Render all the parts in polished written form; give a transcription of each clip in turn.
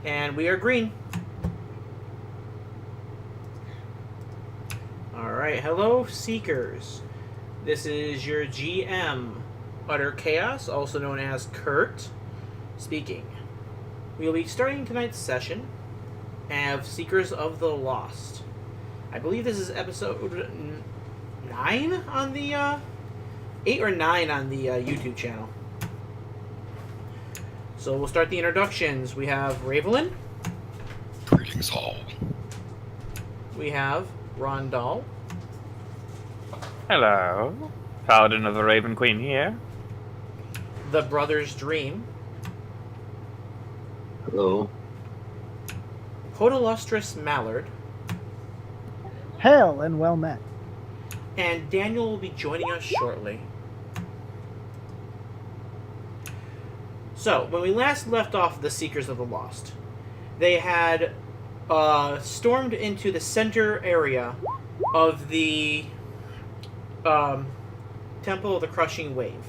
And we are green. Alright, hello Seekers. This is your GM, Utterkhaos, also known as Curt, speaking. We will be starting tonight's session of Seekers of the Lost. I believe this is episode 9 on the, 8 or 9 on the YouTube channel. So we'll start the introductions. We have Rayvelyn. Greetings all. We have Rondal. Hello. Paladin of the Raven Queen here. The Brother's Dream. Hello. Podulustrus Malard. Hail and well met. And Daniel will be joining us shortly. So, when we last left off the Seekers of the Lost, they had stormed into the center area of the Temple of the Crushing Wave.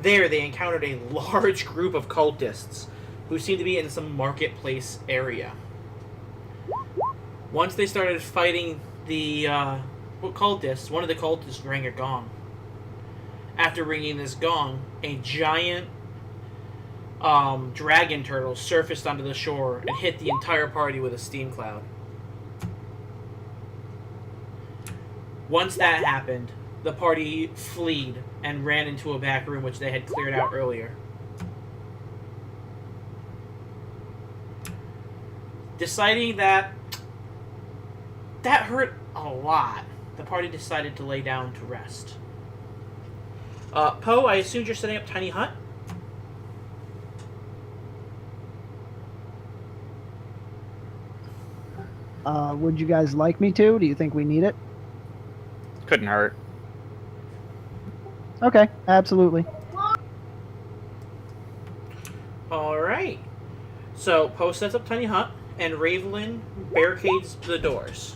There, they encountered a large group of cultists who seemed to be in some marketplace area. Once they started fighting the cultists, one of the cultists rang a gong. After ringing this gong, a giant dragon turtle surfaced onto the shore and hit the entire party with a steam cloud. Once that happened, the party fled and ran into a back room which they had cleared out earlier. Deciding that hurt a lot, the party decided to lay down to rest. Poe, I assumed you're setting up Tiny Hut? Would you guys like me to? Do you think we need it? Couldn't hurt. Okay, absolutely. Alright. So, Poe sets up Tiny Hut, and Rayvelyn barricades the doors.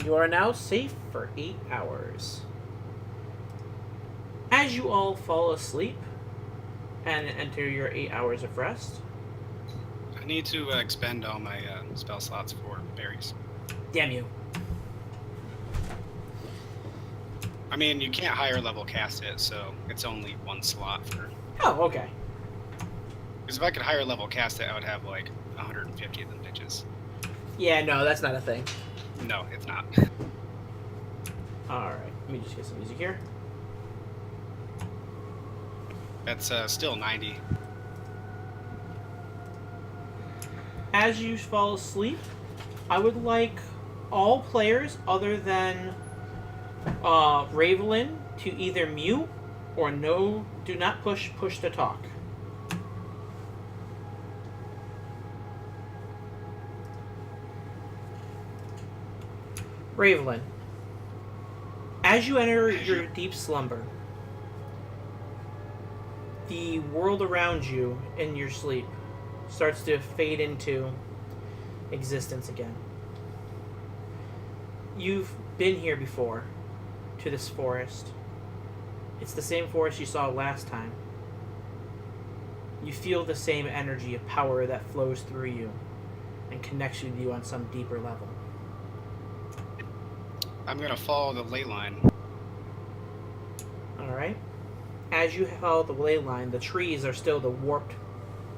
You are now safe for 8 hours. As you all fall asleep and enter your 8 hours of rest. I need to expend all my spell slots for berries. Damn you. I mean, you can't higher level cast it, so it's only one slot for... Oh, okay. Because if I could higher level cast it, I would have like 150 of them bitches. Yeah, no, that's not a thing. No, it's not. Alright, let me just get some music here. That's still 90. As you fall asleep, I would like all players other than Rayvelyn to either mute or no, do not push to talk. Rayvelyn, as you enter your deep slumber, the world around you in your sleep starts to fade into existence again. You've been here before, to this forest. It's the same forest you saw last time. You feel the same energy of power that flows through you and connects with you on some deeper level. I'm gonna follow the ley line. Alright. As you follow the ley line, the trees are still the warped,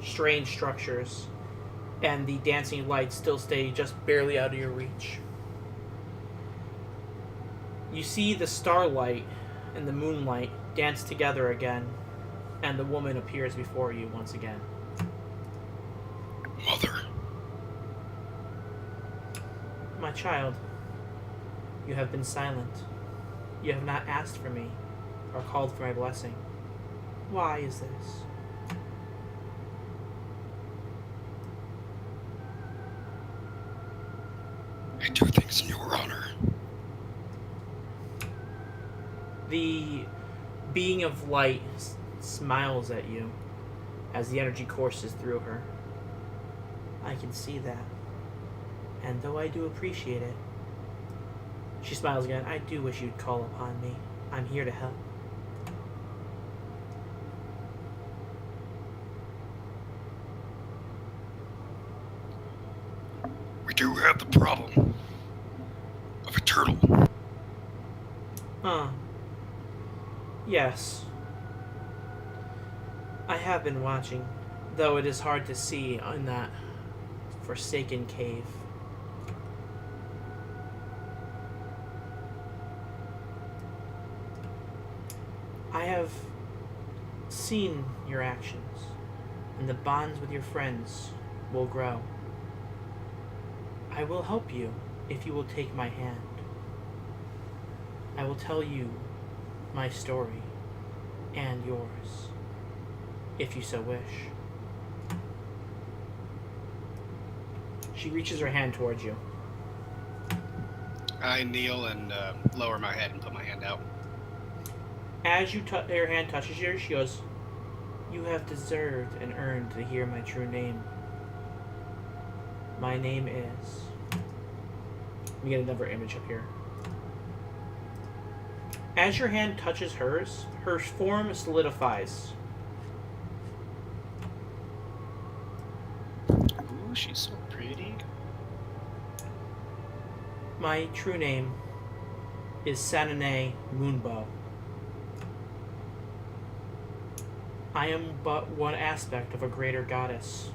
strange structures, and the dancing lights still stay just barely out of your reach. You see the starlight and the moonlight dance together again, and the woman appears before you once again. Mother. My child, you have been silent. You have not asked for me or called for my blessing. Why is this? I do things in your honor. The being of light smiles at you as the energy courses through her. I can see that. And though I do appreciate it, she smiles again. I do wish you'd call upon me. I'm here to help. have the problem of a turtle. Huh. Yes. I have been watching, though it is hard to see in that forsaken cave. I have seen your actions, and the bonds with your friends will grow. I will help you if you will take my hand. I will tell you my story and yours, if you so wish. She reaches her hand towards you. I kneel and lower my head and put my hand out. As your hand touches yours, she goes, "You have deserved and earned to hear my true name. My name is..." Let me get another image up here. As your hand touches hers, her form solidifies. Ooh, she's so pretty. My true name is Sanane Moonbow. I am but one aspect of a greater goddess.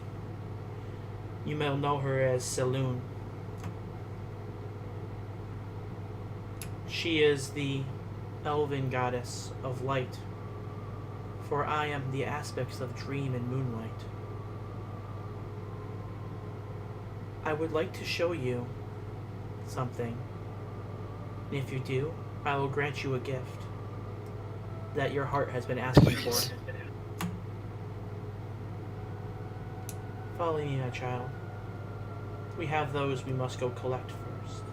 You may know her as Saloon. She is the elven goddess of light, for I am the aspects of dream and moonlight. I would like to show you something. If you do, I will grant you a gift that your heart has been asking Please. for. Follow me, my child. We have those we must go collect first.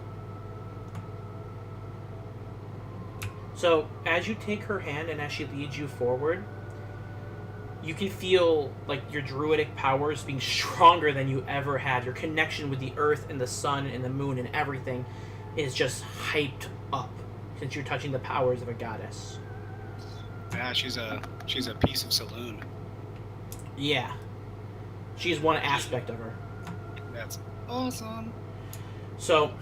So, as you take her hand and as she leads you forward, you can feel like your druidic powers being stronger than you ever had. Your connection with the earth and the sun and the moon and everything is just hyped up since you're touching the powers of a goddess. Yeah, she's a piece of saloon. Yeah. She's one aspect of her. That's awesome. So,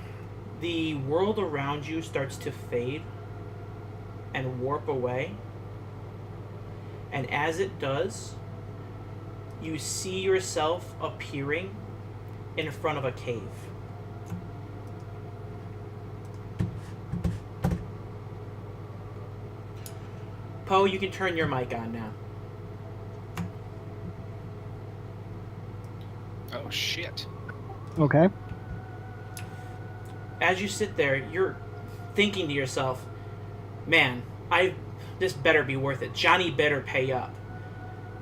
the world around you starts to fade and warp away. And as it does, you see yourself appearing in front of a cave. Poe, you can turn your mic on now. Oh, shit. Okay. As you sit there, you're thinking to yourself, man, this better be worth it. Johnny better pay up.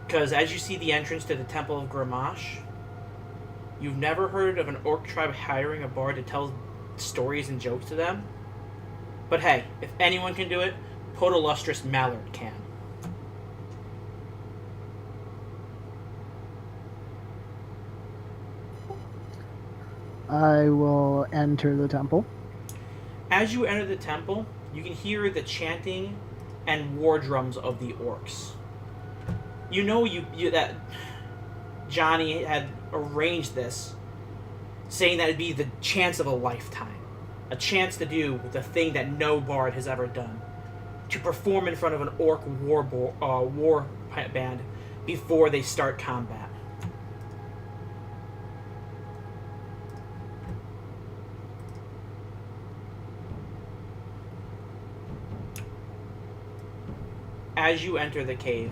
Because as you see the entrance to the Temple of Gramash, you've never heard of an orc tribe hiring a bard to tell stories and jokes to them? But hey, if anyone can do it, Podulustrus Malard can. I will enter the temple. As you enter the temple, you can hear the chanting and war drums of the orcs. You know that Johnny had arranged this, saying that it'd be the chance of a lifetime. A chance to do the thing that no bard has ever done. To perform in front of an orc war band before they start combat. As you enter the cave,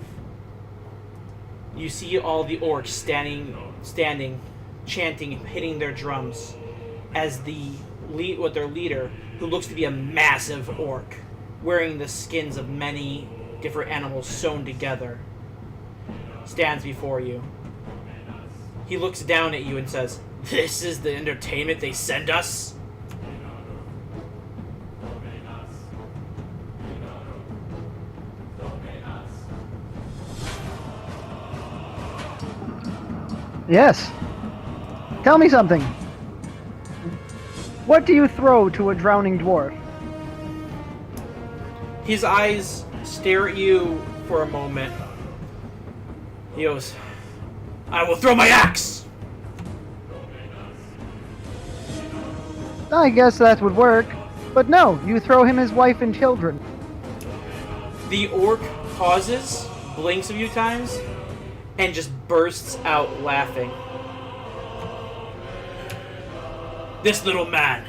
you see all the orcs standing, chanting, hitting their drums, as with their leader, who looks to be a massive orc, wearing the skins of many different animals sewn together, stands before you. He looks down at you and says, "This is the entertainment they send us?" Yes. Tell me something. What do you throw to a drowning dwarf? His eyes stare at you for a moment. He goes, "I will throw my axe!" I guess that would work. But no, you throw him his wife and children. The orc pauses, blinks a few times, and just bursts out laughing. This little man,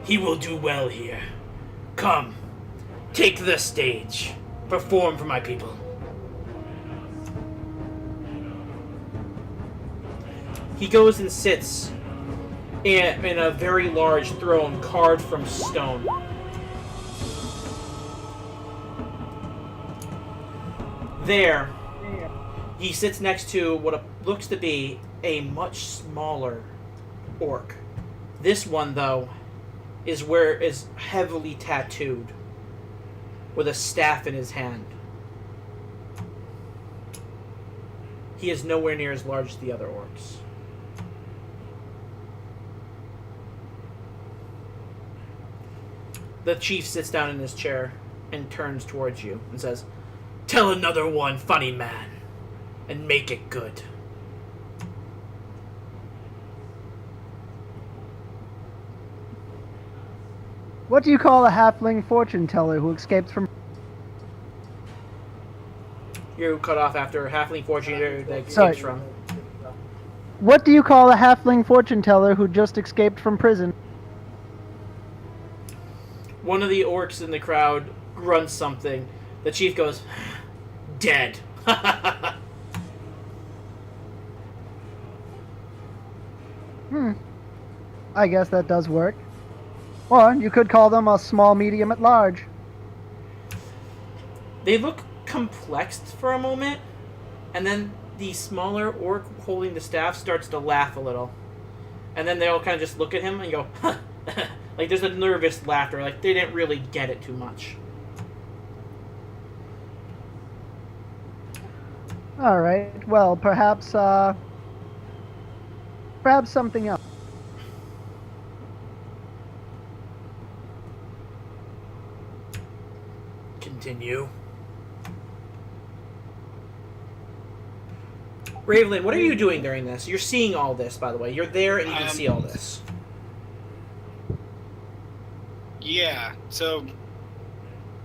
he will do well here. Come, take the stage. Perform for my people. He goes and sits in a very large throne carved from stone. There, he sits next to what looks to be a much smaller orc. This one, though, is heavily tattooed, with a staff in his hand. He is nowhere near as large as the other orcs. The chief sits down in his chair and turns towards you and says, "Tell another one, funny man, and make it good." What do you call a halfling fortune teller who escapes from... You're cut off after halfling fortune that Sorry. escapes from. What do you call a halfling fortune teller who just escaped from prison? One of the orcs in the crowd grunts something. The chief goes, "Dead." I guess that does work. Or you could call them a small medium at large. They look complexed for a moment, and then the smaller orc holding the staff starts to laugh a little. And then they all kind of just look at him and go, "Huh." Like there's a nervous laughter, like they didn't really get it too much. Alright, well, perhaps something else. Continue. Rayvelyn, what are you doing during this? You're seeing all this, by the way. You're there and you can see all this. Yeah, so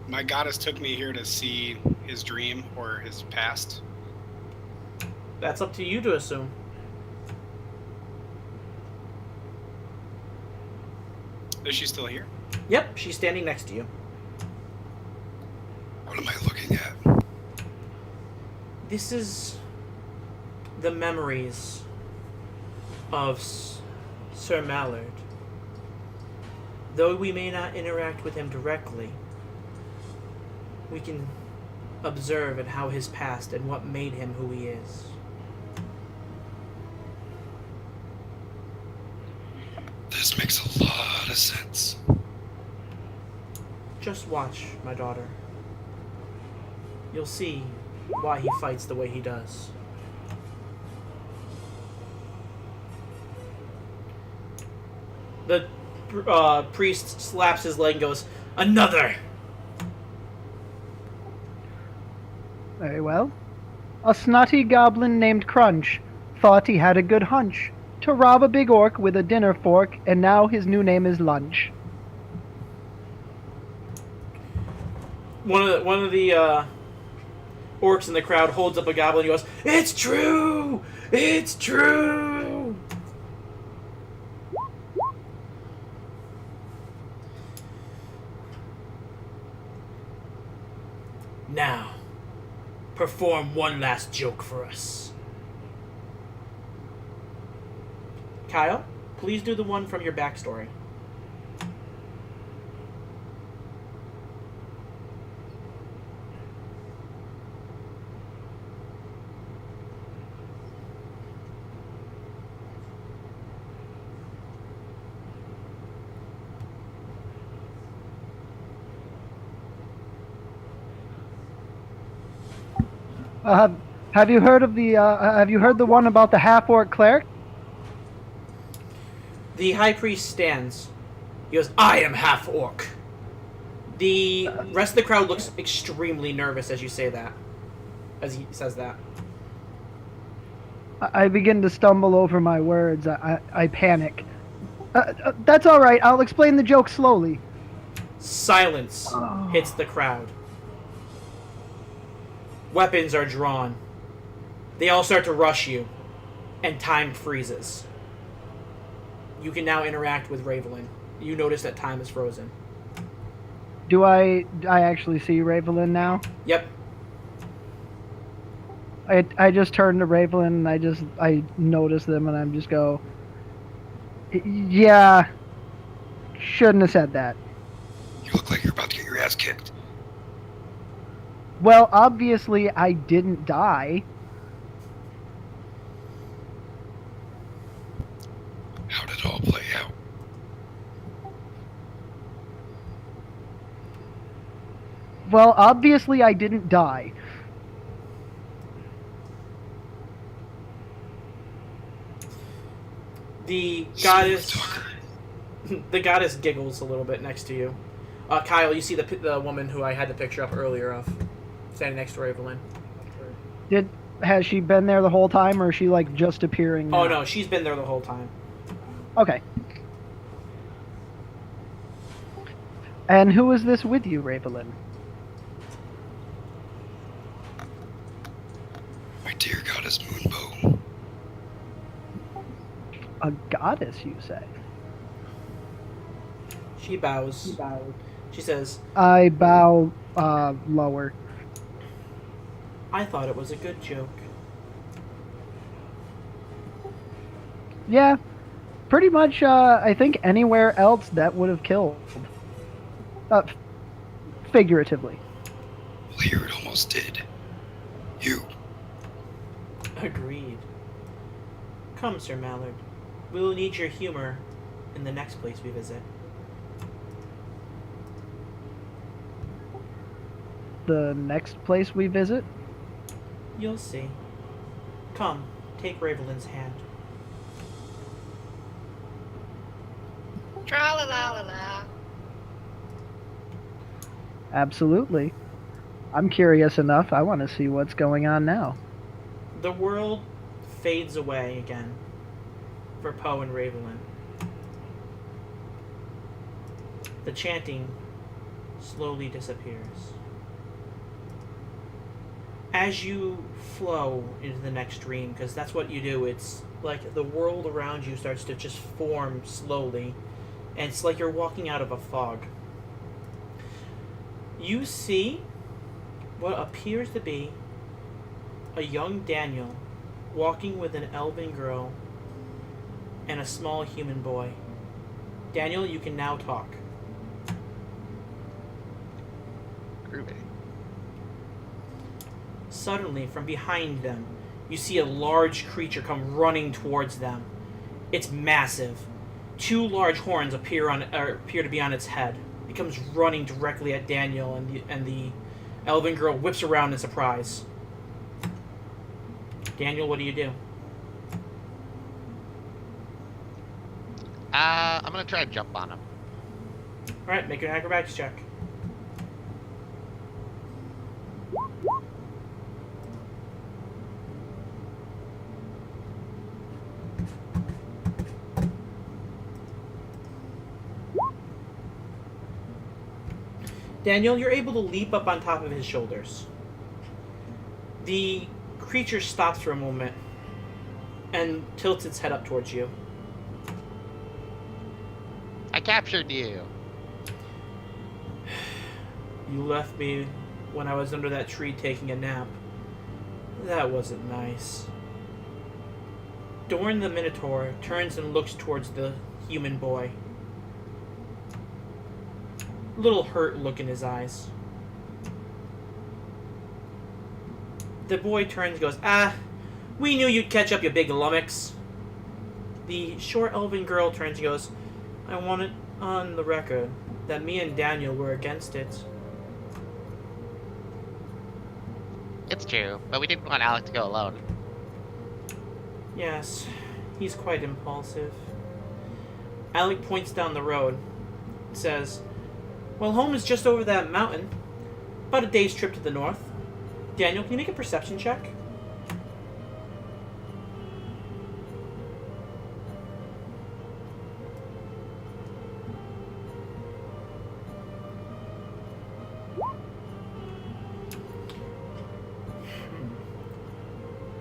my goddess took me here to see his dream or his past. That's up to you to assume. Is she still here? Yep, she's standing next to you. What am I looking at? This is the memories of Sir Malard. Though we may not interact with him directly, we can observe at how his past and what made him who he is. This makes a lot of sense. Just watch, my daughter. You'll see why he fights the way he does. The priest slaps his leg and goes, "Another!" Very well. A snotty goblin named Crunch thought he had a good hunch to rob a big orc with a dinner fork, and now his new name is Lunch. One of the orcs in the crowd holds up a goblin and goes, "It's true! It's true!" Now, perform one last joke for us. Kyle, please do the one from your backstory. Have you heard of the? Have you heard the one about the half-orc cleric? The high priest stands. He goes, "I am half orc." The rest of the crowd looks extremely nervous as you say that. As he says that. I begin to stumble over my words. I panic. That's all right. I'll explain the joke slowly. Silence Oh. hits the crowd. Weapons are drawn. They all start to rush you, and time freezes. You can now interact with Rayvelyn. You notice that time is frozen. Do I actually see Rayvelyn now? Yep. I just turn to Rayvelyn and I notice them and I'm just go, yeah, shouldn't have said that. You look like you're about to get your ass kicked. Well, obviously I didn't die. How did it all play out? Well, obviously I didn't die. The goddess giggles a little bit next to you. Kyle, you see the woman who I had the picture up earlier of, standing next to Rayvelyn. Has she been there the whole time, or is she like just appearing now? Oh no, she's been there the whole time. Okay. And who is this with you, Rayvelyn? My dear goddess Moonbow. A goddess, you say? She bows. She says, I bow lower. I thought it was a good joke. Yeah, pretty much. I think anywhere else that would have killed. Figuratively. Well, here it almost did. You. Agreed. Come, Sir Malard. We will need your humor in the next place we visit. The next place we visit? You'll see. Come, take Rayvelyn's hand. Tra-la-la-la-la. Absolutely. I'm curious enough. I want to see what's going on now. The world fades away again for Poe and Rayvelyn. The chanting slowly disappears. As you flow into the next dream, because that's what you do, it's like the world around you starts to just form slowly, and it's like you're walking out of a fog. You see what appears to be a young Daniel walking with an elven girl and a small human boy. Daniel, you can now talk. Groovy. Suddenly, from behind them, you see a large creature come running towards them. It's massive. Two large horns appear to be on its head. It comes running directly at Daniel, and the elven girl whips around in surprise. Daniel, what do you do? I'm gonna try to jump on him. Alright, make an acrobatics check. Daniel, you're able to leap up on top of his shoulders. The creature stops for a moment and tilts its head up towards you. I captured you. You left me when I was under that tree taking a nap. That wasn't nice. Dorn the Minotaur turns and looks towards the human boy. Little hurt look in his eyes. The boy turns and goes, we knew you'd catch up, you big lummox. The short elven girl turns and goes, I want it on the record that me and Daniel were against it. It's true, but we didn't want Alec to go alone. Yes, he's quite impulsive. Alec points down the road. Says, well, home is just over that mountain. About a day's trip to the north. Daniel, can you make a perception check?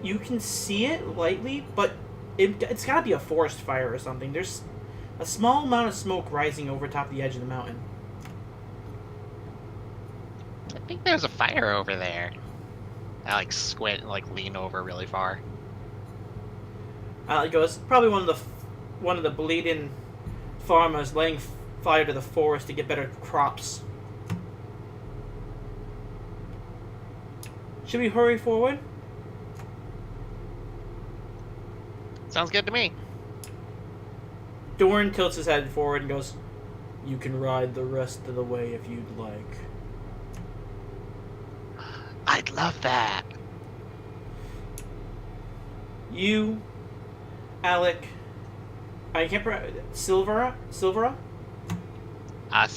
You can see it lightly, but it's got to be a forest fire or something. There's a small amount of smoke rising over top the edge of the mountain. I think there's a fire over there. I like squint and like lean over really far. It goes probably one of the bleeding farmers laying fire to the forest to get better crops. Should we hurry forward? Sounds good to me. Dorn tilts his head forward and goes, "You can ride the rest of the way if you'd like." I'd love that. You, Alec, I can't Silvara, Silvara. and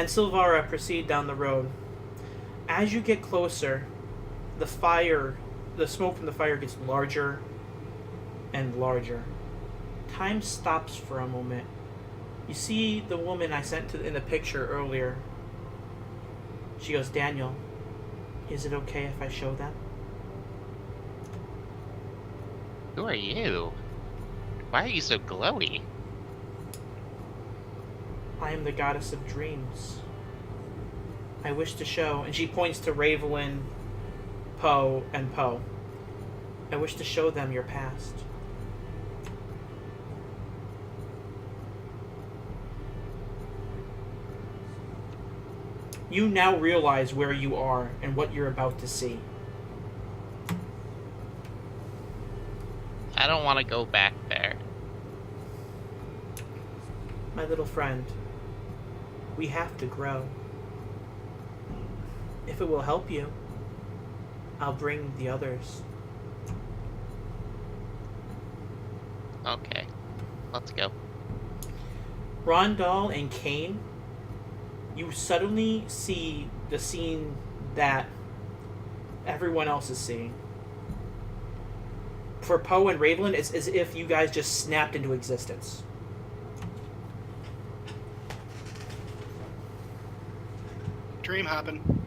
Silvara proceed down the road. As you get closer, the smoke from the fire gets larger and larger. Time stops for a moment. You see the woman I sent in the picture earlier. She goes, "Daniel, is it okay if I show them?" Who are you? Why are you so glowy? "I am the goddess of dreams. I wish to show," and she points to Rayvelyn, Poe, and Poe. "I wish to show them your past." You now realize where you are and what you're about to see. I don't want to go back there. My little friend, we have to grow. If it will help you, I'll bring the others. Okay, let's go. Rondal and Kane, you suddenly see the scene that everyone else is seeing. For Poe and Rayvelyn, it's as if you guys just snapped into existence. Dream hopping.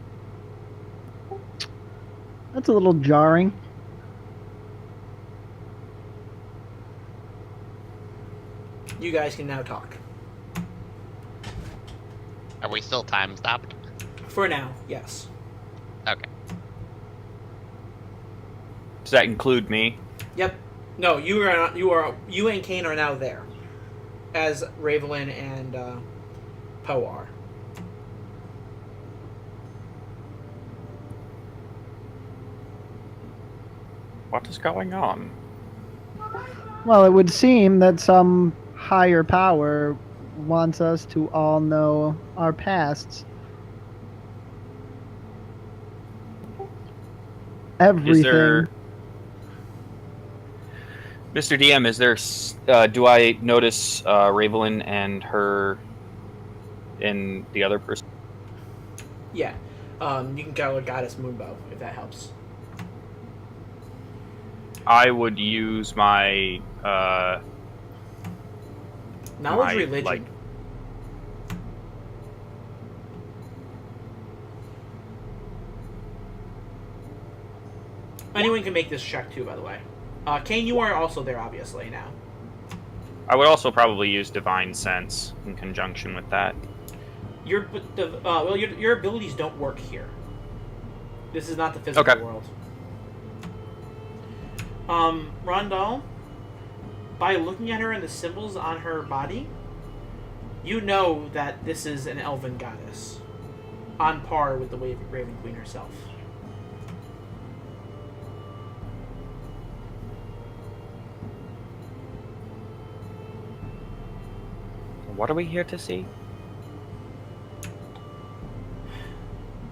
That's a little jarring. You guys can now talk. Are we still time stopped? For now, yes. Okay. Does that include me? Yep. No, you and Kane are now there, as Rayvelyn and Poe are. What is going on? Well, it would seem that some higher power wants us to all know our pasts. Everything. Is there, Mr. DM? Is there? Do I notice Rayvelyn and her in the other person? Yeah. You can call her Goddess Moonbow if that helps. I would use my Knowledge religion. like, Anyone can make this check too, by the way. Kane, you are also there, obviously, now. I would also probably use Divine Sense in conjunction with that. Your abilities don't work here. This is not the physical Okay. world. Rondal, by looking at her and the symbols on her body, you know that this is an elven goddess, on par with the Raven Queen herself. What are we here to see?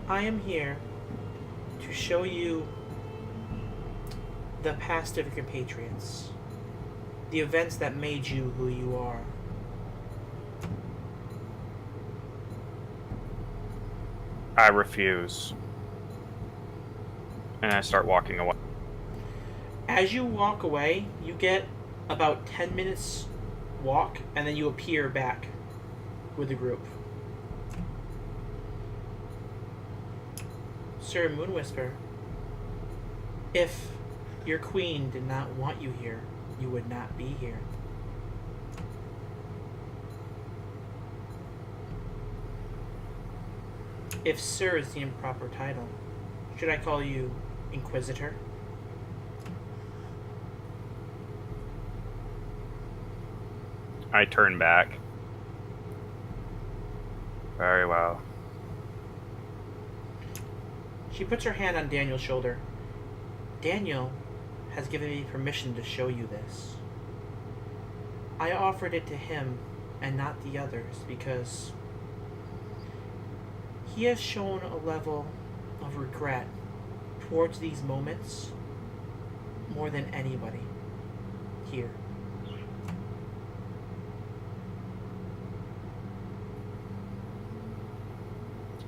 I am here to show you the past of your compatriots, the events that made you who you are. I refuse. And I start walking away. As you walk away, you get about 10 minutes walk, and then you appear back with the group. Sir Moonwhisper, If your queen did not want you here, you would not be here. If Sir is the improper title, should I call you Inquisitor? I turn back. Very well. She puts her hand on Daniel's shoulder. Daniel has given me permission to show you this. I offered it to him and not the others because he has shown a level of regret towards these moments more than anybody here.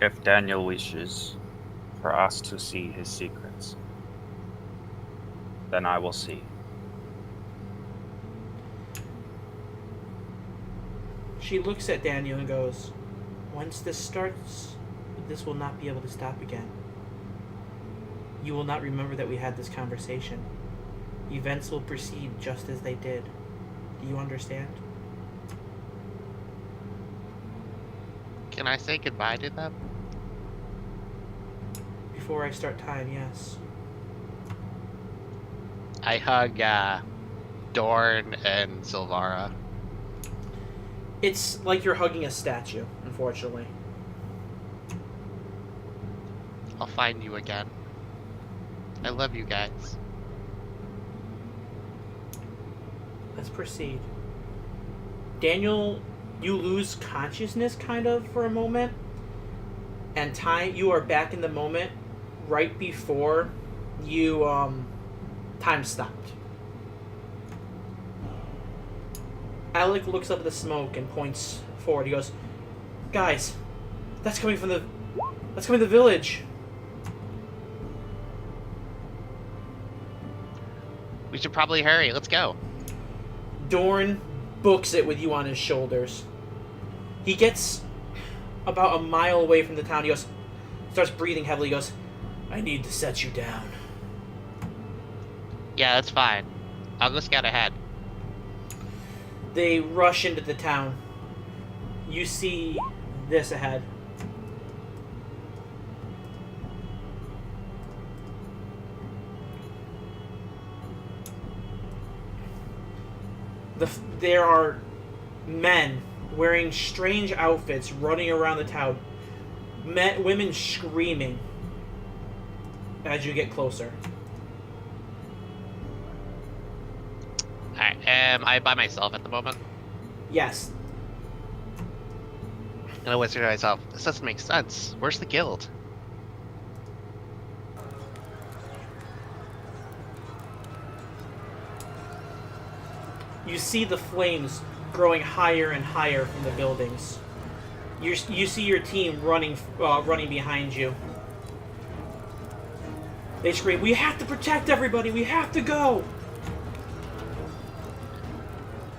If Daniel wishes for us to see his secrets, then I will see. She looks at Daniel and goes, once this starts, this will not be able to stop again. You will not remember that we had this conversation. Events will proceed just as they did. Do you understand? Can I say goodbye to them? Before I start time, yes. I hug Dorn and Silvara. It's like you're hugging a statue, unfortunately. I'll find you again. I love you guys. Let's proceed. Daniel, you lose consciousness kind of for a moment, and you are back in the moment right before you time stopped. Alec looks up at the smoke and points forward. He goes, guys, that's coming from the village. We should probably hurry. Let's go. Dorn books it with you on his shoulders. He gets about a mile away from the town. He goes, starts breathing heavily. He goes, I need to set you down. Yeah, that's fine. I'll go scout ahead. They rush into the town. You see this ahead. There are men wearing strange outfits running around the town. Women screaming as you get closer. Alright, am I by myself at the moment? Yes. And I whisper to myself, this doesn't make sense. Where's the guild? You see the flames growing higher and higher from the buildings. You see your team running behind you. They scream, we have to protect everybody! We have to go!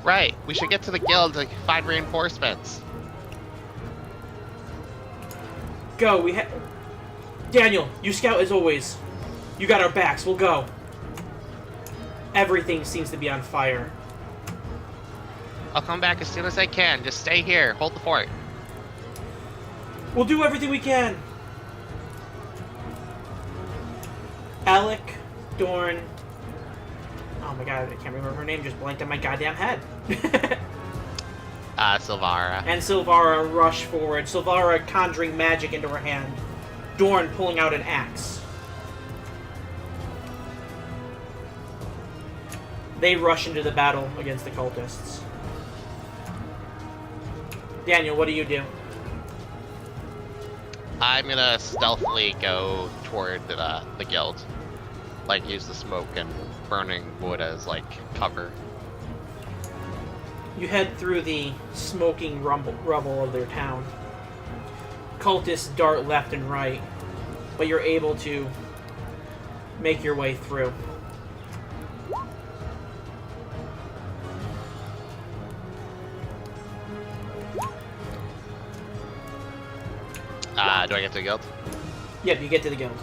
Right, we should get to the guild to find reinforcements. Go, Daniel, you scout as always. You got our backs, we'll go. Everything seems to be on fire. I'll come back as soon as I can. Just stay here. Hold the fort. We'll do everything we can. Alec, Dorn. Oh my god, I can't remember her name. Just blanked on my goddamn head. Silvara. And Silvara rush forward. Silvara conjuring magic into her hand. Dorn pulling out an axe. They rush into the battle against the cultists. Daniel, what do you do? I'm gonna stealthily go toward the guild. Like, use the smoke and burning wood as, like, cover. You head through the smoking rubble of their town. Cultists dart left and right, but you're able to make your way through. Do I get to the guild? Yep, you get to the guild.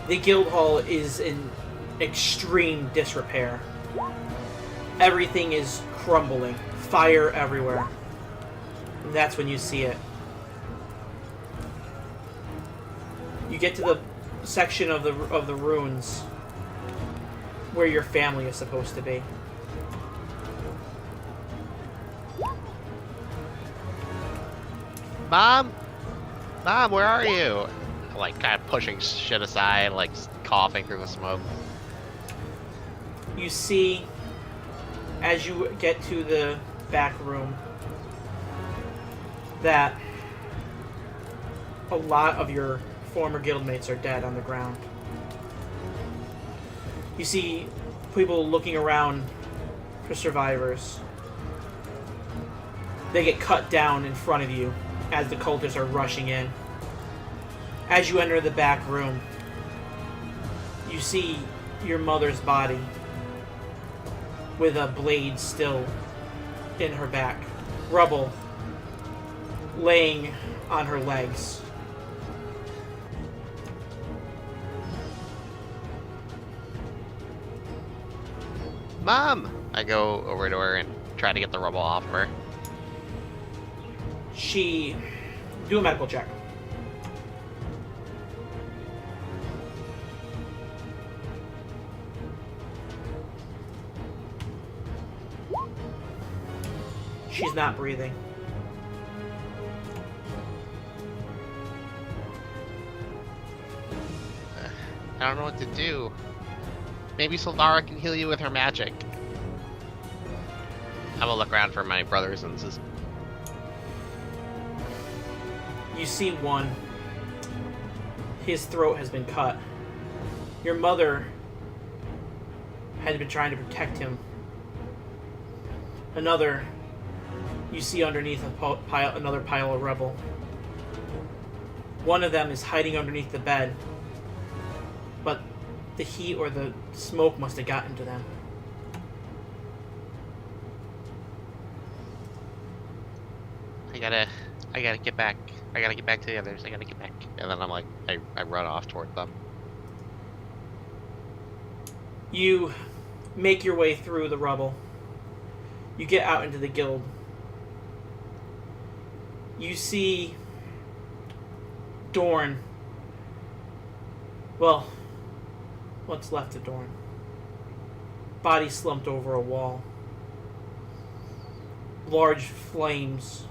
The guild hall is in extreme disrepair. Everything is crumbling. Fire everywhere. And that's when you see it. You get to the section of the ruins where your family is supposed to be. Mom? Mom, where are you? Like, kind of pushing shit aside, like, coughing through the smoke. You see, as you get to the back room, that a lot of your former guildmates are dead on the ground. You see people looking around for survivors. They get cut down in front of you as the cultists are rushing in. As you enter the back room, you see your mother's body with a blade still in her back. Rubble laying on her legs. Mom! I go over to her and try to get the rubble off of her. She... Do a medical check. She's not breathing. I don't know what to do. Maybe Sildara can heal you with her magic. I'm gonna look around for my brothers and sisters. You see one. His throat has been cut. Your mother had been trying to protect him. Another, you see underneath another pile of rubble. One of them is hiding underneath the bed, but the heat or the smoke must have gotten to them. I gotta get back. I gotta get back to the others. I gotta get back. And then I'm like, I run off toward them. You make your way through the rubble. You get out into the guild. You see Dorn. Well, what's left of Dorn. Body slumped over a wall. Large flames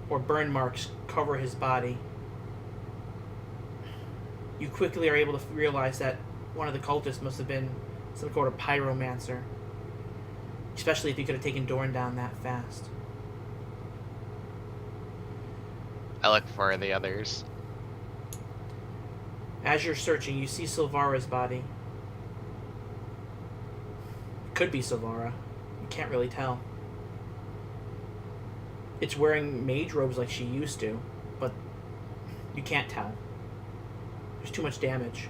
or burn marks cover his body. You quickly are able to realize that one of the cultists must have been some sort of pyromancer. Especially if you could have taken Dorn down that fast. I look for the others. As you're searching, you see Silvara's body. Could be Silvara. You can't really tell. It's wearing mage robes like she used to, but you can't tell. There's too much damage.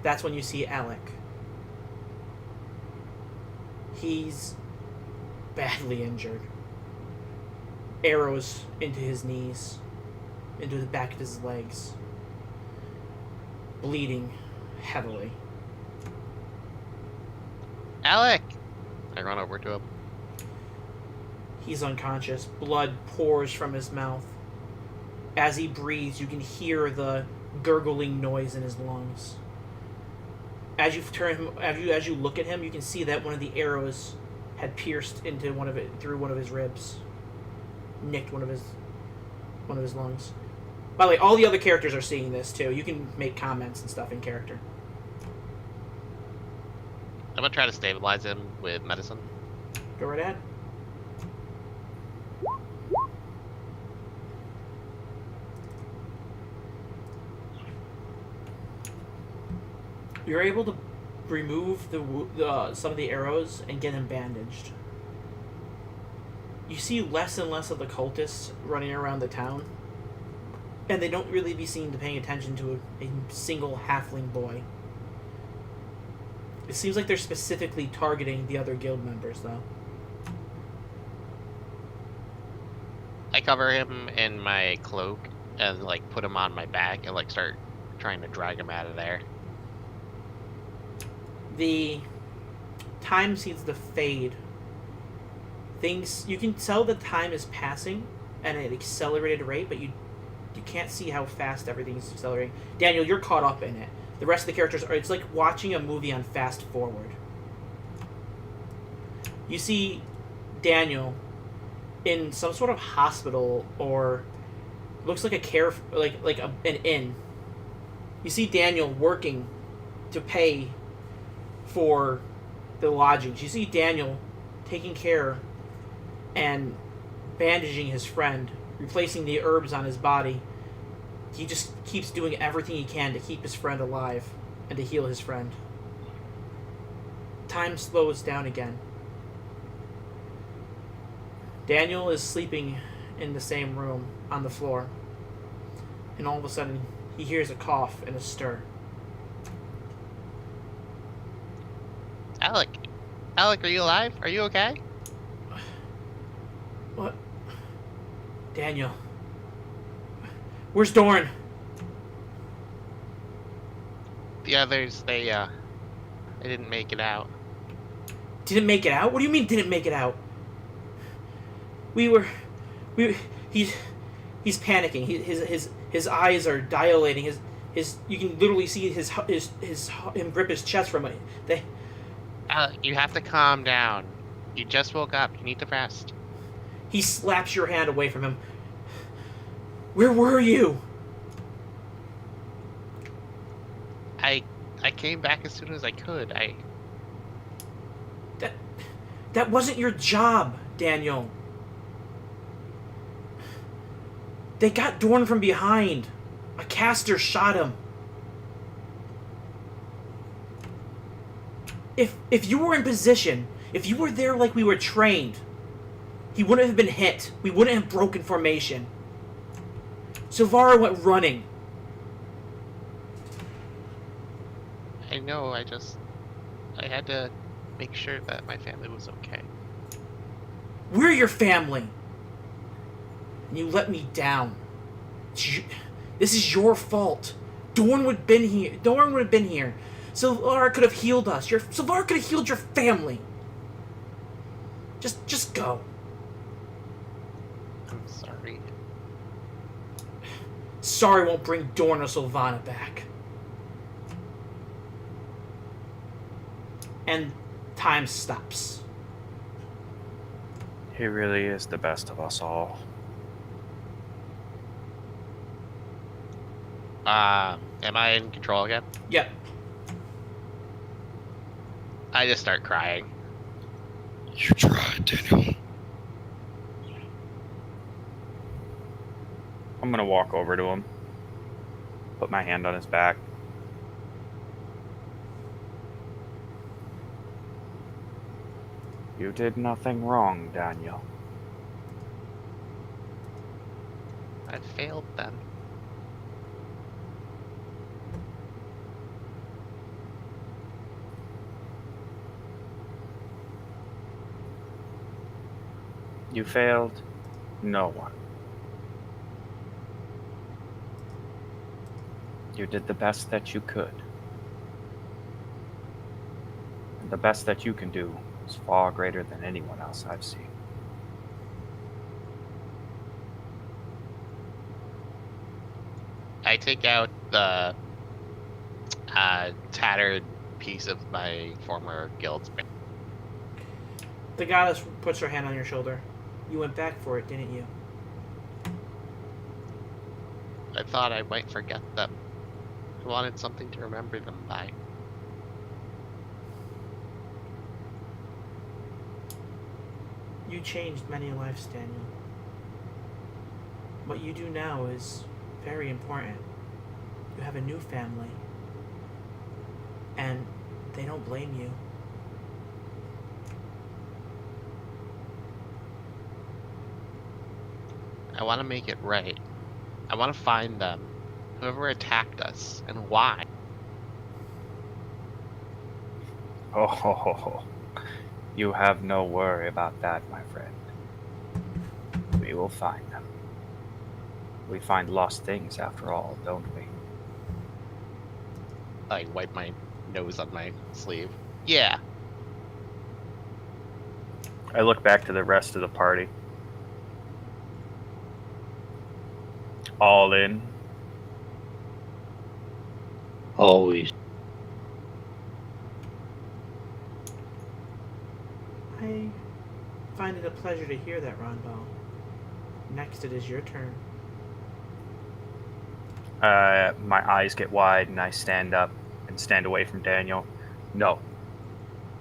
That's when you see Alec. He's badly injured. Arrows into his knees, into the back of his legs. Bleeding heavily. Alec! I run over to him. He's unconscious. Blood pours from his mouth. As he breathes, you can hear the gurgling noise in his lungs. As you look at him, you can see that one of the arrows had pierced into through one of his ribs, nicked one of his lungs. By the way, all the other characters are seeing this too. You can make comments and stuff in character. I'm gonna try to stabilize him with medicine. Go right ahead. You're able to remove some of the arrows and get him bandaged. You see less and less of the cultists running around the town, and they don't really be seen to paying attention to a single halfling boy. It seems like they're specifically targeting the other guild members, though. I cover him in my cloak and like put him on my back and like start trying to drag him out of there. The time seems to fade. You can tell that time is passing at an accelerated rate, but you can't see how fast everything's accelerating. Daniel, you're caught up in it. The rest of the characters are. It's like watching a movie on fast forward. You see Daniel in some sort of hospital, or looks like an inn. You see Daniel working to pay for the lodgings. You see Daniel taking care and bandaging his friend, replacing the herbs on his body. He just keeps doing everything he can to keep his friend alive and to heal his friend. Time slows down again. Daniel is sleeping in the same room on the floor, and all of a sudden he hears a cough and a stir. Alec, are you alive? Are you okay? What? Daniel. Where's Dorn? The others, they didn't make it out. Didn't make it out? What do you mean didn't make it out? He's panicking. His eyes are dilating. His you can literally see him grip his chest from it. Alec, you have to calm down. You just woke up. You need to rest. He slaps your hand away from him. Where were you? I came back as soon as I could. That wasn't your job, Daniel. They got Dorn from behind. A caster shot him. If you were in position, if you were there like we were trained, he wouldn't have been hit. We wouldn't have broken formation. Silvara went running. I know, I had to make sure that my family was okay. We're your family. And you let me down. This is your fault. Dorn would have been here. Silvara could have healed us. Silvara could have healed your family. Just go. I'm sorry. Sorry won't bring Dorn or Sylvana back. And time stops. He really is the best of us all. Am I in control again? Yep. I just start crying. You tried, Daniel. I'm gonna walk over to him, put my hand on his back. You did nothing wrong, Daniel. I failed them. You failed no one. You did the best that you could. And the best that you can do is far greater than anyone else I've seen. I take out the tattered piece of my former guild's. The goddess puts her hand on your shoulder. You went back for it, didn't you? I thought I might forget them. I wanted something to remember them by. You changed many lives, Daniel. What you do now is very important. You have a new family. And they don't blame you. I want to make it right. I want to find them. Whoever attacked us, and why. Oh, you have no worry about that, my friend. we will find them. We find lost things after all, don't we? I wipe my nose on my sleeve. Yeah. I look back to the rest of the party. All in. Always. I find it a pleasure to hear that, Rondal. Next, it is your turn. My eyes get wide and I stand up and stand away from Daniel. No.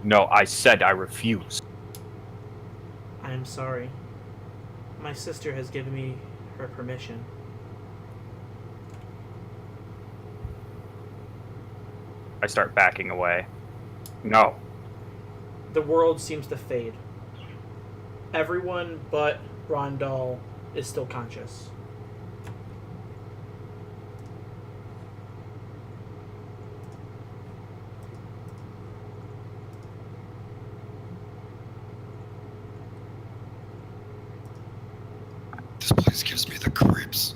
No, I said I refuse. I am sorry. My sister has given me her permission. I start backing away. No. The world seems to fade. Everyone but Rondal is still conscious. This place gives me the creeps.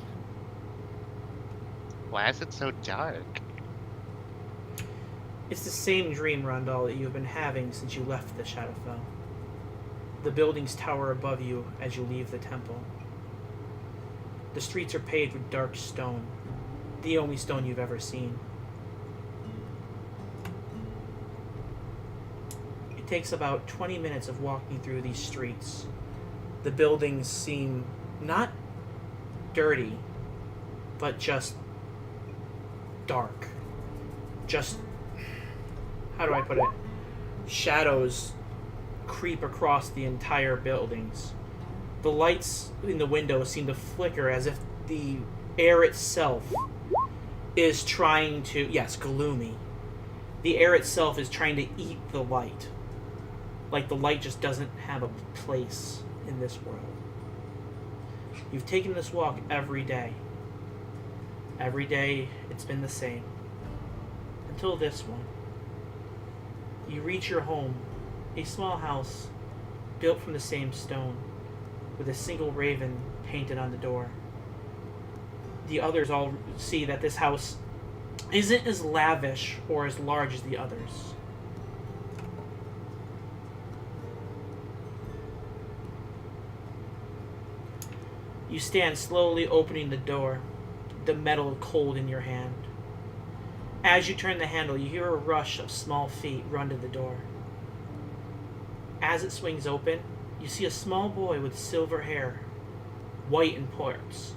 Why is it so dark? It's the same dream, Rondal, that you have been having since you left the Shadowfell. The buildings tower above you as you leave the temple. The streets are paved with dark stone, the only stone you've ever seen. It takes about 20 minutes of walking through these streets. The buildings seem not dirty, but just dark. Just, how do I put it? Shadows creep across the entire buildings. The lights in the windows seem to flicker as if the air itself is trying to... Yes, gloomy. The air itself is trying to eat the light. Like the light just doesn't have a place in this world. You've taken this walk every day. Every day it's been the same. Until this one. You reach your home, a small house built from the same stone, with a single raven painted on the door. The others all see that this house isn't as lavish or as large as the others. You stand slowly opening the door, the metal cold in your hand. As you turn the handle, you hear a rush of small feet run to the door. As it swings open, you see a small boy with silver hair, white in parts,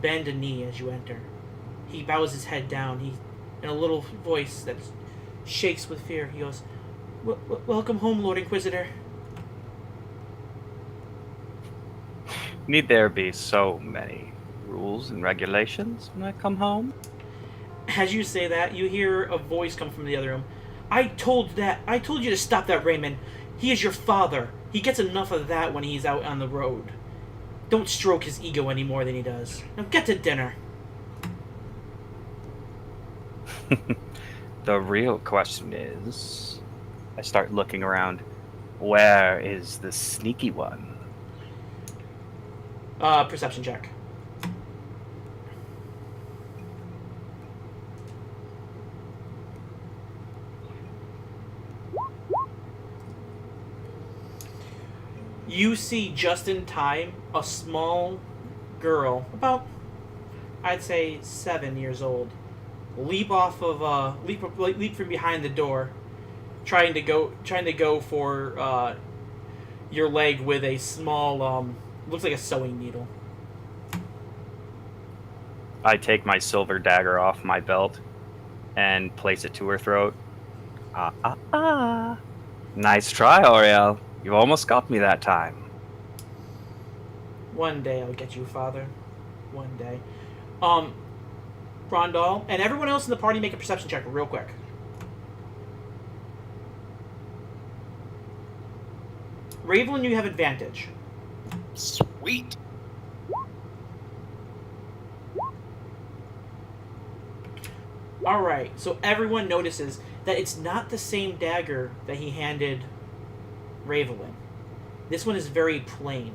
bend a knee as you enter. He bows his head down. In a little voice that shakes with fear, he goes, "Welcome home, Lord Inquisitor." Need there be so many rules and regulations when I come home? As you say that, you hear a voice come from the other room. I told you to stop that, Raymond. He is your father. He gets enough of that when he's out on the road. Don't stroke his ego any more than he does. Now get to dinner. The real question is... I start looking around. Where is the sneaky one? Perception check. You see just in time a small girl, about, I'd say 7 years old, leap from behind the door, trying to go for your leg with a small looks like a sewing needle. I take my silver dagger off my belt and place it to her throat. Nice try, Auriel. You almost got me that time. One day I'll get you, Father. One day. Rondal, and everyone else in the party, make a perception check real quick. Rayvelyn, you have advantage. Sweet. Alright, so everyone notices that it's not the same dagger that he handed Rayvelyn. This one is very plain.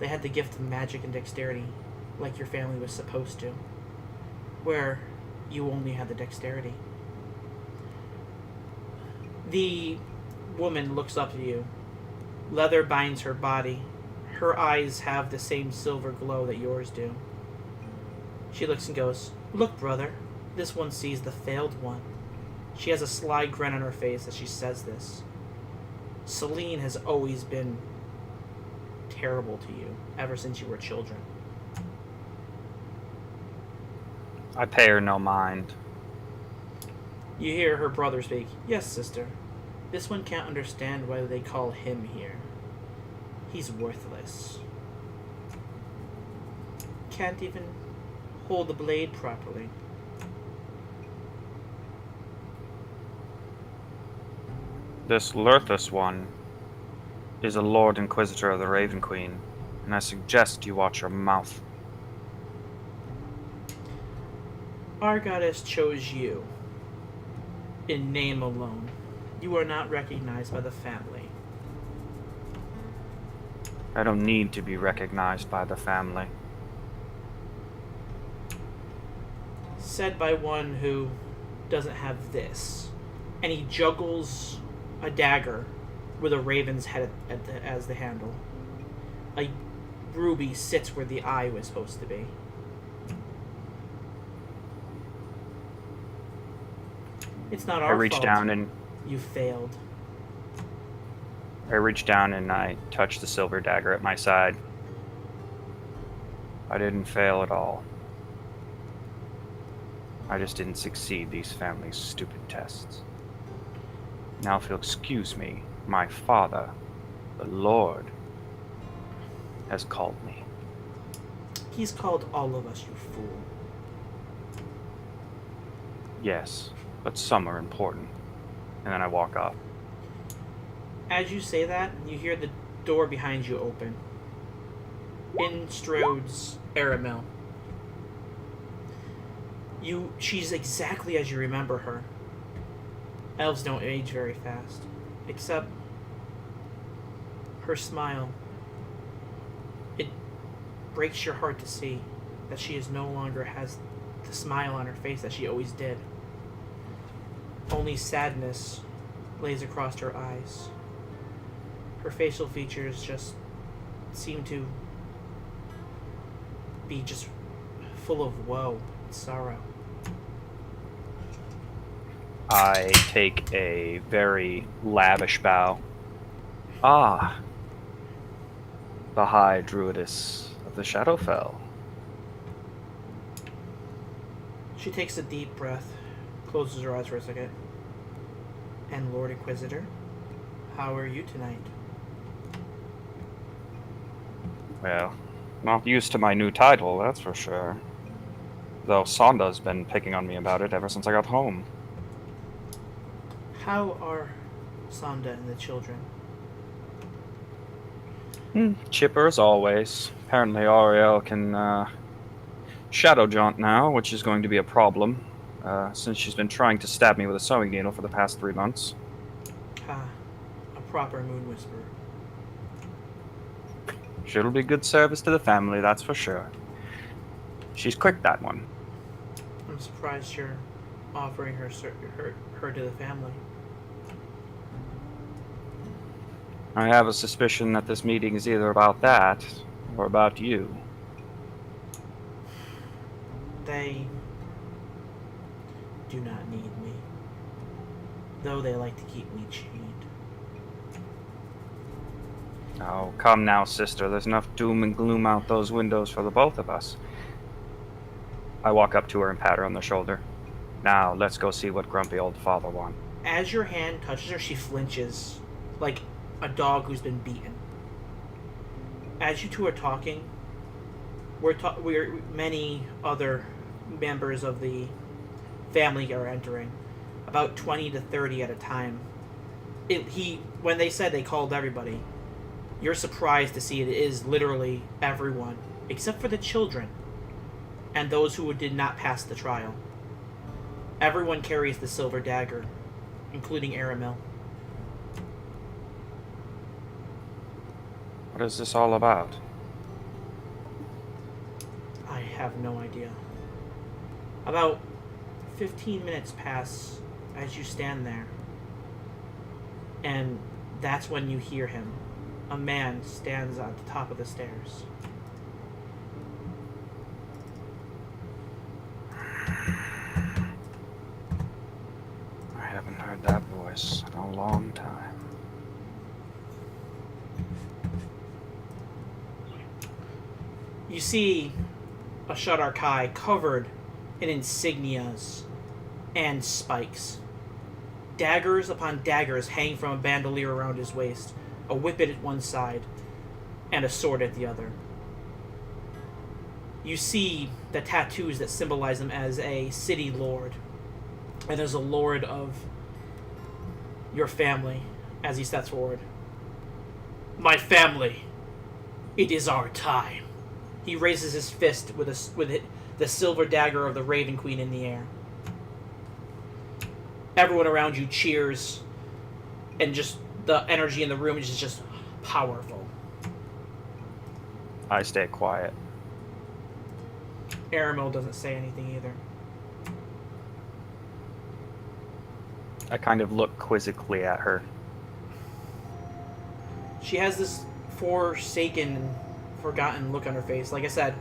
They had the gift of magic and dexterity, like your family was supposed to, where you only had the dexterity. The woman looks up at you. Leather binds her body. Her eyes have the same silver glow that yours do. She looks and goes, "Look, brother, this one sees the failed one." She has a sly grin on her face as she says this. Celine has always been terrible to you, ever since you were children. I pay her no mind. You hear her brother speak. "Yes, sister. This one can't understand why they call him here. He's worthless. Can't even hold the blade properly." This Lurthus one is a Lord Inquisitor of the Raven Queen, and I suggest you watch your mouth. Our goddess chose you. In name alone. You are not recognized by the family. I don't need to be recognized by the family. Said by one who doesn't have this. And he juggles a dagger with a raven's head as the handle. A ruby sits where the eye was supposed to be. It's not our fault. I reach down and You failed. I touch the silver dagger at my side. I didn't fail at all. I just didn't succeed these families' stupid tests. Now if you'll excuse me, my father, the Lord, has called me. He's called all of us, you fool. Yes, but some are important. And then I walk off. As you say that, you hear the door behind you open. In strodes Erimos. She's exactly as you remember her. Elves don't age very fast. Except her smile. It breaks your heart to see that she is no longer has the smile on her face that she always did. Only sadness lays across her eyes. Her facial features just seem to be just full of woe and sorrow. I take a very lavish bow. Ah, the High Druidess of the Shadowfell. She takes a deep breath, closes her eyes for a second. And Lord Inquisitor, how are you tonight? Well, not used to my new title, that's for sure. Though Sonda's been picking on me about it ever since I got home. How are Sonda and the children? Chipper as always. Apparently Ariel can shadow jaunt now, which is going to be a problem, since she's been trying to stab me with a sewing needle for the past 3 months. Ah, a proper moon whisperer. She'll be good service to the family, that's for sure. She's quick, that one. I'm surprised you're offering her to the family. I have a suspicion that this meeting is either about that, or about you. They do not need me, though they like to keep me chained. Oh, come now, sister. There's enough doom and gloom out those windows for the both of us. I walk up to her and pat her on the shoulder. Now, let's go see what grumpy old father wants. As your hand touches her, she flinches, like a dog who's been beaten. As you two are talking, we're many other members of the family are entering, about 20 to 30 at a time. When they said they called everybody, you're surprised to see it is literally everyone, except for the children and those who did not pass the trial. Everyone carries the silver dagger, including Erimos. What is this all about? have no idea. About 15 minutes pass as you stand there. And that's when you hear him. A man stands at the top of the stairs. I haven't heard that voice in a long time. You see a Shadar-kai covered in insignias and spikes. Daggers upon daggers hang from a bandolier around his waist, a whip at one side, and a sword at the other. You see the tattoos that symbolize him as a city lord, and as a lord of your family, as he steps forward. My family, it is our time. He raises his fist with the silver dagger of the Raven Queen in the air. Everyone around you cheers, and just the energy in the room is just powerful. I stay quiet. Erimos doesn't say anything either. I kind of look quizzically at her. She has this forsaken, forgotten look on her face. Like I said,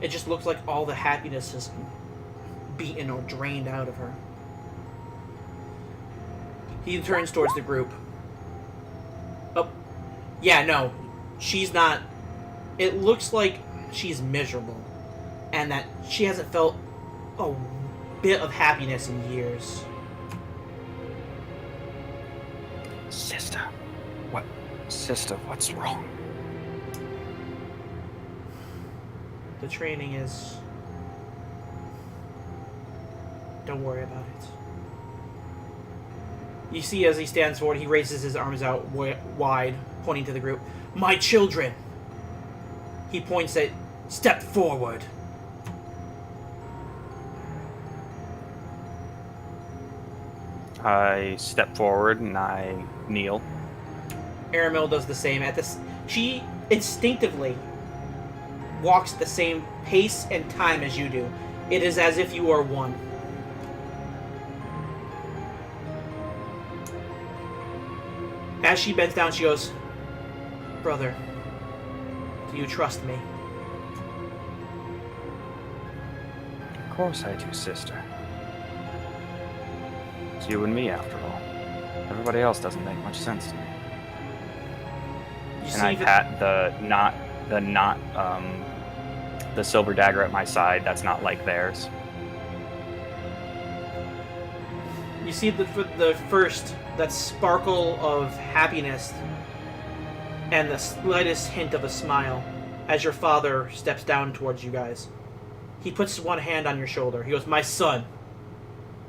it just looks like all the happiness is beaten or drained out of her. He turns towards the group. Oh, yeah, no. She's not... It looks like she's miserable. And that she hasn't felt a bit of happiness in years. Sister, what? Sister, what's wrong? The training is... Don't worry about it. You see as he stands forward, he raises his arms out wide, pointing to the group. My children! He points at... Step forward! I step forward and I kneel. Erimos does the same. She instinctively walks at the same pace and time as you do. It is as if you are one. As she bends down, she goes, Brother, do you trust me? Of course I do, sister. It's you and me, after all. Everybody else doesn't make much sense to me. And I pat the silver dagger at my side. That's not like theirs. You see the first, that sparkle of happiness and the slightest hint of a smile as your father steps down towards you guys. He puts one hand on your shoulder. He goes, My son,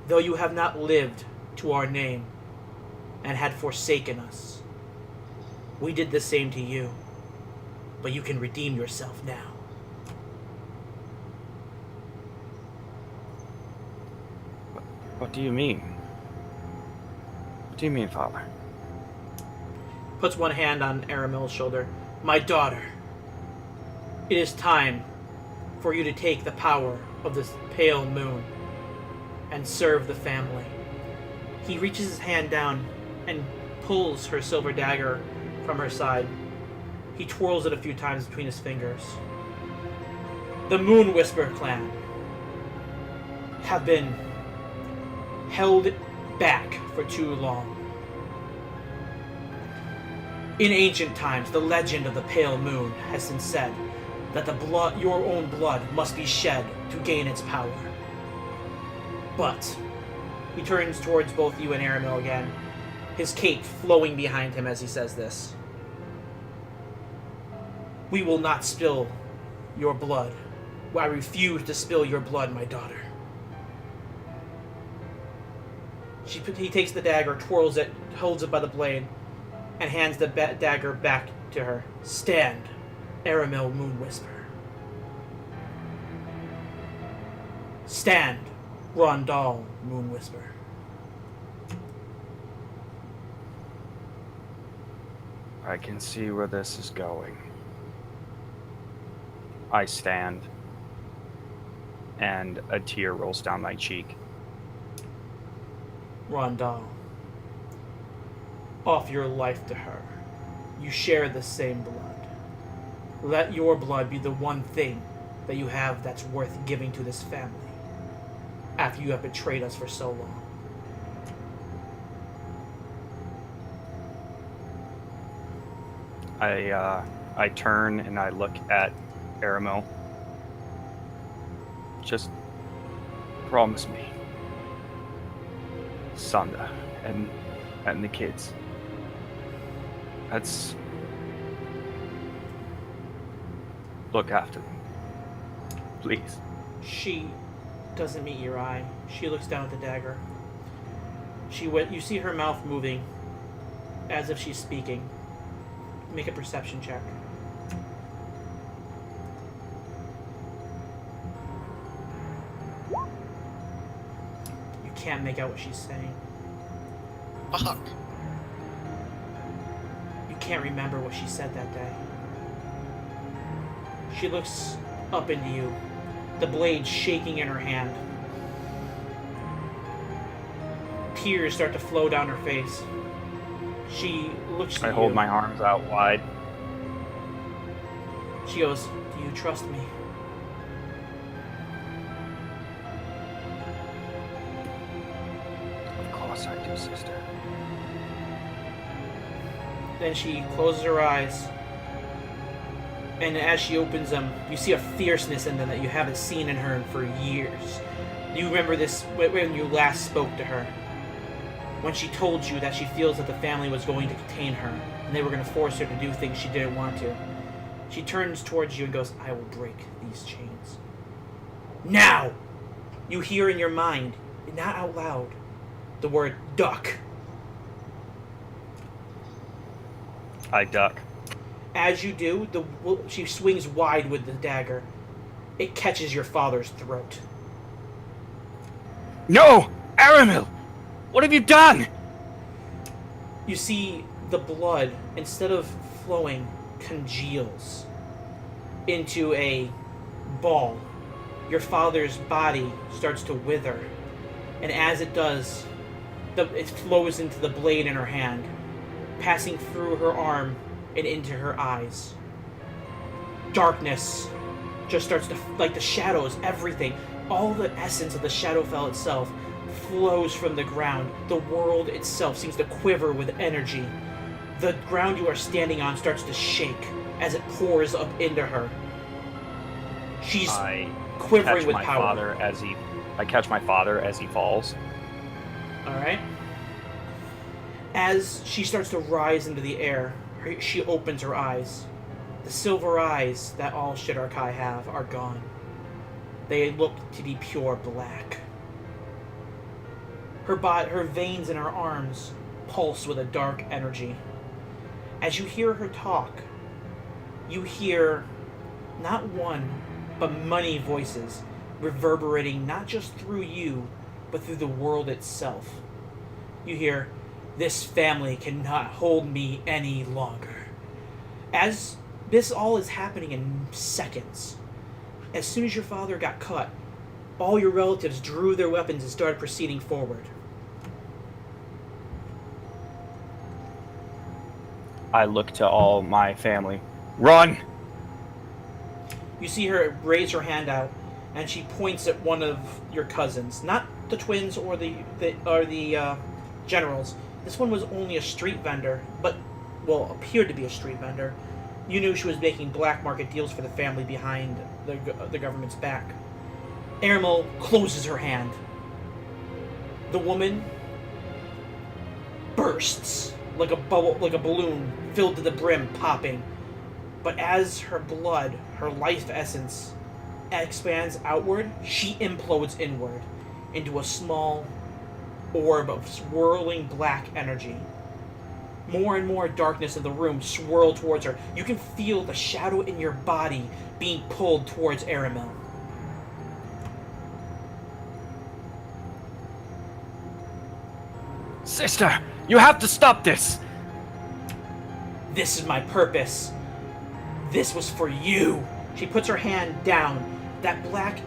though you have not lived to our name and had forsaken us, we did the same to you, but you can redeem yourself now. What do you mean? What do you mean, Father? Puts one hand on Erimos' shoulder. My daughter, it is time for you to take the power of this pale moon and serve the family. He reaches his hand down and pulls her silver dagger from her side. He twirls it a few times between his fingers. The Moonwhisper clan have been held back for too long. In ancient times, the legend of the Pale Moon has been said that your own blood must be shed to gain its power. But he turns towards both you and Erimos again, his cape flowing behind him as he says this. We will not spill your blood. I refuse to spill your blood, my daughter. He takes the dagger, twirls it, holds it by the blade, and hands the dagger back to her. Stand, Erimos Moonwhisper. Stand, Rondal Moonwhisper. I can see where this is going. I stand. and a tear rolls down my cheek. Rondal, offer your life to her. You share the same blood. Let your blood be the one thing that you have that's worth giving to this family after you have betrayed us for so long. I turn and I look at Erimos. Just promise me, Sonda and the kids. Let's look after them, please. She doesn't meet your eye. She looks down at the dagger. You see her mouth moving as if she's speaking. Make a perception check. You can't make out what she's saying. Fuck. You can't remember what she said that day. She looks up into you, the blade shaking in her hand. Tears start to flow down her face. She looks at you. I hold my arms out wide. She goes, "Do you trust me?" Of course I do, sister. Then she closes her eyes. And as she opens them, you see a fierceness in them that you haven't seen in her for years. You remember this when you last spoke to her. When she told you that she feels that the family was going to contain her, and they were going to force her to do things she didn't want to. She turns towards you and goes, "I will break these chains. Now!" You hear in your mind, not out loud, the word duck. I duck. As you do, she swings wide with the dagger. It catches your father's throat. No! Erimos! What have you done? You see the blood, instead of flowing, congeals into a ball. Your father's body starts to wither. And as it does, it flows into the blade in her hand, passing through her arm and into her eyes. Darkness just starts to, like the shadows, everything, all the essence of the Shadowfell itself flows from the ground. The world itself seems to quiver with energy. The ground you are standing on starts to shake as it pours up into her. She's quivering with power. I catch my father as he falls. Alright. As she starts to rise into the air, she opens her eyes. The silver eyes that all Shadowkai have are gone. They look to be pure black. Her veins in her arms pulse with a dark energy. As you hear her talk, you hear not one, but many voices reverberating not just through you, but through the world itself. You hear, "This family cannot hold me any longer." As this all is happening in seconds, as soon as your father got cut, all your relatives drew their weapons and started proceeding forward. I look to all my family. Run! You see her raise her hand out, and she points at one of your cousins, not the twins or the generals. This one was only a street vendor, but appeared to be a street vendor. You knew she was making black market deals for the family behind the government's back. Erimos closes her hand. The woman bursts like a bubble, like a balloon filled to the brim, popping. But as her blood, her life essence, expands outward, she implodes inward into a small orb of swirling black energy. More and more darkness in the room swirl towards her. You can feel the shadow in your body being pulled towards Erimos. Sister, you have to stop this! This is my purpose. This was for you. She puts her hand down. That black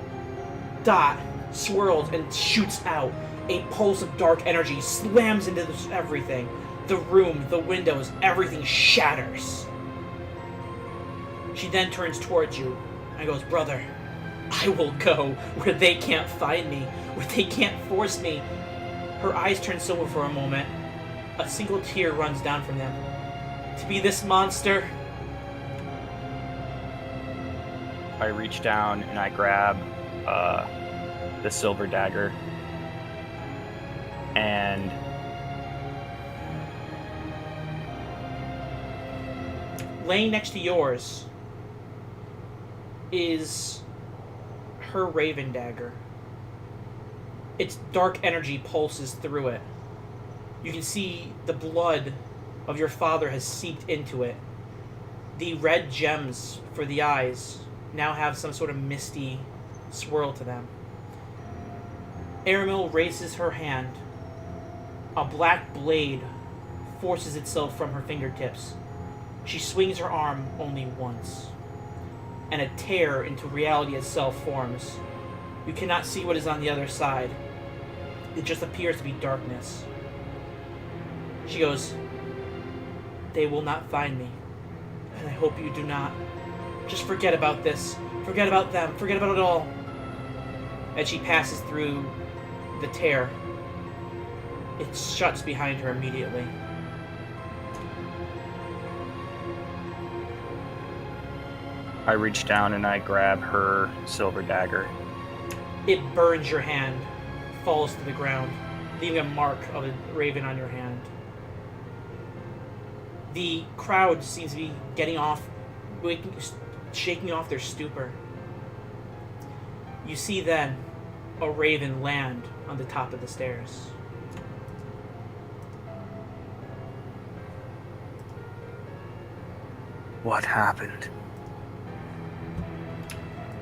dot swirls and shoots out. A pulse of dark energy slams into everything. The room, the windows, everything shatters. She then turns towards you and goes, "Brother, I will go where they can't find me, where they can't force me." Her eyes turn silver for a moment. A single tear runs down from them. To be this monster. I reach down and I grab the silver dagger and laying next to yours is her raven dagger. Its dark energy pulses through it. You can see the blood of your father has seeped into it. The red gems for the eyes now have some sort of misty swirl to them. Erimos raises her hand. A black blade forces itself from her fingertips. She swings her arm only once, and a tear into reality itself forms. You cannot see what is on the other side. It just appears to be darkness. She goes, "They will not find me, and I hope you do not. Just forget about this. Forget about them. Forget about it all." And she passes through the tear. It shuts behind her immediately. I reach down and I grab her silver dagger. It burns your hand, falls to the ground, leaving a mark of a raven on your hand. The crowd seems to be getting off, shaking off their stupor. You see then a raven land on the top of the stairs. What happened?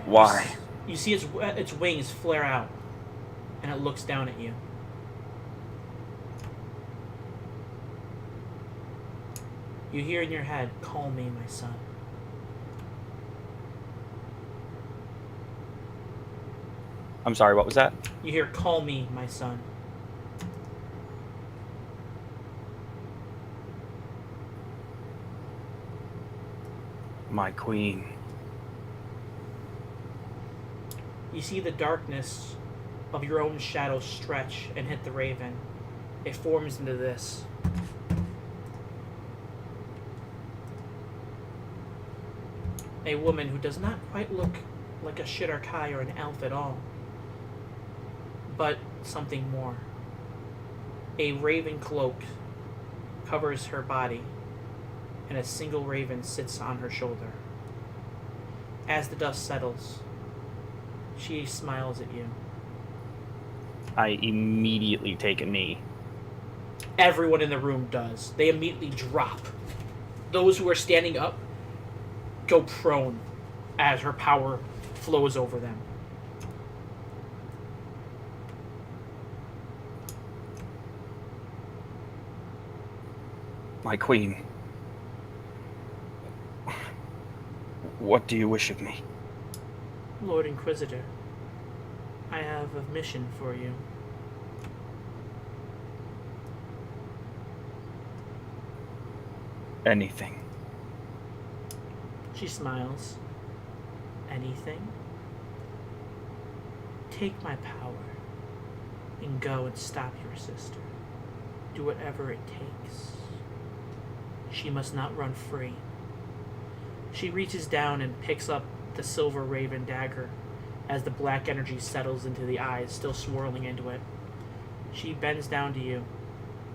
Why? You see its wings flare out, and it looks down at you. You hear in your head, "Call me, my son." I'm sorry, what was that? You hear, "Call me, my son." My queen. You see the darkness of your own shadow stretch and hit the raven. It forms into this. A woman who does not quite look like a Utterkhaos or an elf at all, but something more. A raven cloak covers her body, and a single raven sits on her shoulder. As the dust settles, she smiles at you. I immediately take a knee. Everyone in the room does. They immediately drop. Those who are standing up go prone as her power flows over them. My queen. What do you wish of me? Lord Inquisitor, I have a mission for you. Anything. She smiles. Anything? Take my power and go and stop your sister. Do whatever it takes. She must not run free. She reaches down and picks up the silver raven dagger as the black energy settles into the eyes, still swirling into it. She bends down to you,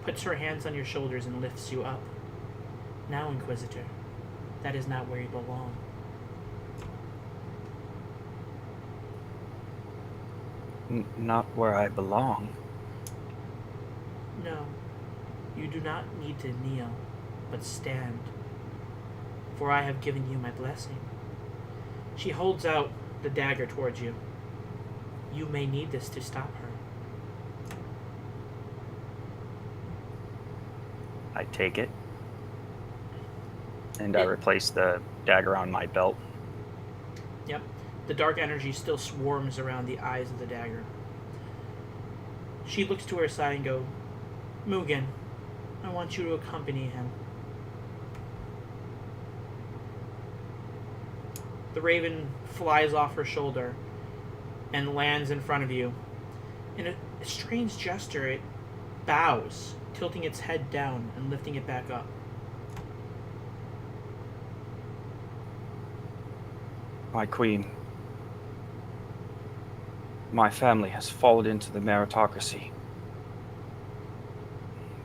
puts her hands on your shoulders, and lifts you up. Now, Inquisitor, that is not where you belong. Not where I belong. No, you do not need to kneel, but stand, for I have given you my blessing. She holds out the dagger towards you. You may need this to stop her. I take it. And I replace the dagger on my belt. Yep. The dark energy still swarms around the eyes of the dagger. She looks to her side and goes, Mugen, I want you to accompany him. The raven flies off her shoulder and lands in front of you. In a strange gesture, it bows, tilting its head down and lifting it back up. My queen, my family has fallen into the meritocracy.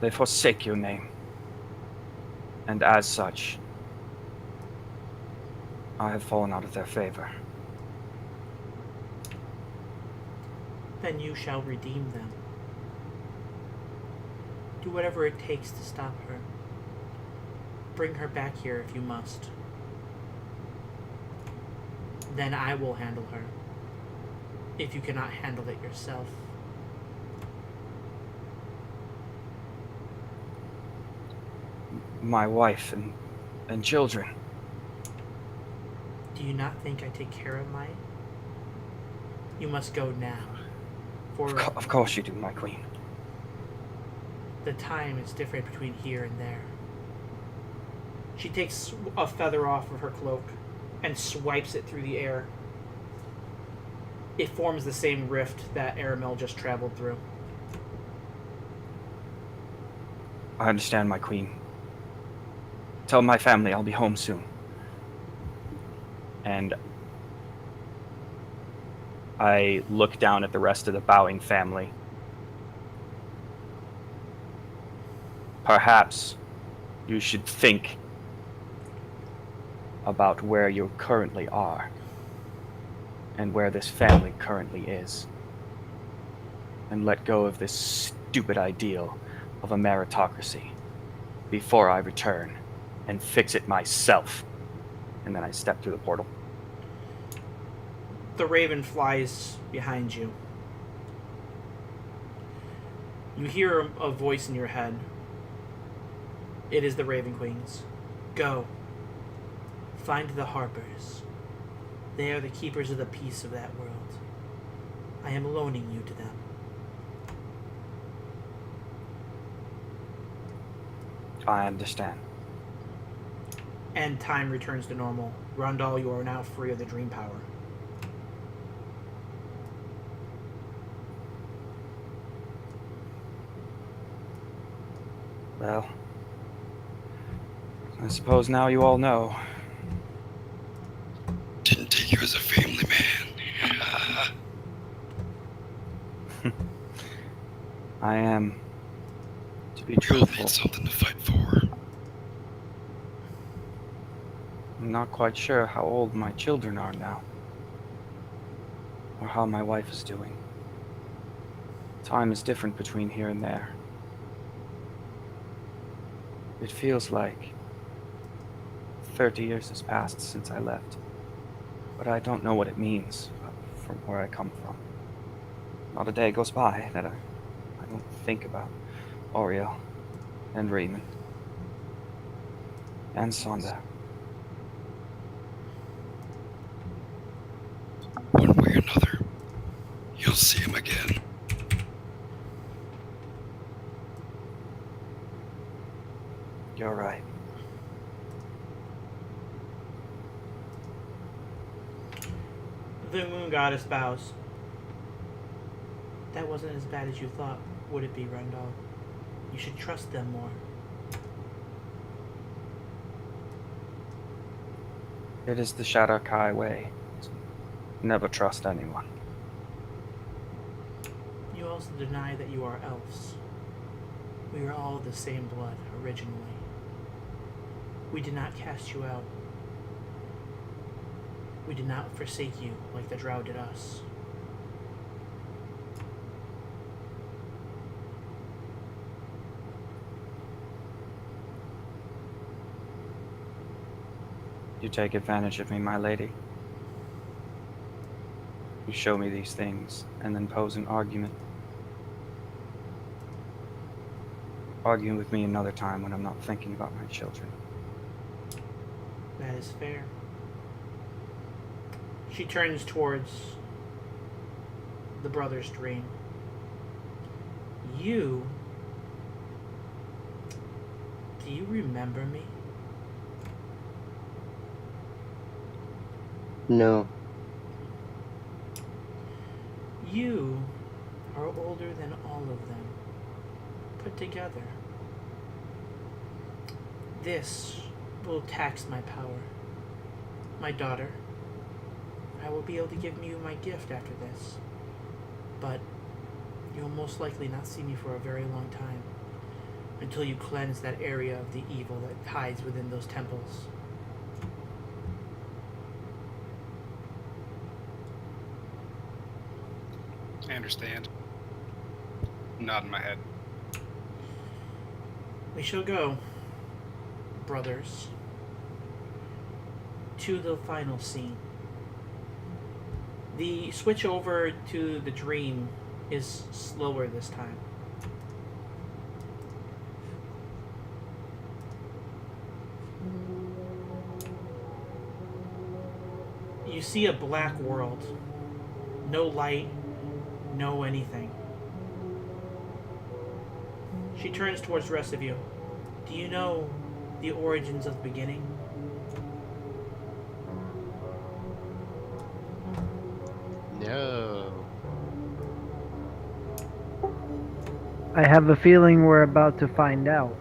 They forsake your name. And as such, I have fallen out of their favor. Then you shall redeem them. Do whatever it takes to stop her. Bring her back here if you must. Then I will handle her, if you cannot handle it yourself. My wife and children. Do you not think I take care of mine? You must go now. For Of course you do, my queen. the time is different between here and there. She takes a feather off of her cloak and swipes it through the air. It forms the same rift that Erimos just traveled through. I understand, my queen. Tell my family I'll be home soon. And I look down at the rest of the bowing family. Perhaps you should think about where you currently are and where this family currently is, and let go of this stupid ideal of a meritocracy before I return and fix it myself. And then I step through the portal. The raven flies behind you. You hear a voice in your head. It is the Raven Queens. Go. Find the Harpers. They are the keepers of the peace of that world. I am loaning you to them. I understand. And time returns to normal. Rondal, you are now free of the dream power. Well, I suppose now you all know. Didn't take you as a family man. I am, to be We all truthful, need something to fight for. I'm not quite sure how old my children are now, or how my wife is doing. Time is different between here and there. It feels like 30 years has passed since I left, but I don't know what it means from where I come from. Not a day goes by that I don't think about Oriel and Raymond and Sonda. One way or another, you'll see him again. You're right. The moon goddess bows. That wasn't as bad as you thought, would it be, Rondal? You should trust them more. It is the Shadowkai way. Never trust anyone. You also deny that you are elves. We are all the same blood, originally. We did not cast you out. We did not forsake you like the Drow did us. You take advantage of me, my lady. You show me these things, and then pose an argument. Argue with me another time when I'm not thinking about my children. That is fair. She turns towards the brother's dream. Do you remember me? No. You are older than all of them put together. This will tax my power. My daughter, I will be able to give you my gift after this, but you'll most likely not see me for a very long time, until you cleanse that area of the evil that hides within those temples. I understand. Nodding my head. We shall go, brothers, to the final scene. The switch over to the dream is slower this time. You see a black world. No light, no anything. She turns towards the rest of you. Do you know the origins of the beginning? No. I have a feeling we're about to find out.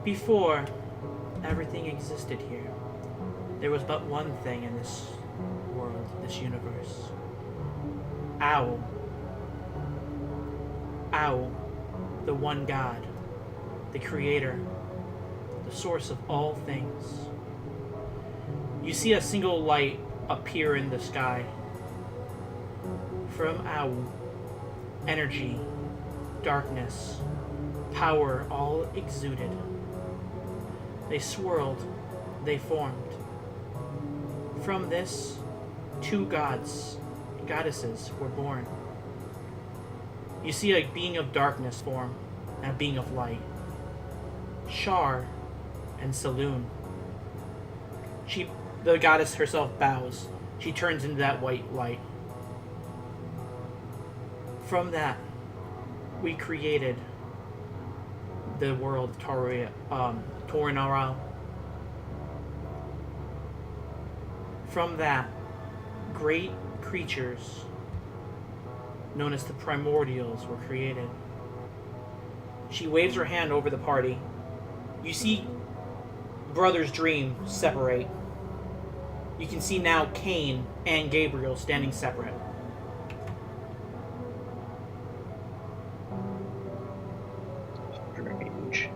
Before everything existed here, there was but one thing in this world, this universe. Owl. Owl, the one God, the creator, the source of all things. You see a single light appear in the sky. From Owl, energy, darkness, power all exuded. They swirled, they formed. From this, two goddesses were born. You see a being of darkness form and a being of light. Shar and Saloon. The goddess herself bows. She turns into that white light. From that, we created the world of Torinaral. From that, great creatures known as the Primordials were created. She waves her hand over the party. You see Brother's Dream separate. You can see now Cain and Gabriel standing separate. Strange.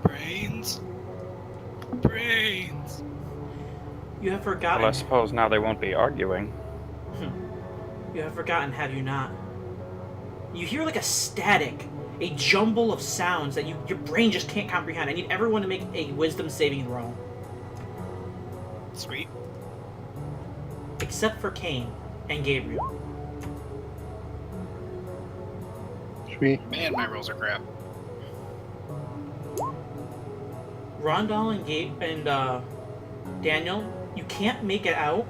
Brains. Brains. You have forgotten. Well, I suppose now they won't be arguing. You have forgotten, have you not? You hear like a static, a jumble of sounds that your brain just can't comprehend. I need everyone to make a wisdom saving throw. Sweet. Except for Cain and Gabriel. Sweet. Man, my rolls are crap. Rondal and Daniel, you can't make it out,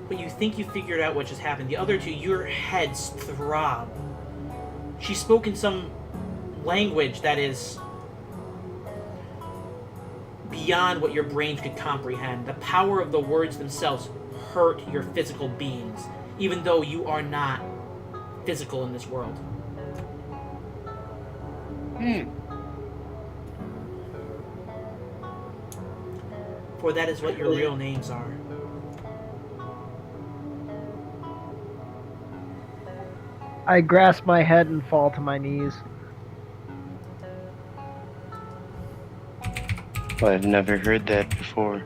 but you think you figured out what just happened. The other two, your heads throb. She spoke in some language that is beyond what your brains could comprehend. The power of the words themselves hurt your physical beings, even though you are not physical in this world. For that is what your real names are. I grasp my head and fall to my knees. I've never heard that before.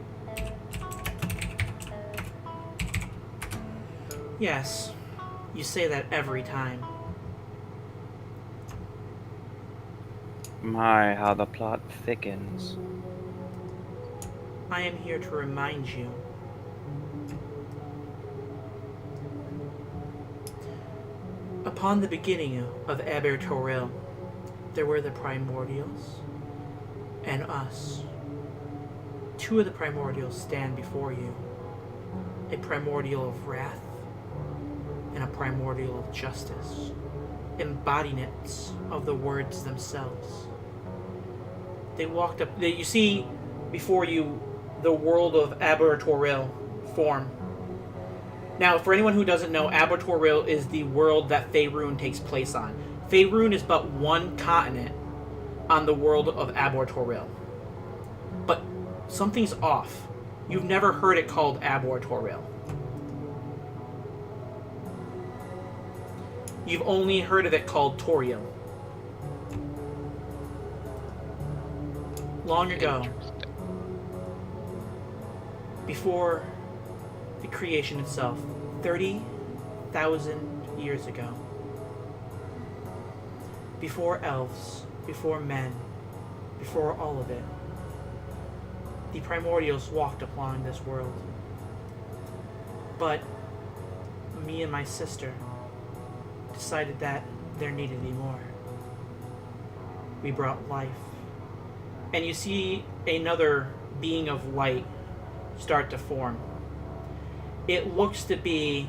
Yes, you say that every time. My, how the plot thickens. I am here to remind you. Upon the beginning of Aber Toril, there were the Primordials, and us. Two of the primordials stand before you. A primordial of wrath and a primordial of justice, embodiments of the words themselves. They walked up. You see before you the world of Abertoril form. Now, for anyone who doesn't know, Abertoril is the world that Faerun takes place on. Faerun is but one continent on the world of Abertoril. But something's off. You've never heard it called Abertoril. You've only heard of it called Toriel. Long ago, before the creation itself, 30,000 years ago, before elves, before men, before all of it, the primordials walked upon this world. But me and my sister decided that there needed to be more. We brought life. And you see another being of light start to form. It looks to be...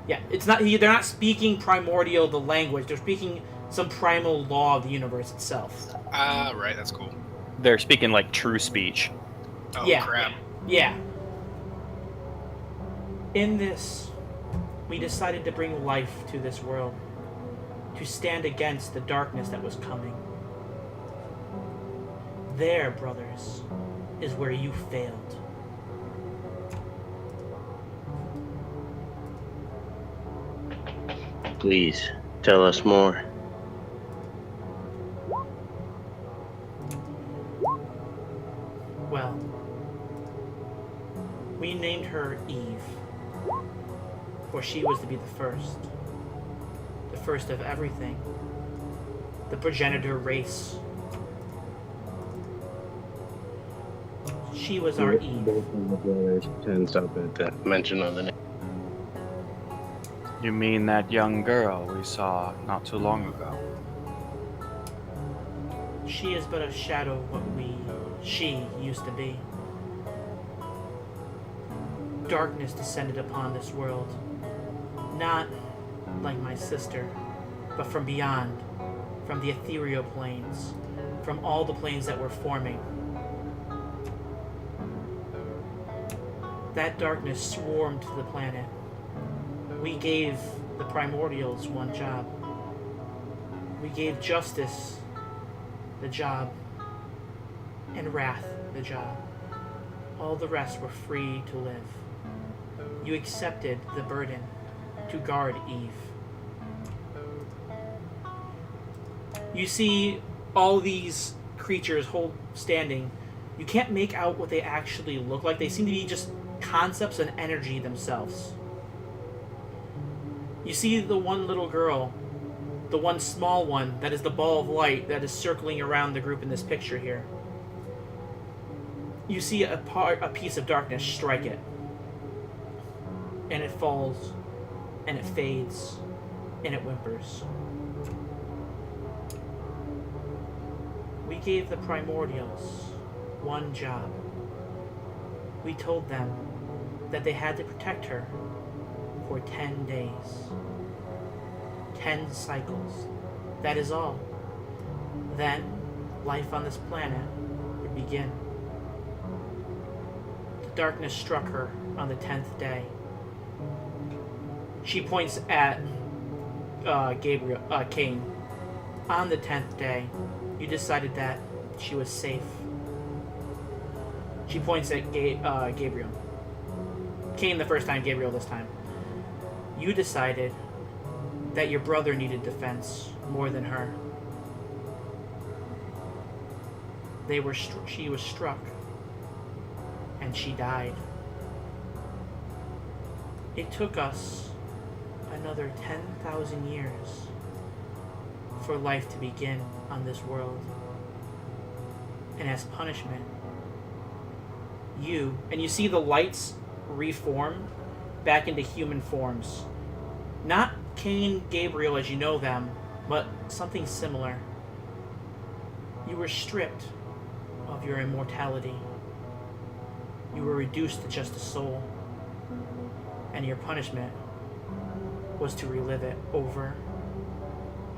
Yeah, it's not. They're not speaking primordial, the language. They're speaking some primal law of the universe itself. Right, that's cool. They're speaking like true speech. Oh, Yeah. crap. Yeah. In this, we decided to bring life to this world, to stand against the darkness that was coming. There, brothers, is where you failed. Please, tell us more. Well, we named her Eve, for she was to be the first of everything, the progenitor race. She was our Eve. And stop at that mention of the name. You mean that young girl we saw not too long ago? She is but a shadow of what she used to be. Darkness descended upon this world, not like my sister, but from beyond, from the ethereal planes, from all the planes that were forming. That darkness swarmed to the planet. We gave the primordials one job. We gave justice the job, and wrath the job. All the rest were free to live. You accepted the burden to guard Eve. You see all these creatures standing. You can't make out what they actually look like. They seem to be just concepts and energy themselves. You see the one little girl, the one small one that is the ball of light that is circling around the group in this picture here. You see a piece of darkness strike it, and it falls, and it fades, and it whimpers. We gave the primordials one job. We told them that they had to protect her for 10 days. 10 cycles. That is all. Then, life on this planet would begin. The darkness struck her on the 10th day. She points at Cain. On the 10th day, you decided that she was safe. She points at Gabriel. Cain the first time, Gabriel this time. You decided that your brother needed defense more than her. She was struck, and she died. It took us another 10,000 years for life to begin on this world. And as punishment, you see the lights reform back into human forms. Not Cain, Gabriel as you know them, but something similar. You were stripped of your immortality. You were reduced to just a soul. And your punishment was to relive it over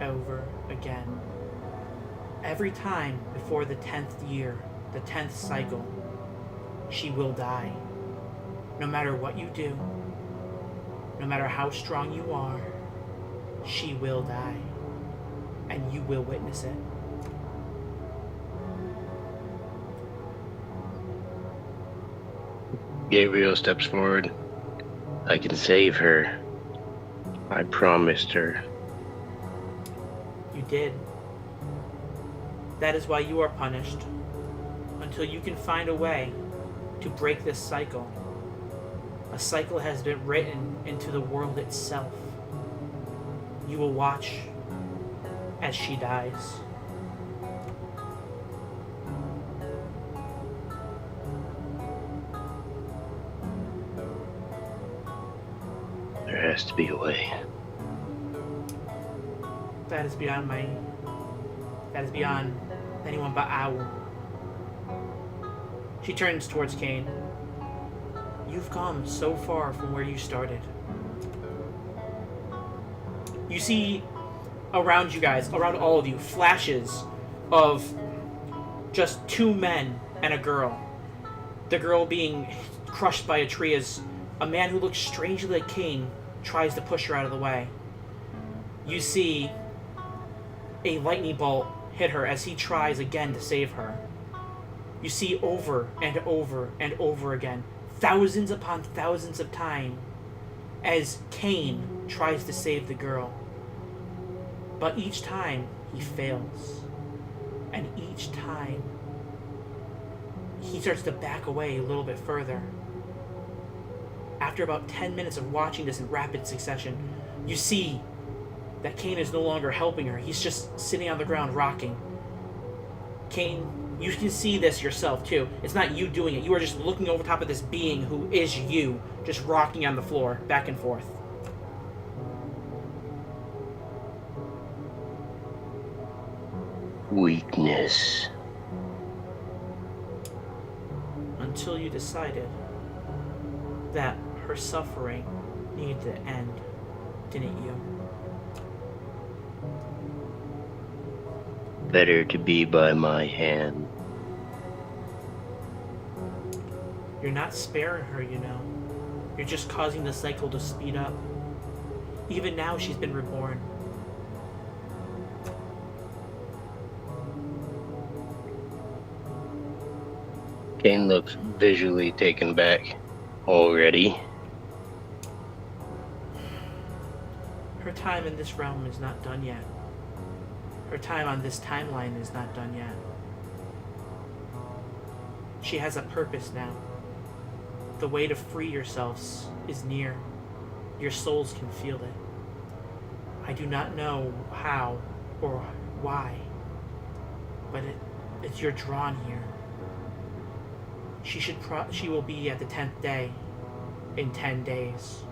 and over again. Every time before the 10th year, the 10th cycle, she will die. No matter what you do, no matter how strong you are, she will die. And you will witness it. Gabriel steps forward. I can save her. I promised her. You did. That is why you are punished. Until you can find a way to break this cycle. A cycle has been written into the world itself. You will watch as she dies. There has to be a way. That is beyond anyone but Owl. She turns towards Kane. You've come so far from where you started. You see around you guys, around all of you, flashes of just two men and a girl. The girl being crushed by a tree as a man who looks strangely like Kane tries to push her out of the way. You see a lightning bolt hit her as he tries again to save her. You see over and over and over again, thousands upon thousands of times, as Kane tries to save the girl. But each time he fails. And each time he starts to back away a little bit further. After about 10 minutes of watching this in rapid succession, you see that Kane is no longer helping her. He's just sitting on the ground rocking. Kane, you can see this yourself too. It's not you doing it. You are just looking over top of this being who is you, just rocking on the floor, back and forth. Weakness. Until you decided that her suffering needed to end, didn't you? Better to be by my hand. You're not sparing her, you know. You're just causing the cycle to speed up. Even now she's been reborn. Kane looks visually taken back already. Her time in this realm is not done yet. Her time on this timeline is not done yet. She has a purpose now. The way to free yourselves is near. Your souls can feel it. I do not know how or why, but it's you're drawn here. She will be at the 10th day in 10 days.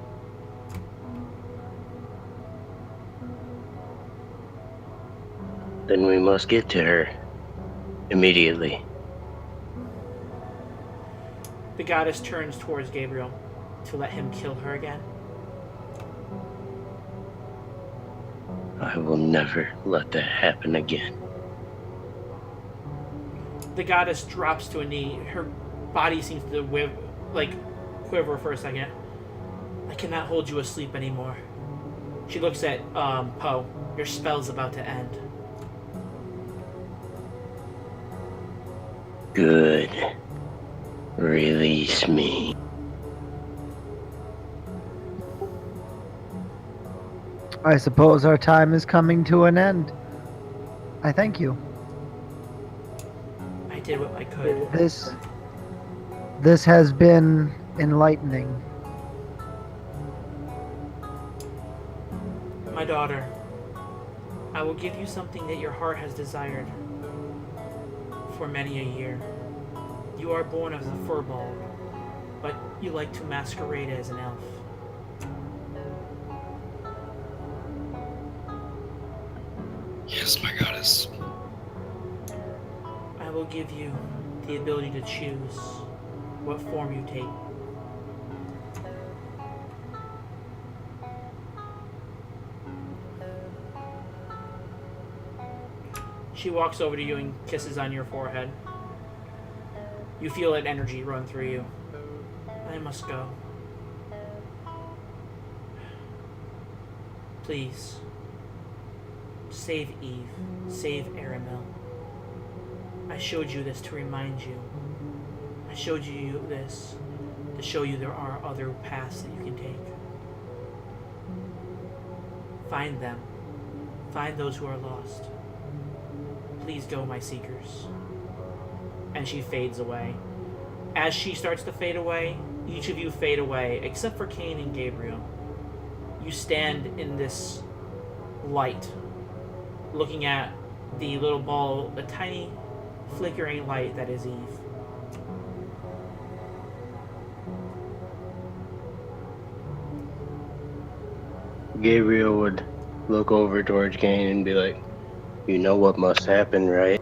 Then we must get to her immediately. The goddess turns towards Gabriel to let him kill her again. I will never let that happen again. The goddess drops to a knee. Her body seems to quiver for a second. I cannot hold you asleep anymore. She looks at Poe. Your spell's about to end. Good. Release me. I suppose our time is coming to an end. I thank you. I did what I could. This has been enlightening. My daughter, I will give you something that your heart has desired for many a year. You are born as a furball, but you like to masquerade as an elf. Yes, my goddess. will give you the ability to choose what form you take. She walks over to you and kisses on your forehead. You feel an energy run through you. I must go. Please, save Eve. Save Erimos. I showed you this to remind you. I showed you this to show you there are other paths that you can take. Find them. Find those who are lost. Please go, my seekers. And she fades away. As she starts to fade away, each of you fade away, except for Cain and Gabriel. You stand in this light, looking at the little ball, the tiny flickering light that is Eve. Gabriel would look over towards Cain and be like, "You know what must happen, right?"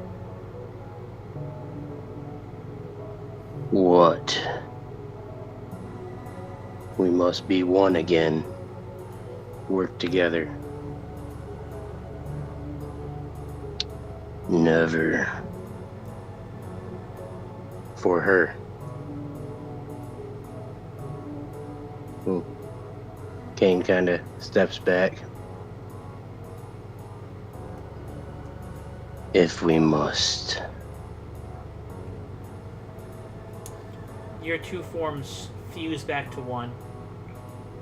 "What?" "We must be one again. Work together." "Never." "For her." Cain kind of steps back. "If we must." Your two forms fuse back to one,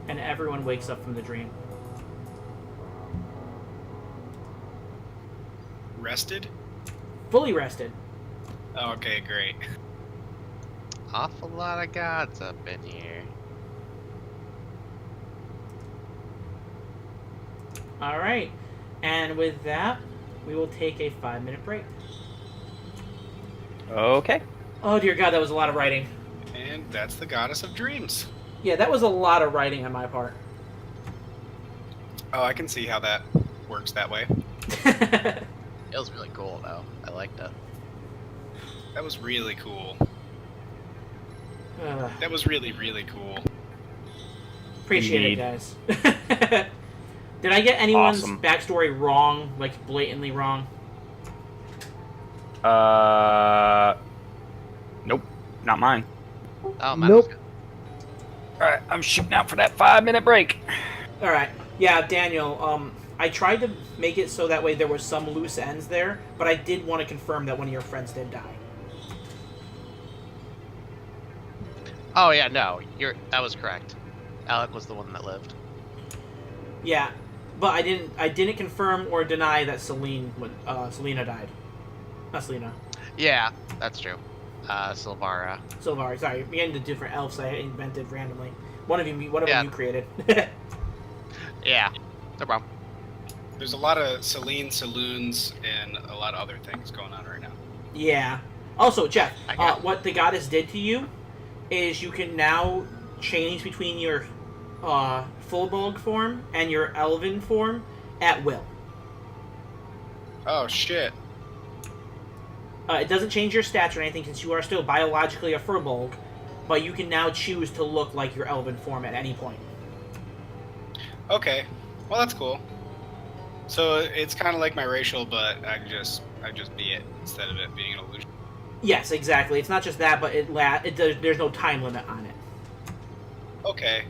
and everyone wakes up from the dream. Rested? Fully rested. Oh, okay, great. Awful lot of gods up in here. Alright, and with that, we will take a 5-minute break. Okay. Oh dear God, that was a lot of writing. And that's the goddess of dreams. Yeah, that was a lot of writing on my part. Oh, I can see how that works that way. It was really cool, though. I liked it. That was really cool. Ugh. That was really, really cool. Appreciate Indeed. it, guys. Did I get anyone's Awesome. backstory wrong? Like, blatantly wrong? Nope. Not mine. Oh, mine was Nope. good. Alright, I'm shooting out for that 5-minute break. Alright. Yeah, Daniel, I tried to make it so that way there was some loose ends there, but I did want to confirm that one of your friends did die. Oh yeah, no, that was correct. Alec was the one that lived. Yeah, but I didn't confirm or deny that Selena died. Not Selena. Yeah, that's true. Silvara. Silvari, sorry. Me and the different elves I invented randomly. One of them Yeah. you created. Yeah, no problem. There's a lot of Celine saloons and a lot of other things going on right now. Yeah. Also, Jeff, I got it. what the goddess did to you is you can now change between your full-bulk form and your elven form at will. Oh, shit. It doesn't change your stats or anything since you are still biologically a full-bulk, but you can now choose to look like your elven form at any point. Okay. Well, that's cool. So it's kind of like my racial, but I just be it instead of it being an illusion. Yes, exactly. It's not just that, but there's no time limit on it. Okay.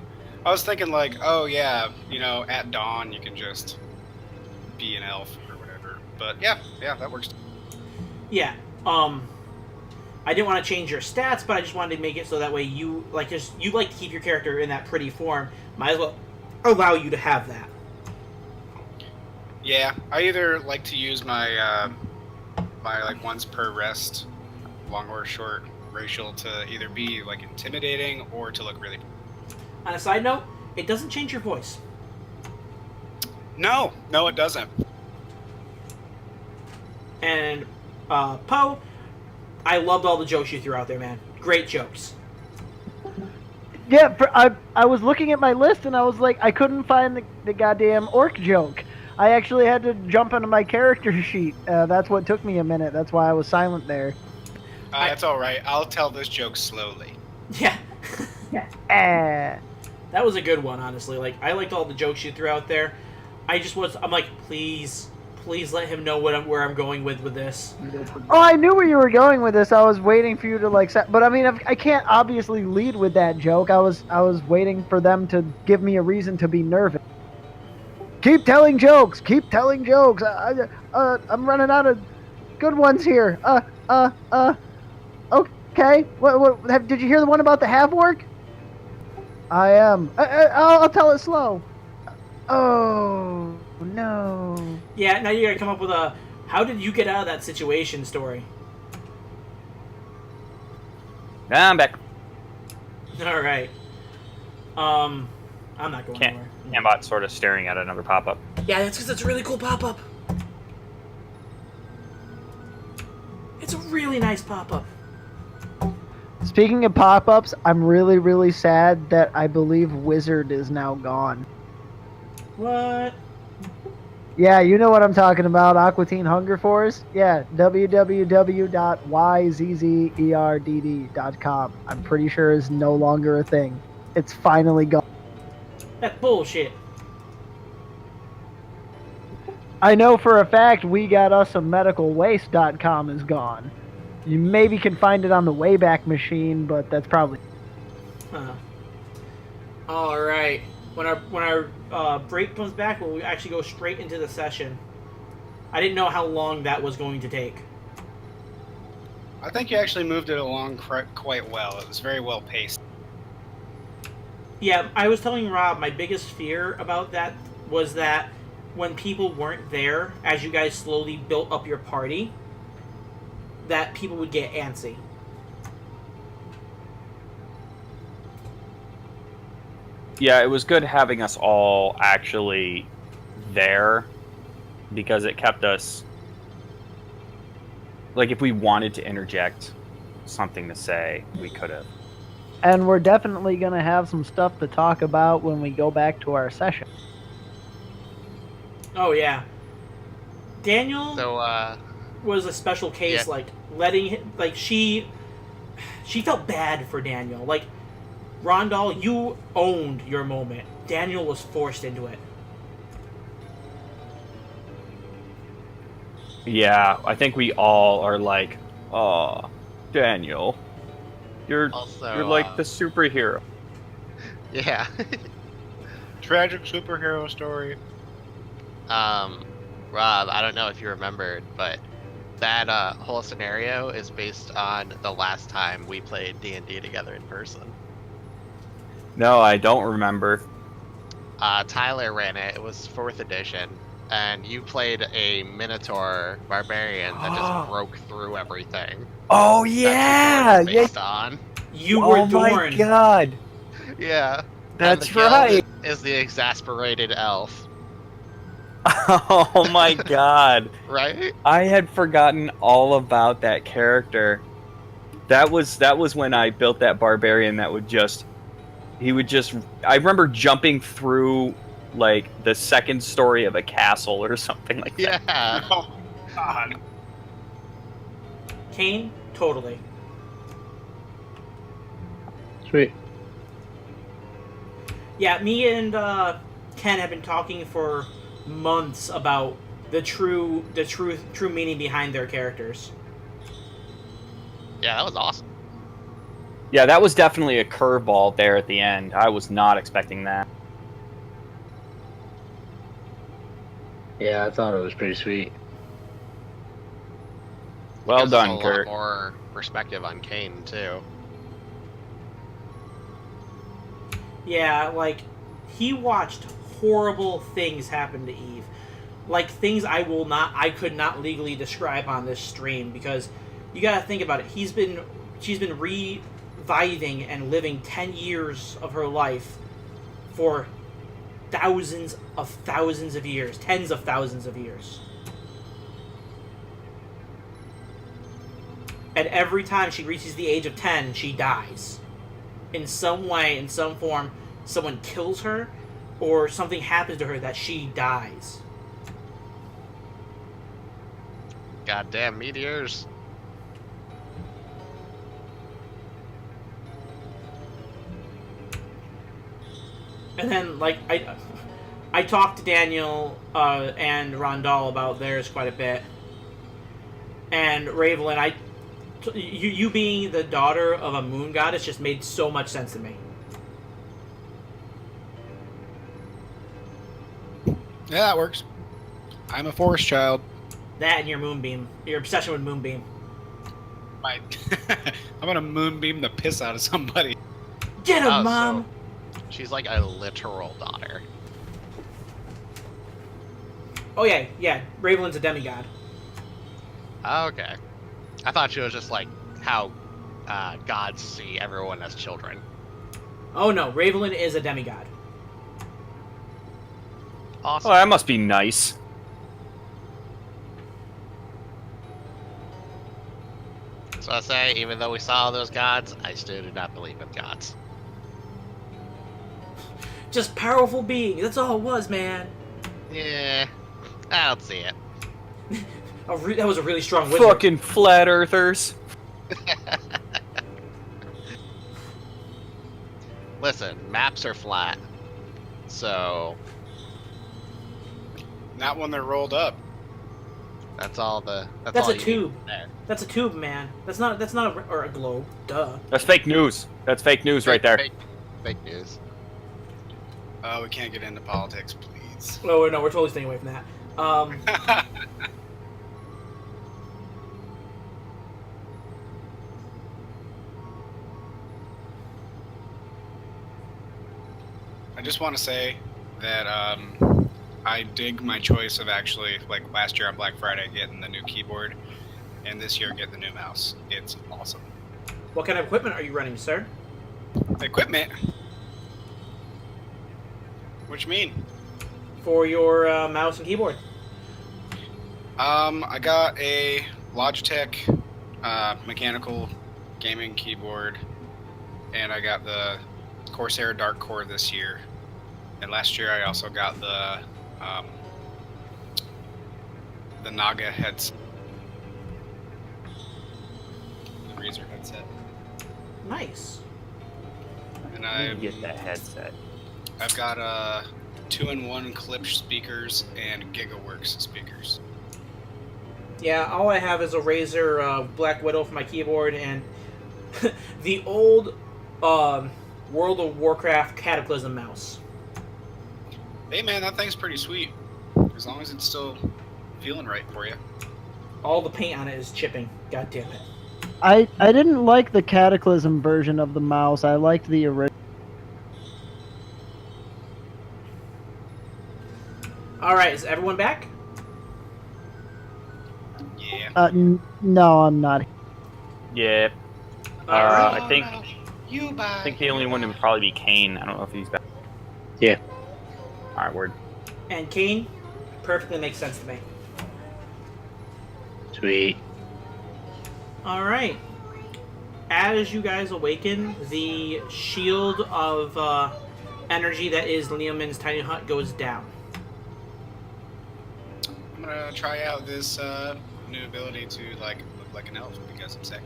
I was thinking like, oh yeah, at dawn you can just be an elf or whatever. But yeah, that works. Yeah. I didn't want to change your stats, but I just wanted to make it so that way you like to keep your character in that pretty form. Might as well allow you to have that. Yeah, I either like to use my my like once per rest, long or short racial to either be like intimidating or to look really. On a side note, it doesn't change your voice. No, it doesn't. And Poe, I loved all the jokes you threw out there, man. Great jokes. Yeah, I was looking at my list and I was like, I couldn't find the goddamn orc joke. I actually had to jump into my character sheet. That's what took me a minute. That's why I was silent there. That's all right. I'll tell this joke slowly. Yeah. Eh. That was a good one, honestly. Like, I liked all the jokes you threw out there. I'm like, please let him know where I'm going with this. Oh, I knew where you were going with this. I was waiting for you to but I mean, I can't obviously lead with that joke. I was waiting for them to give me a reason to be nervous. Keep telling jokes. Keep telling jokes. I'm running out of good ones here. Okay. Did you hear the one about the half-orc? I am. I'll tell it slow. Oh, no. Yeah, now you gotta come up with a how did you get out of that situation story. I'm back. Alright. I'm not going anywhere. Cambot's sort of staring at another pop-up. Yeah, that's because it's a really cool pop-up. It's a really nice pop-up. Speaking of pop-ups, I'm really, really sad that I believe Wizard is now gone. What? Yeah, you know what I'm talking about. Aqua Teen Hunger Force? Yeah, www.yzzerd.com. I'm pretty sure is no longer a thing. It's finally gone. That's bullshit. I know for a fact we got us a medicalwaste.com is gone. You maybe can find it on the Wayback Machine, but that's probably... Huh. Alright. When our break comes back, we'll actually go straight into the session. I didn't know how long that was going to take. I think you actually moved it along quite well. It was very well paced. Yeah, I was telling Rob my biggest fear about that was that when people weren't there, as you guys slowly built up your party, that people would get antsy. Yeah, it was good having us all actually there because it kept us... Like, if we wanted to interject something to say, we could have. And we're definitely going to have some stuff to talk about when we go back to our session. Oh, yeah. Daniel was a special case, Yeah. like, letting him... Like, she felt bad for Daniel. Like, Rondal, you owned your moment. Daniel was forced into it. Yeah, I think we all are like, oh, Daniel, you're like the superhero. Yeah. Tragic superhero story. Rob, I don't know if you remembered, but that whole scenario is based on the last time we played D&D together in person. No, I don't remember. Tyler ran it. It was 4th edition. And you played a Minotaur barbarian that just broke through everything. Oh, yeah! That's what it was based on. You were Oh, my Dorn. God. Yeah. That's and the guild right. Is the exasperated elf. Oh, my God. Right? I had forgotten all about that character. That was when I built that barbarian that would just... I remember jumping through, like, the second story of a castle or something like that. Yeah. Oh, God. Kane, totally. Sweet. Yeah, me and Ken have been talking for months about the true meaning behind their characters. Yeah, that was awesome. Yeah, that was definitely a curveball there at the end. I was not expecting that. Yeah, I thought it was pretty sweet. Well Gives us done, a lot Curt. more perspective on Kane, too. Yeah, like, he watched horrible things happen to Eve. Like, things I could not legally describe on this stream, because you gotta think about it. She's been reviving and living 10 years of her life for thousands of years, tens of thousands of years. And every time she reaches the age of 10, she dies. In some way, in some form, someone kills her, or something happens to her that she dies. Goddamn meteors. then like I talked to Daniel and Rondal about theirs quite a bit, and Rayvelyn, you being the daughter of a moon goddess just made so much sense to me. Yeah, that works. I'm a forest child. That and your moonbeam, your obsession with moonbeam. I'm gonna moonbeam the piss out of somebody. Get him, Oh, Mom! so she's like a literal daughter. Oh yeah. Rayvelyn's a demigod. Okay. I thought she was just like how gods see everyone as children. Oh no, Rayvelyn is a demigod. Awesome. Oh, that must be nice. So I say, even though we saw those gods, I still do not believe in gods. Just powerful beings. That's all it was, man. Yeah, I don't see it. That was a really strong wizard. Fucking flat earthers. Listen, maps are flat, so Not when they're rolled up. that's all the. That's all a you need tube. there. That's a tube, man. That's not a globe. Duh. That's fake news. That's fake news right there. Fake news. We can't get into politics, please. Oh no, we're totally staying away from that. I just want to say that I dig my choice of actually, like last year on Black Friday, getting the new keyboard, and this year getting the new mouse. It's awesome. What kind of equipment are you running, sir? Equipment? What you mean? For your mouse and keyboard. I got a Logitech mechanical gaming keyboard, and I got the Corsair Dark Core this year. And last year I also got the Naga headset. The Razer headset. Nice. And You get that headset. I've got 2-in-1 Klipsch speakers and GigaWorks speakers. Yeah, all I have is a Razer Black Widow for my keyboard and the old World of Warcraft Cataclysm mouse. Hey man, that thing's pretty sweet. As long as it's still feeling right for you. All the paint on it is chipping. God damn it. I didn't like the Cataclysm version of the mouse. I liked the original. Alright, is everyone back? Yeah. No, I'm not. Yeah. Alright. I think You buy. I think the only one would probably be Kane. I don't know if he's back. Yeah. All right, word. And Kane perfectly makes sense to me. Sweet. Alright. As you guys awaken, the shield of energy that is Leomin's tiny hut goes down. I'm gonna try out this new ability to like look like an elf because I'm sick.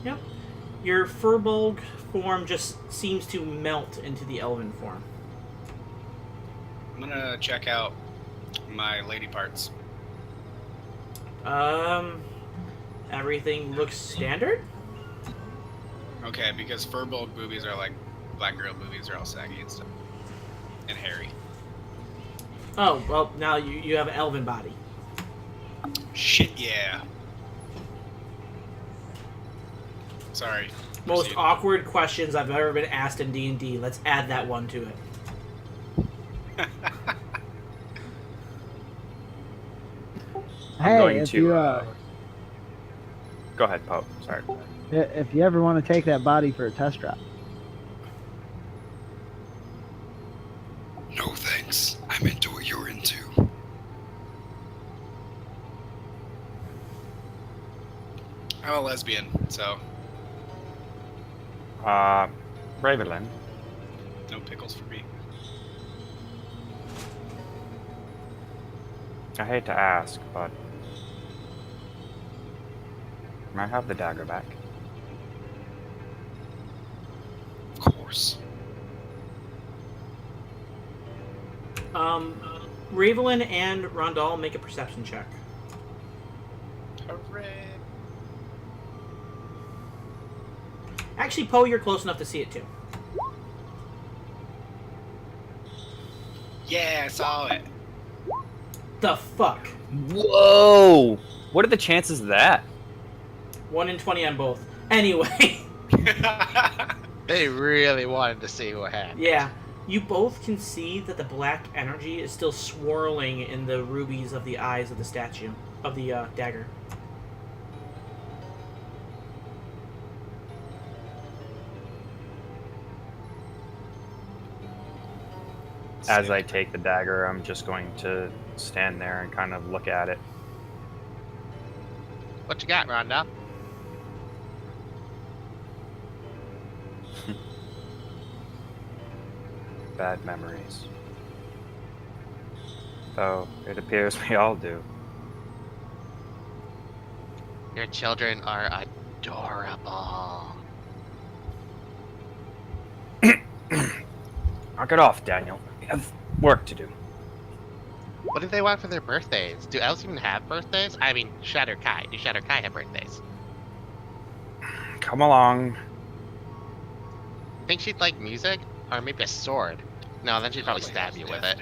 Yep. Your Furbolg form just seems to melt into the elven form. I'm gonna check out my lady parts. Everything looks standard? Okay, because Furbolg boobies are like black girl boobies are all saggy and stuff. And hairy. Oh, well, now you have an elven body. Shit yeah. Sorry. Most Proceed. awkward questions I've ever been asked in D&D. Let's add that one to it. Hey, going if to, you Go ahead, Pope. Sorry. if you ever want to take that body for a test drive. No thanks. I'm into what you're into. I'm a lesbian, so Rayvelyn. no pickles for me. I hate to ask, but can I have the dagger back? Of course. Rayvelyn and Rondal make a perception check. Hooray. Actually, Poe, you're close enough to see it too. Yeah, I saw it. The fuck? Whoa! What are the chances of that? 1 in 20 on both. Anyway. They really wanted to see what happened. Yeah. You both can see that the black energy is still swirling in the rubies of the eyes of the statue, of the dagger. As I take the dagger, I'm just going to stand there and kind of look at it. What you got, Rhonda? Bad memories. Though it appears we all do. Your children are adorable. Knock it off, Daniel. We have work to do. What do they want for their birthdays? Do elves even have birthdays? I mean, Shatter Kai. Do Shatter Kai have birthdays? Come along. Think she'd like music? Or maybe a sword? No, then she'd probably stab you with it.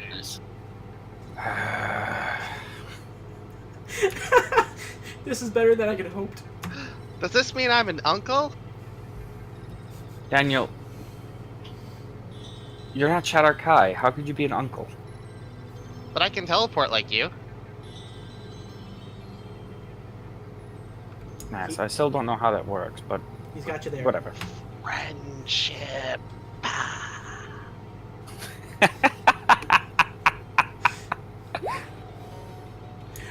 This is better than I could have hoped. Does this mean I'm an uncle? Daniel, you're not Shatter Kai. How could you be an uncle? But I can teleport like you. Mass, I still don't know how that works, but He's got you there. whatever. Friendship.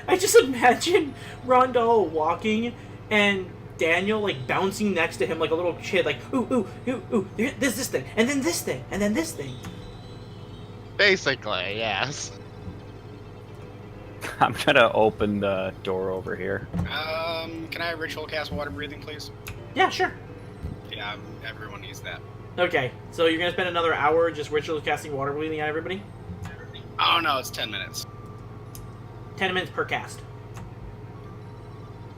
I just imagine Rondal walking and Daniel like bouncing next to him like a little kid, like ooh, this thing, and then this thing, and then this thing. Basically, yes. I'm gonna open the door over here. Can I ritual cast water breathing, please? Yeah, sure. Yeah, everyone needs that. Okay, so you're gonna spend another hour just ritual casting water breathing on everybody? Oh no, it's 10 minutes. 10 minutes per cast.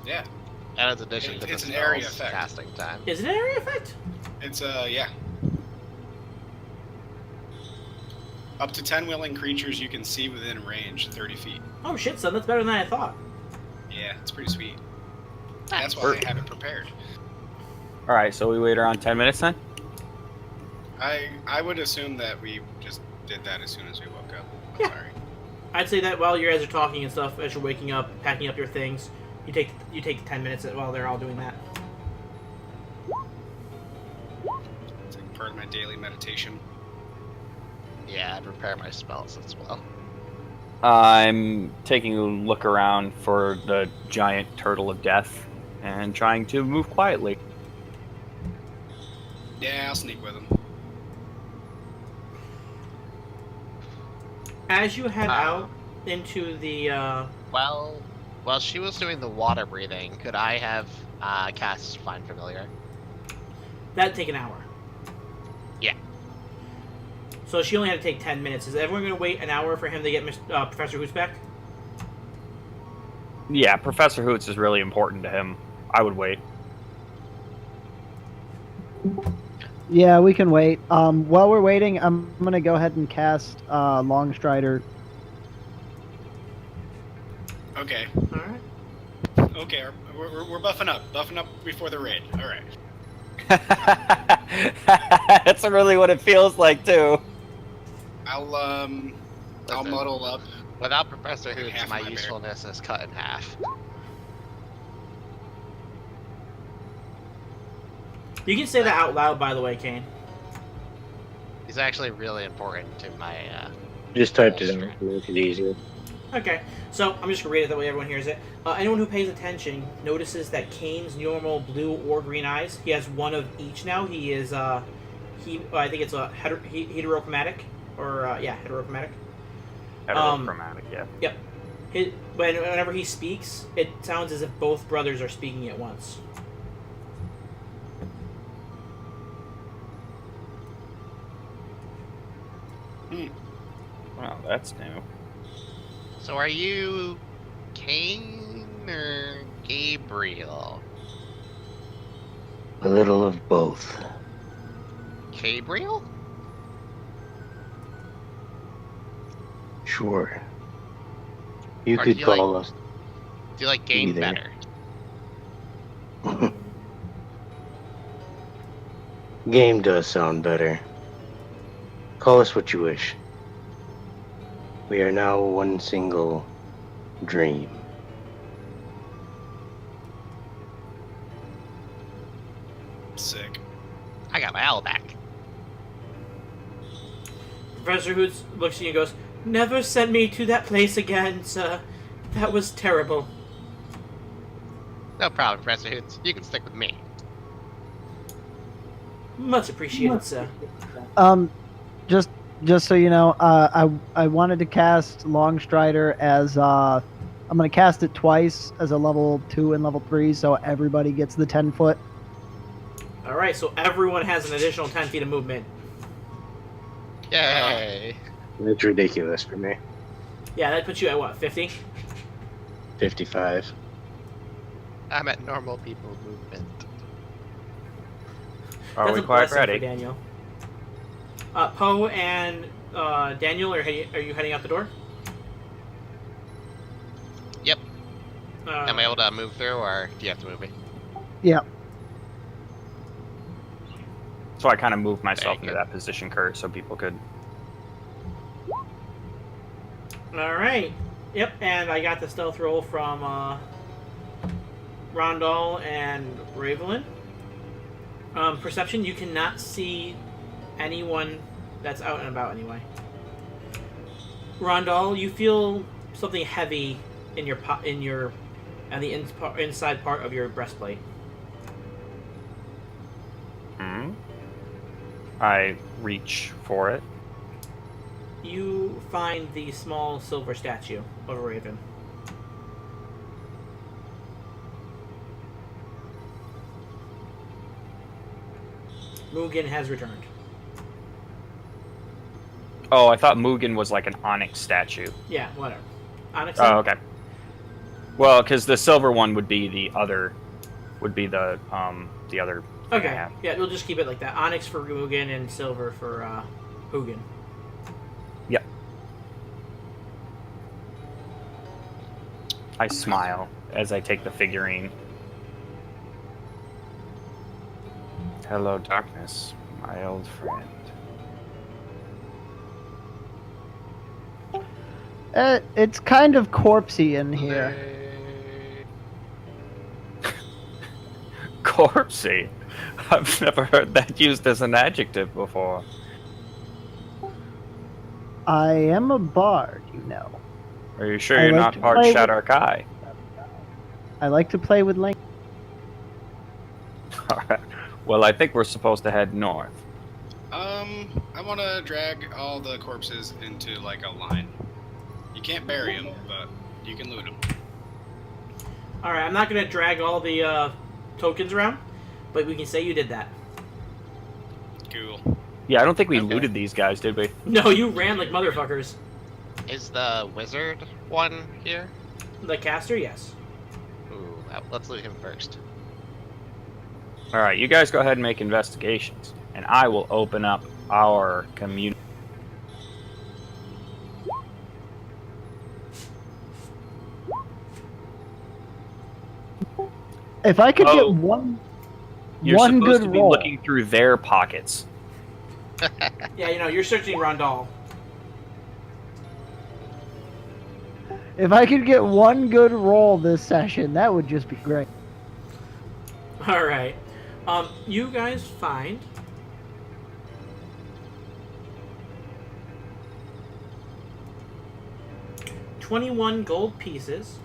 Yeah. And in addition to It's the an area spells effect. casting time. Is it an area effect? It's, yeah. Up to 10 willing creatures you can see within range, 30 feet. Oh shit, son, that's better than I thought. Yeah, it's pretty sweet. That's why I have it prepared. Alright, so we wait around 10 minutes then? I would assume that we just did that as soon as we woke up. I'm Yeah. sorry. I'd say that while you guys are talking and stuff, as you're waking up, packing up your things, you take the 10 minutes while they're all doing that. It's like part of my daily meditation. Yeah, I prepare my spells as well. I'm taking a look around for the giant turtle of death and trying to move quietly. Yeah, I'll sneak with him. As you head out into the, Well, while she was doing the water breathing, could I have cast Find Familiar? that'd take an hour. Yeah. So she only had to take 10 minutes. Is everyone going to wait an hour for him to get Professor Hoots back? Yeah, Professor Hoots is really important to him. I would wait. Yeah, we can wait. While we're waiting, I'm gonna go ahead and cast Longstrider. Okay. Alright. Okay, we're buffing up. Buffing up before the raid. Alright. That's really what it feels like, too. I'll Listen, muddle up. Without Professor Half Hoots, my my bear. usefulness is cut in half. You can say that out loud, by the way, Kane. He's actually really important to my, Just typed it in to make it easier. Okay, so I'm just going to read it that way everyone hears it. Anyone who pays attention notices that Kane's normal blue or green eyes, he has one of each now. He is, I think it's a heterochromatic, or, heterochromatic. Heterochromatic, yeah. Yep. Whenever he speaks, it sounds as if both brothers are speaking at once. Well, that's new. So are you Cain or Gabriel? A little of both. Gabriel? Sure. You Or could do you call Do you like Gain Either. better? us. Game does sound better. Call us what you wish. We are now one single dream. Sick. I got my owl back. Professor Hoots looks at you and goes, "Never send me to that place again, sir. That was terrible." No problem, Professor Hoots. You can stick with me. Much appreciated, sir. Just so you know, I wanted to cast Longstrider as I'm gonna cast it twice as a level 2 and level 3, so everybody gets the 10-foot. Alright, so everyone has an additional 10 feet of movement. Yay! That's ridiculous for me. Yeah, that puts you at what, 50? 55. I'm at normal people movement. Are That's we a quite blessing ready? for Daniel. Poe and Daniel, are you heading out the door? Yep. Uh, Am I able to move through, or do you have to move me? Yeah. So I kind of moved myself Thank into you. that position, Kurt, so people could. Alright. Yep, and I got the stealth roll from Rondal and Rayvelyn. Perception, you cannot see anyone that's out and about anyway. Rondal, you feel something heavy in your inside part of your breastplate. I reach for it. You find the small silver statue of a raven. Mugen has returned. Oh, I thought Mugen was like an onyx statue. Yeah, whatever. Onyx. Oh, okay. Well, because the silver one would be the other, the other. thing I Okay. have. Yeah, we'll just keep it like that. Onyx for Mugen and silver for Hugin. Yep. I smile as I take the figurine. Hello, darkness, my old friend. It's kind of corpsey in here. Corpsey? I've never heard that used as an adjective before. I am a bard, you know. Are you sure I you're like not to part play with- Shadar-kai? I like to play with language. Alright. Well, I think we're supposed to head north. I want to drag all the corpses into like a line. You can't bury them, but you can loot them. Alright, I'm not going to drag all the tokens around, but we can say you did that. Cool. Yeah, I don't think we Okay. looted these guys, did we? No, you ran like motherfuckers. Is the wizard one here? The caster, yes. Ooh, let's loot him first. Alright, you guys go ahead and make investigations, and I will open up our community. If I could Oh. get one You're one supposed good to be roll. looking through their pockets. Yeah, you know, you're searching Rondal. If I could get one good roll this session, that would just be great. Alright. You guys find... $21 gold pieces.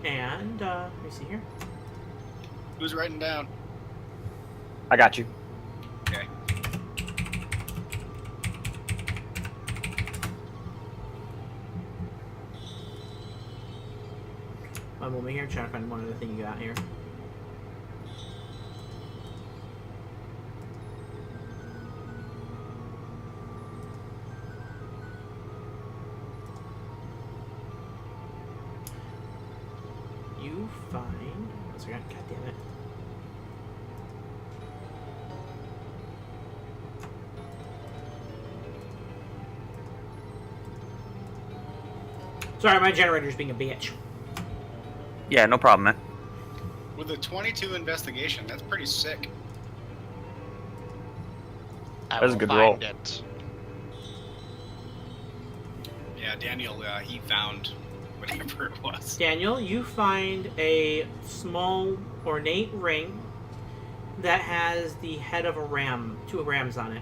And, let me see here. Who's writing down? I got you. Okay. One moment here, trying to find one other thing you got here. you find... One second. God damn it. Sorry, my generator's being a bitch. Yeah, no problem, man. With a 22 investigation, that's pretty sick. I That's a will good find roll. it. Yeah, Daniel, he found whatever it was. Daniel, you find a small ornate ring that has the head of a ram, 2 rams on it.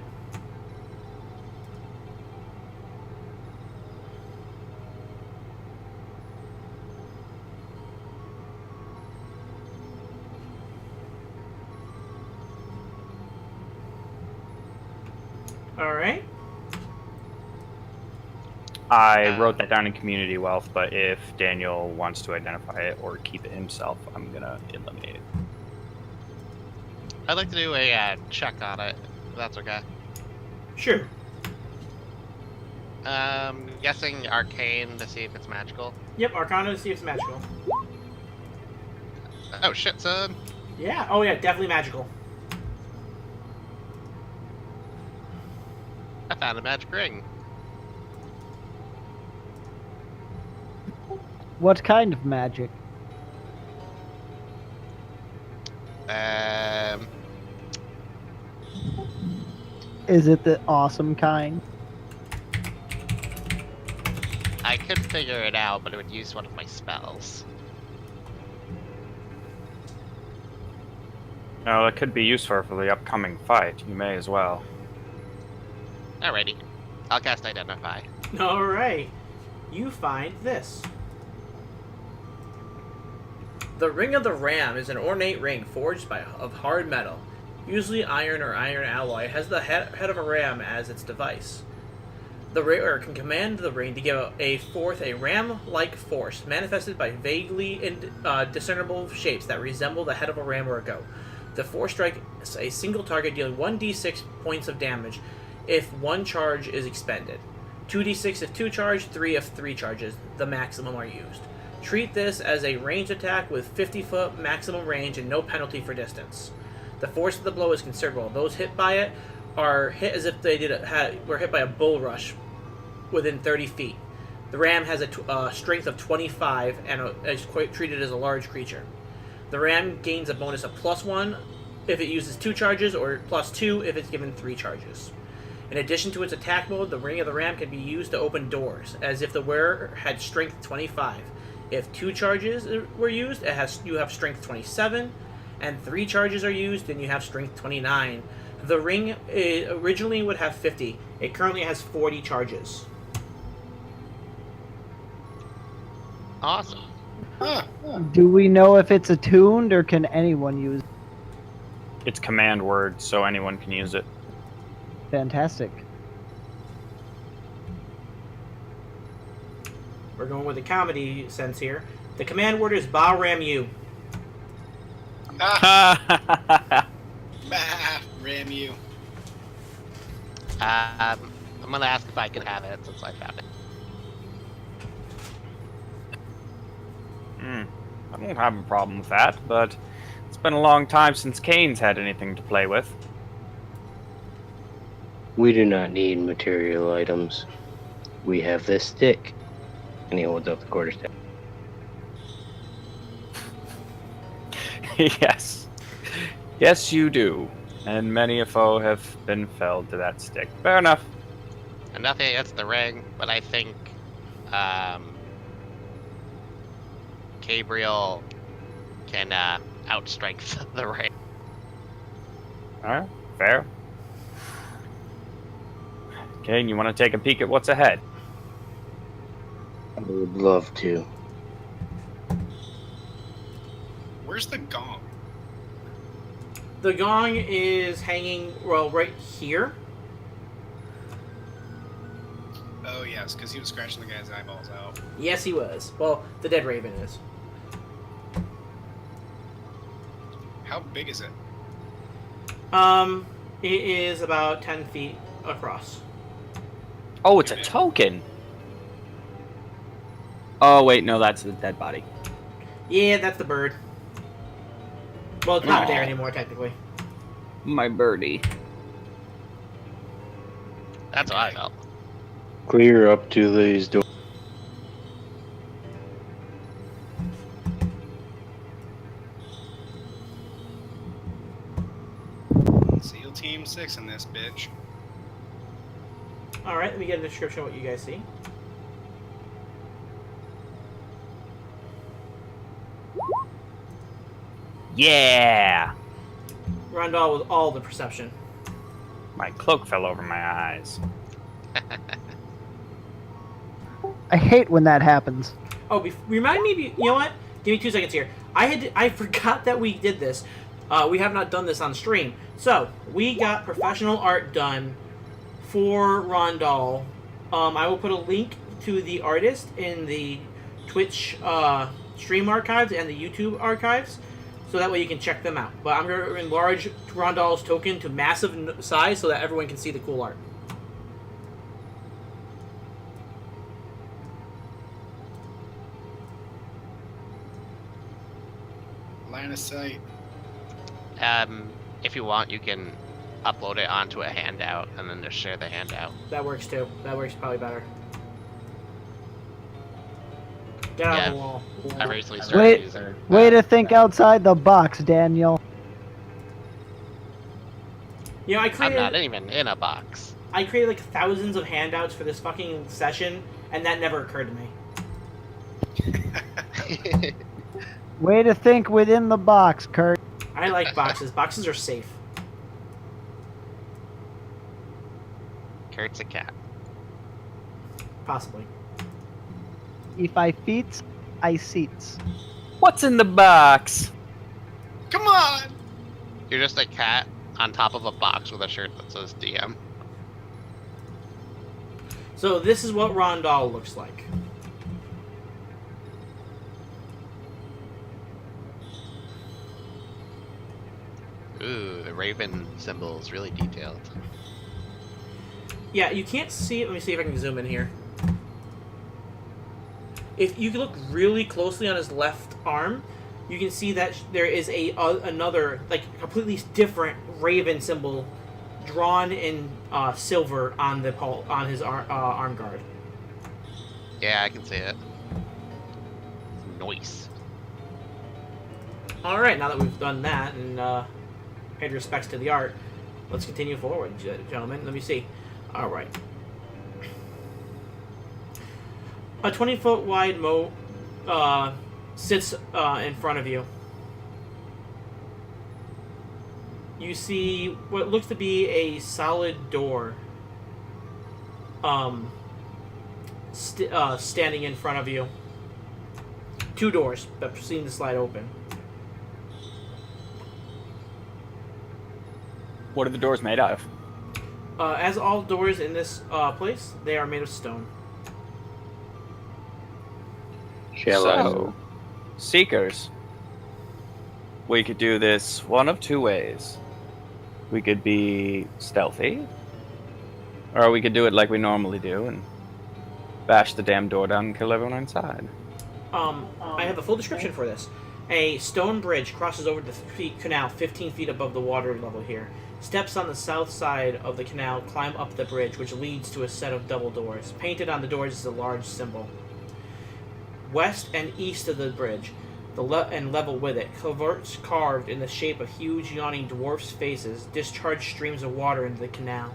Alright. I wrote that down in community wealth, but if Daniel wants to identify it or keep it himself, I'm gonna eliminate it. I'd like to do a check on it, if that's okay. Sure. Guessing arcane to see if it's magical. Yep, Arcana to see if it's magical. Oh shit, son. Yeah, oh yeah, definitely magical. I found a magic ring. What kind of magic? Is it the awesome kind? I could figure it out, but it would use one of my spells. No, it could be useful for the upcoming fight. You may as well. Alrighty. I'll cast Identify. Alright. You find this. The Ring of the Ram is an ornate ring forged of hard metal, usually iron or iron alloy. It has the head of a ram as its device. The wearer can command the ring to give forth a ram-like force, manifested by vaguely discernible shapes that resemble the head of a ram or a goat. The force strikes a single target, dealing 1d6 points of damage if 1 charge is expended, 2d6 if 2 charge, 3 if 3 charges, the maximum are used. Treat this as a ranged attack with 50-foot maximum range and no penalty for distance. The force of the blow is considerable. Those hit by it are hit as if they were hit by a bull rush within 30 feet. The ram has a strength of 25 and is treated as a large creature. The ram gains a bonus of +1 if it uses 2 charges, or +2 if it's given 3 charges. In addition to its attack mode, the Ring of the Ram can be used to open doors, as if the wearer had strength 25. If 2 charges were used, you have strength 27, and 3 charges are used, then you have strength 29. The ring originally would have 50. It currently has 40 charges. Awesome. Huh. Do we know if it's attuned or can anyone use it? It's command word, so anyone can use it. Fantastic. We're going with the comedy sense here. The command word is Ba Ram You. Bah, ram you. I'm gonna ask if I can have it since I found it. I don't have a problem with that, but it's been a long time since Kane's had anything to play with. We do not need material items. We have this stick. And he holds up the quarterstaff. Yes. Yes, you do. And many a foe have been felled to that stick. Fair enough. And nothing against the ring, but I think Gabriel can outstrength the ring. Alright, fair. Kane, you want to take a peek at what's ahead? I would love to. Where's the gong? The gong is hanging, well, right here. Oh, yes, because he was scratching the guy's eyeballs out. Yes, he was. Well, the dead raven is. How big is it? It is about 10 feet across. Oh, it's a token! Oh, wait, no, that's the dead body. Yeah, that's the bird. Well, it's not Aw. there anymore, technically. My birdie. That's what I felt. Clear up to these doors. SEAL Team 6 in this bitch. Alright, let me get a description of what you guys see. Yeah! Rondal with all the perception. My cloak fell over my eyes. I hate when that happens. Oh, remind me, you know what? Give me 2 seconds here. I forgot that we did this. We have not done this on stream. So, we got professional art done for Rondal. I will put a link to the artist in the Twitch stream archives and the YouTube archives, so that way you can check them out. But I'm going to enlarge Rondal's token to massive size so that everyone can see the cool art. Line of sight. If you want, you can upload it onto a handout and then just share the handout. That works too. That works probably better. Get out of the wall. I recently started using. Way to think outside the box, Daniel. You know, I'm not even in a box. I created like thousands of handouts for this fucking session, and that never occurred to me. Way to think within the box, Curt. I like boxes. Boxes are safe. Kurt's a cat. Possibly. If I feats, I seats. What's in the box? Come on! You're just a cat on top of a box with a shirt that says DM. So this is what Rondal looks like. Ooh, the raven symbol is really detailed. Yeah, you can't see it. Let me see if I can zoom in here. If you look really closely on his left arm, you can see that there is another, like, completely different raven symbol drawn in silver on his arm guard. Yeah, I can see it. Nice. All right, now that we've done that and paid respects to the art, let's continue forward, gentlemen. Let me see. All right. A 20-foot wide moat sits in front of you. You see what looks to be a solid door standing in front of you. 2 doors that seem to slide open. What are the doors made out of? As all doors in this place, they are made of stone. So, Seekers, we could do this one of 2 ways. We could be stealthy, or we could do it like we normally do and bash the damn door down and kill everyone inside. I have a full description for this. A stone bridge crosses over the canal 15 feet above the water level here. Steps on the south side of the canal climb up the bridge, which leads to a set of double doors. Painted on the doors is a large symbol. West and east of the bridge, and level with it, culverts carved in the shape of huge yawning dwarfs' faces discharge streams of water into the canal.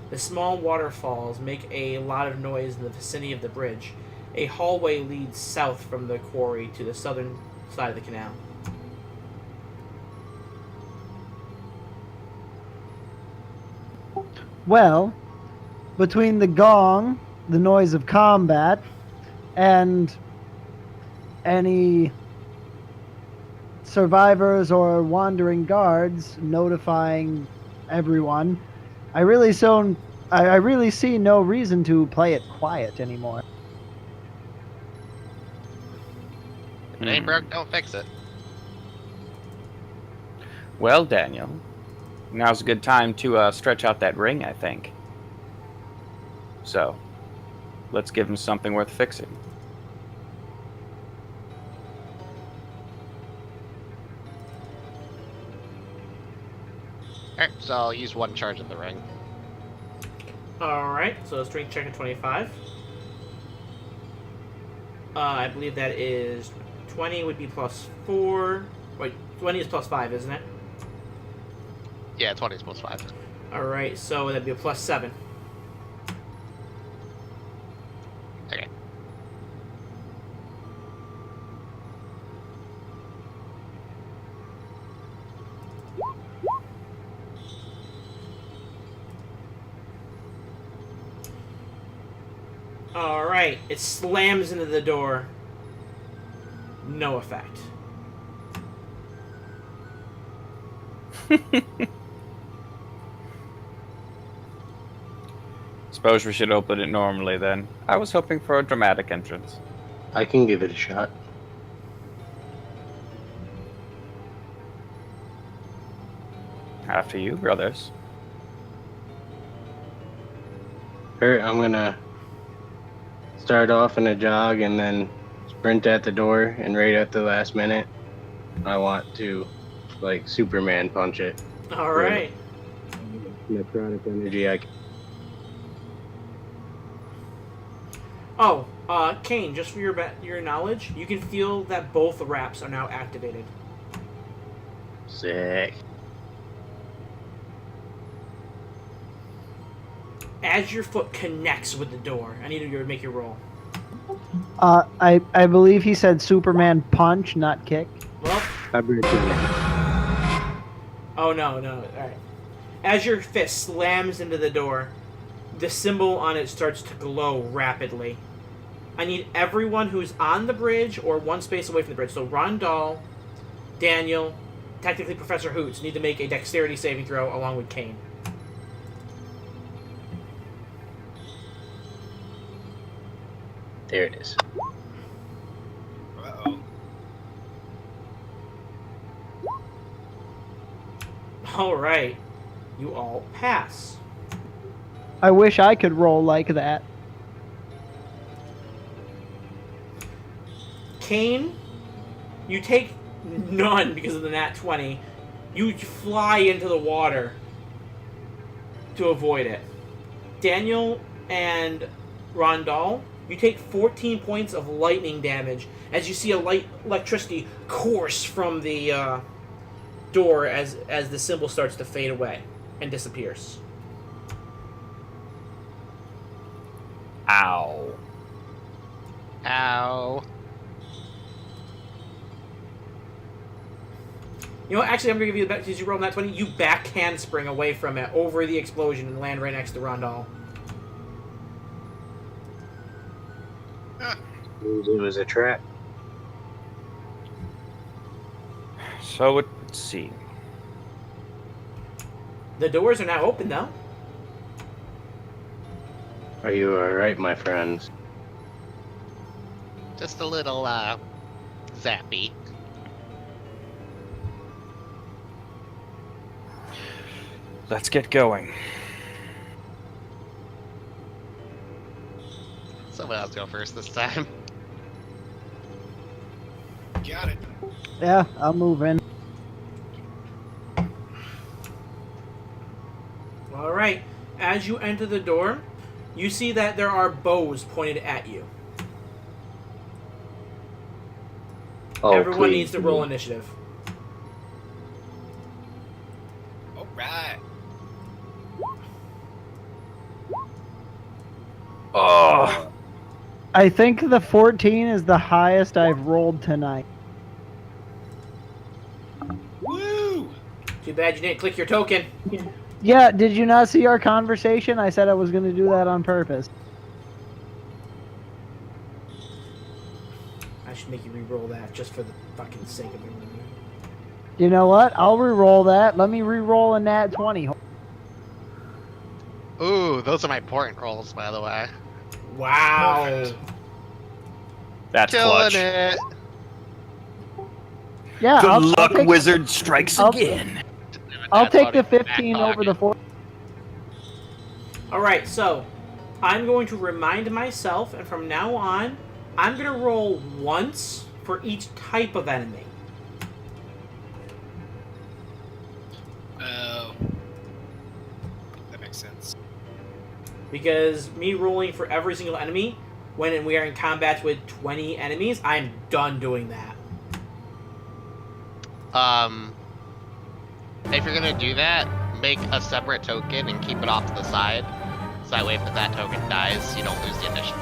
The small waterfalls make a lot of noise in the vicinity of the bridge. A hallway leads south from the quarry to the southern side of the canal. Well, between the gong, the noise of combat, and any survivors or wandering guards notifying everyone, I really see no reason to play it quiet anymore. If it ain't broke, don't fix it. Well, Daniel, now's a good time to stretch out that ring, I think. So, let's give him something worth fixing. Alright, so I'll use one charge of the ring. Alright, so strength check at 25. I believe that is 20 would be plus 4. Wait, 20 is plus 5, isn't it? Yeah, 20 is plus 5. Alright, so that'd be a plus 7. Okay. Alright, it slams into the door. No effect. Suppose we should open it normally then. I was hoping for a dramatic entrance. I can give it a shot. After you, brothers. Kurt, I'm gonna start off in a jog and then sprint at the door, and right at the last minute, I want to, like, Superman punch it. Alright. Necrotic energy, I can. Oh, Kane, just for your knowledge, you can feel that both wraps are now activated. Sick. As your foot connects with the door, I need you to make your roll. I believe he said Superman punch, not kick. Well, oh no, alright. As your fist slams into the door, the symbol on it starts to glow rapidly. I need everyone who's on the bridge or one space away from the bridge. So Rondal, Daniel, technically Professor Hoots, need to make a dexterity saving throw along with Kane. There it is. Uh-oh. Alright. You all pass. I wish I could roll like that. Kane, you take none because of the nat 20. You fly into the water to avoid it. Daniel and Rondal, you take 14 points of lightning damage as you see a light electricity course from the door as the symbol starts to fade away and disappears. Ow. Ow. You know what? Actually, I'm going to give you the back because you rolled that 20. You back handspring away from it over the explosion and land right next to Rondal. It was a trap. So it would seem. The doors are now open, though. Are you alright, my friends? Just a little, zappy. Let's get going. Someone else go first this time. Got it. Yeah, I'll move in. Alright. As you enter the door, you see that there are bows pointed at you. Oh, Everyone please. needs to roll initiative. All right. Oh. I think the 14 is the highest I've rolled tonight. Woo! Too bad you didn't click your token. Yeah, did you not see our conversation? I said I was going to do that on purpose. I should make you re-roll that just for the fucking sake of it. You know what? I'll re-roll that. Let me re-roll a nat 20. Ooh, those are my important rolls, by the way. Wow. Perfect. That's Killing clutch. it. Yeah, The I'll luck take, wizard strikes I'll- again. I'll That's take the already back 15 over pocket. the 4. Alright, so I'm going to remind myself, and from now on, I'm going to roll once for each type of enemy. Oh. makes sense. Because me rolling for every single enemy when we are in combat with 20 enemies, I'm done doing that. If you're gonna do that, make a separate token and keep it off to the side. So that way if that token dies, you don't lose the initiative.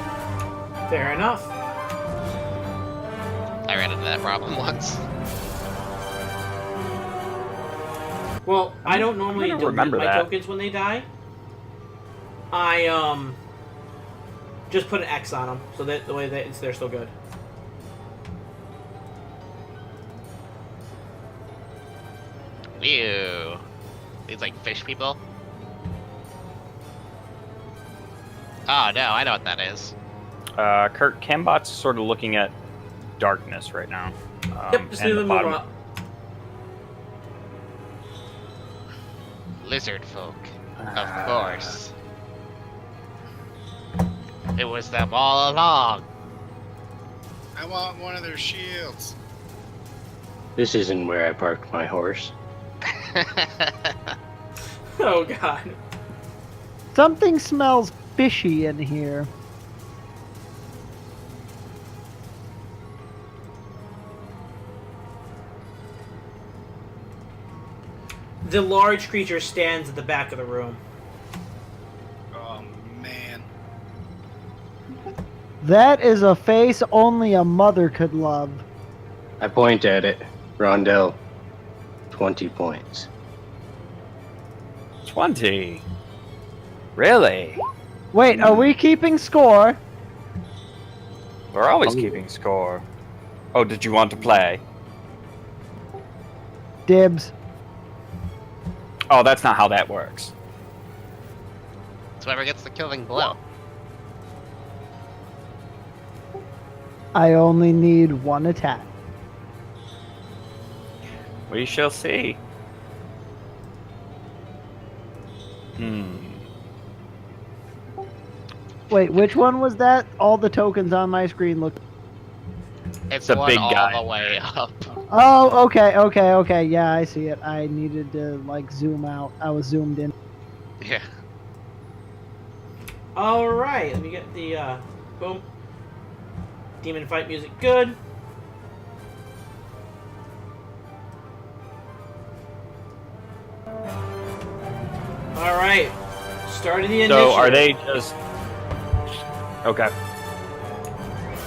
Fair enough. I ran into that problem once. Well, I don't normally gonna delete remember my that. tokens when they die. I just put an X on them so that the way that they're still good. Ew. These like fish people? Oh no, I know what that is. Curt, Cambot's sort of looking at darkness right now. Yep, just and leave the them bottom- up. Lizard folk. Of course. It was them all along. I want one of their shields. This isn't where I parked my horse. Oh god. Something smells fishy in here. The large creature stands at the back of the room. Oh man. That is a face only a mother could love. I point at it. Rondell, 20 points. 20. Really? Wait, are we keeping score? We're always Oh. keeping score. Oh, did you want to play? Dibs. Oh, that's not how that works. It's whoever gets the killing blow. I only need one attack. We shall see. Wait, which one was that? All the tokens on my screen look. It's The one big all guy. the way up. Oh, okay. Yeah, I see it. I needed to like zoom out. I was zoomed in. Yeah. Alright, let me get the boom. Demon fight music good. Alright. Starting the initiative. So are they just... Okay.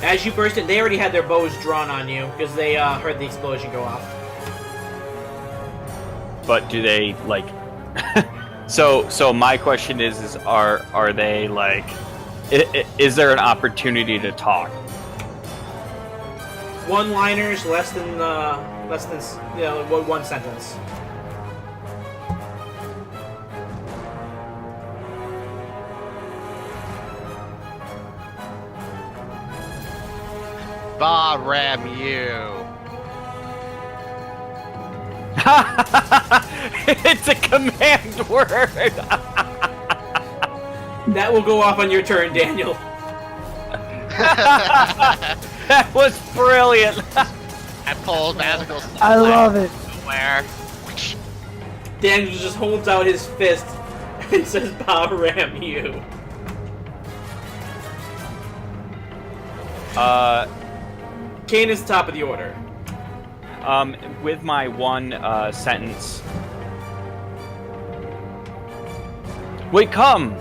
As you burst in, they already had their bows drawn on you because they heard the explosion go off. But do they, like... So my question is are they, like... Is there an opportunity to talk? One-liners, less than one sentence. Bah ram you. It's a command word. That will go off on your turn, Daniel. That was brilliant. I pulled magical stuff. I love it. Where? Daniel just holds out his fist and says, "Bah ram you." Kane is top of the order. With my one sentence, we come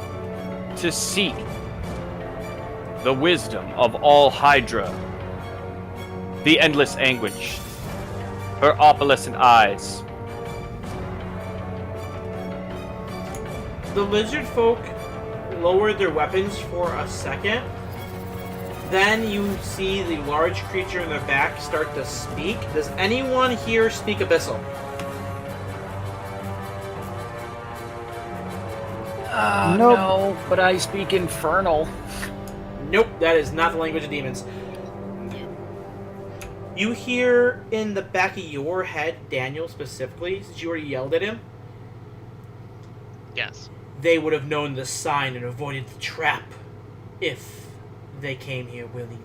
to seek the wisdom of all Hydra, the endless anguish, her opalescent eyes. The lizard folk lowered their weapons for a second. Then you see the large creature in their back start to speak. Does anyone here speak Abyssal? Nope. No, but I speak Infernal. Nope, that is not the language of demons. You hear in the back of your head, Daniel specifically, since you already yelled at him, Yes. they would have known the sign and avoided the trap if they came here willingly.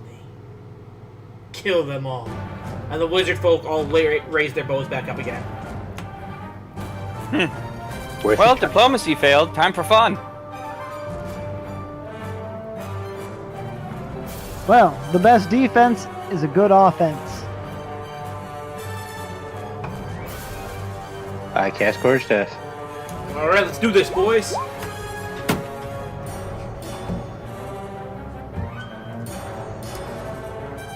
Kill them all. And the wizard folk all raise their bows back up again. Worth Well, a try. diplomacy failed. Time for fun. Well, the best defense is a good offense. I cast Quarterstaff. Alright, let's do this, boys.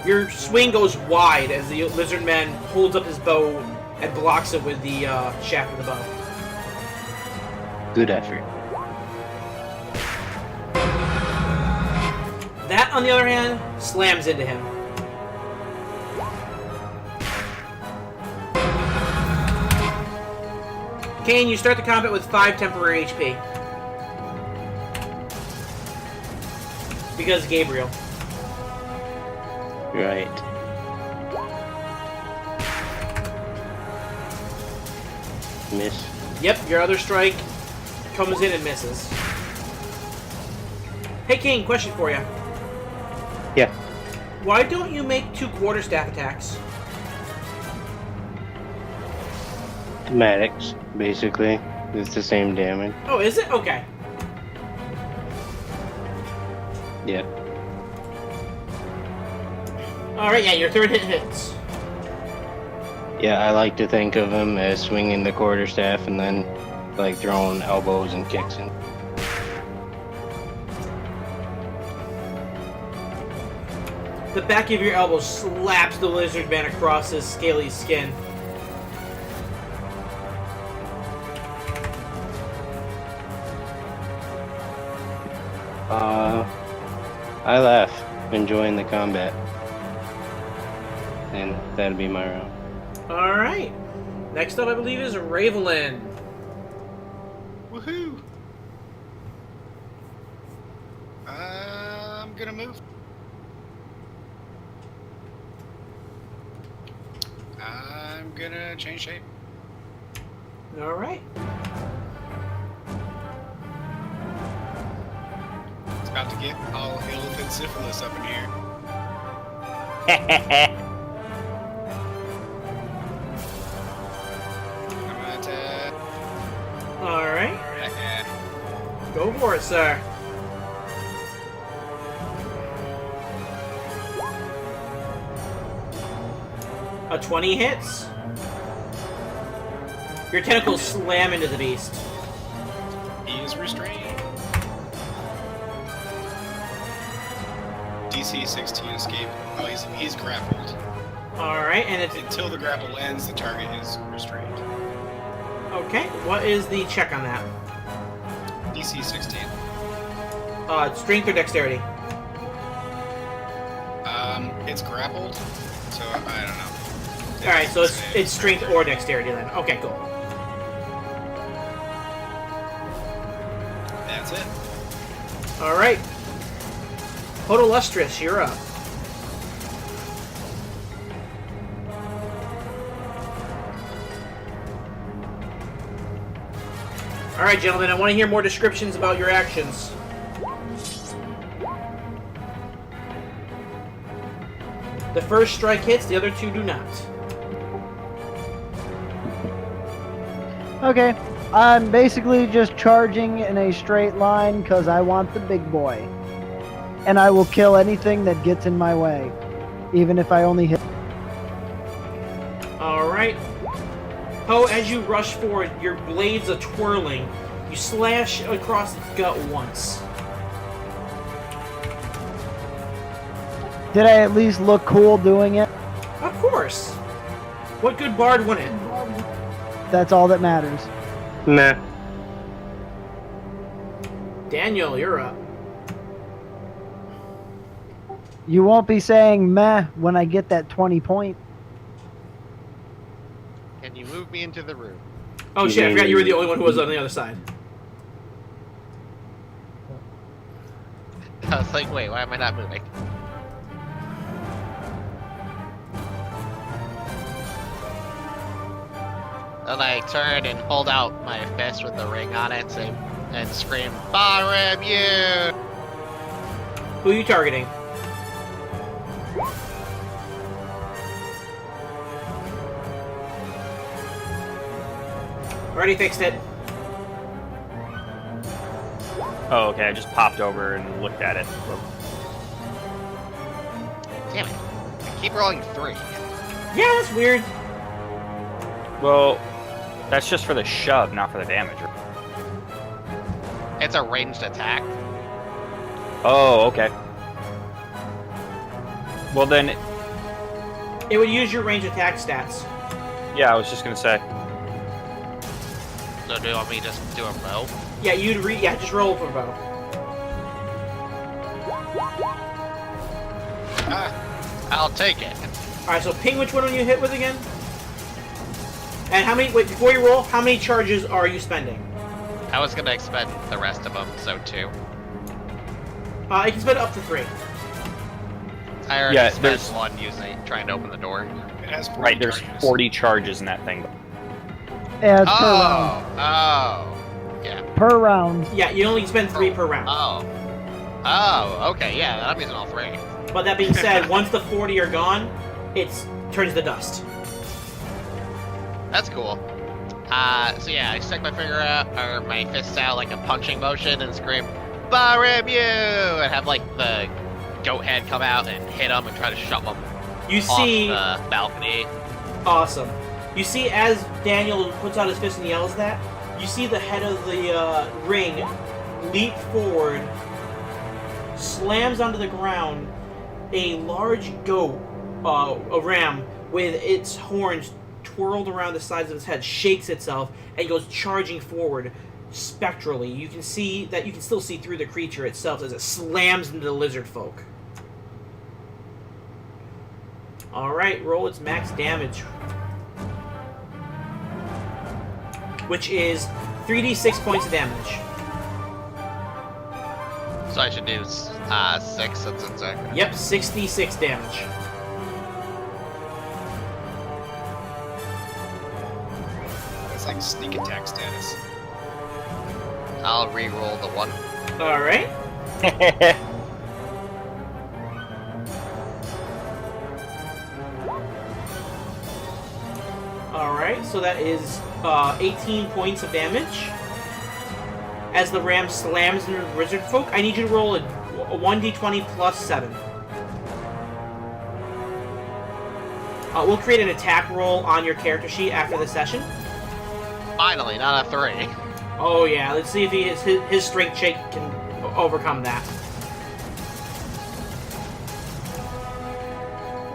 Your swing goes wide as the lizard man holds up his bow and blocks it with the shaft of the bow. Good effort. That, on the other hand, slams into him. Kane, you start the combat with 5 temporary HP. Because Gabriel. Right. Miss. Yep, your other strike comes in and misses. Hey Kane, question for you. Yeah. Why don't you make 2 quarterstaff attacks? Thematics, basically. It's the same damage. Oh, is it? Okay. Yeah. Alright, yeah, your third hit hits. Yeah, I like to think of him as swinging the quarterstaff and then, like, throwing elbows and kicks in. The back of your elbow slaps the lizard man across his scaly skin. I laugh, enjoying the combat. And that'll be my round. Alright. Next up, I believe, is Rayvelyn. Woohoo! I'm gonna move. I'm gonna change shape. Alright. It's about to get all elephant syphilis up in here. I'm gonna attack. Alright. Yeah. Go for it, sir. A 20 hits. Your tentacles slam into the beast. He is restrained. DC 16 escape. Oh, he's grappled. Alright, and it's... Until the grapple ends, the target is restrained. Okay, what is the check on that? DC 16. Strength or dexterity? It's grappled, so I don't know. Alright, so it's strength or dexterity then. Okay, cool. That's it. Alright. Podulustrus, you're up. Alright, gentlemen, I want to hear more descriptions about your actions. The first strike hits, the other 2 do not. Okay, I'm basically just charging in a straight line because I want the big boy. And I will kill anything that gets in my way, even if I only hit. Alright. Oh, as you rush forward, your blades are twirling. You slash across its gut once. Did I at least look cool doing it? Of course. What good bard wouldn't? That's all that matters. Nah. Daniel, you're up. You won't be saying meh when I get that 20 point. Can you move me into the room? Oh shit, I forgot you were the only one who was on the other side. I was like, wait, why am I not moving? Then I turn and hold out my fist with the ring on it and scream, Barim you! Who are you targeting? Already fixed it. Oh, okay. I just popped over and looked at it. Damn it. I keep rolling 3. Yeah, that's weird. Well, that's just for the shove, not for the damage. It's a ranged attack. Oh, okay. Well then, It would use your range attack stats. yeah, I was just gonna say. So do you want me to just do a bow? Yeah, just roll for bow. I'll take it. Alright, so ping which one you hit with again? And how many, wait, before you roll, how many charges are you spending? I was gonna expend the rest of them, so 2. You can spend up to 3. I already Yeah, spent there's- 1 trying to open the door. It has 40 Right, there's charges. 40 charges in that thing. Yeah, it's per round. Yeah. Per round. Yeah, you only spend 3 per round. Okay, yeah, I'm using all 3. But that being said, once the 40 are gone, it turns to dust. That's cool. So yeah, I stick my finger out, or my fist out like a punching motion and scream, "Barim you!" and have like the goat head come out and hit him and try to shove him You see, off the balcony. awesome. You see, as Daniel puts out his fist and yells that, you see the head of the ring leap forward, slams onto the ground. A large goat, a ram, with its horns twirled around the sides of its head, shakes itself and goes charging forward spectrally. You can see that you can still see through the creature itself as it slams into the lizard folk. Alright, roll its max damage, which is 3d6 points of damage. So I should do 6 since it's a... Yep, 66 damage. It's like sneak attack status. I'll re-roll the 1. Alright. Alright, so that is 18 points of damage. As the ram slams into the wizard folk, I need you to roll a 1d20 plus 7. We'll create an attack roll on your character sheet after the session. Finally, not a 3. Oh yeah, let's see if his strength check can overcome that.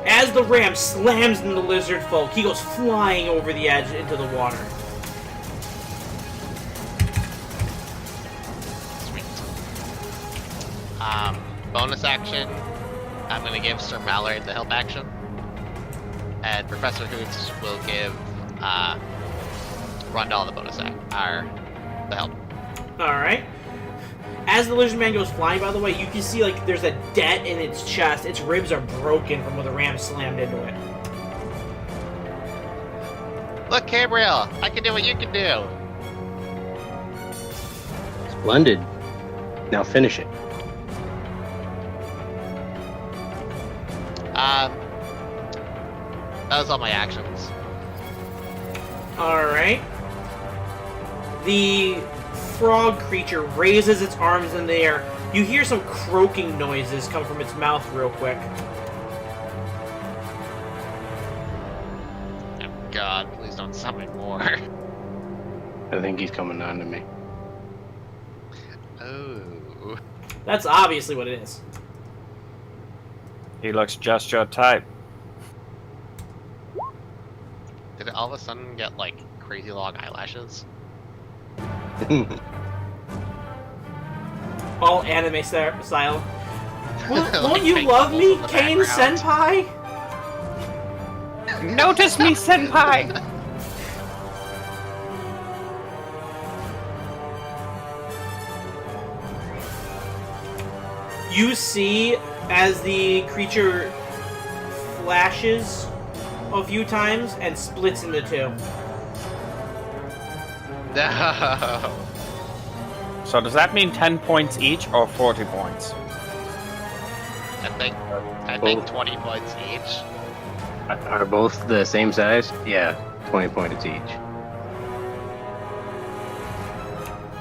As the ram slams into the lizard folk, he goes flying over the edge into the water. Sweet. Bonus action, I'm going to give Sir Malard the help action. And Professor Hoots will give Rondal the bonus act, or the help. Alright. As the lizard man goes flying, by the way, you can see like there's a dent in its chest. Its ribs are broken from where the ram slammed into it. Look, Gabriel, I can do what you can do. Splendid. Now finish it. That was all my actions. Alright. The frog creature raises its arms in the air. You hear some croaking noises come from its mouth real quick. Oh God, please don't summon more. I think he's coming on to me. Oh. That's obviously what it is. He looks just your type. Did it all of a sudden get like crazy long eyelashes? All anime style. Won't Like you fake love me, bubbles in the Kane background. Senpai? Notice me, senpai! You see, as the creature flashes a few times and splits into 2. No. So does that mean 10 points each or 40 points? I think Both. 20 points each. Are both the same size? Yeah, 20 points each.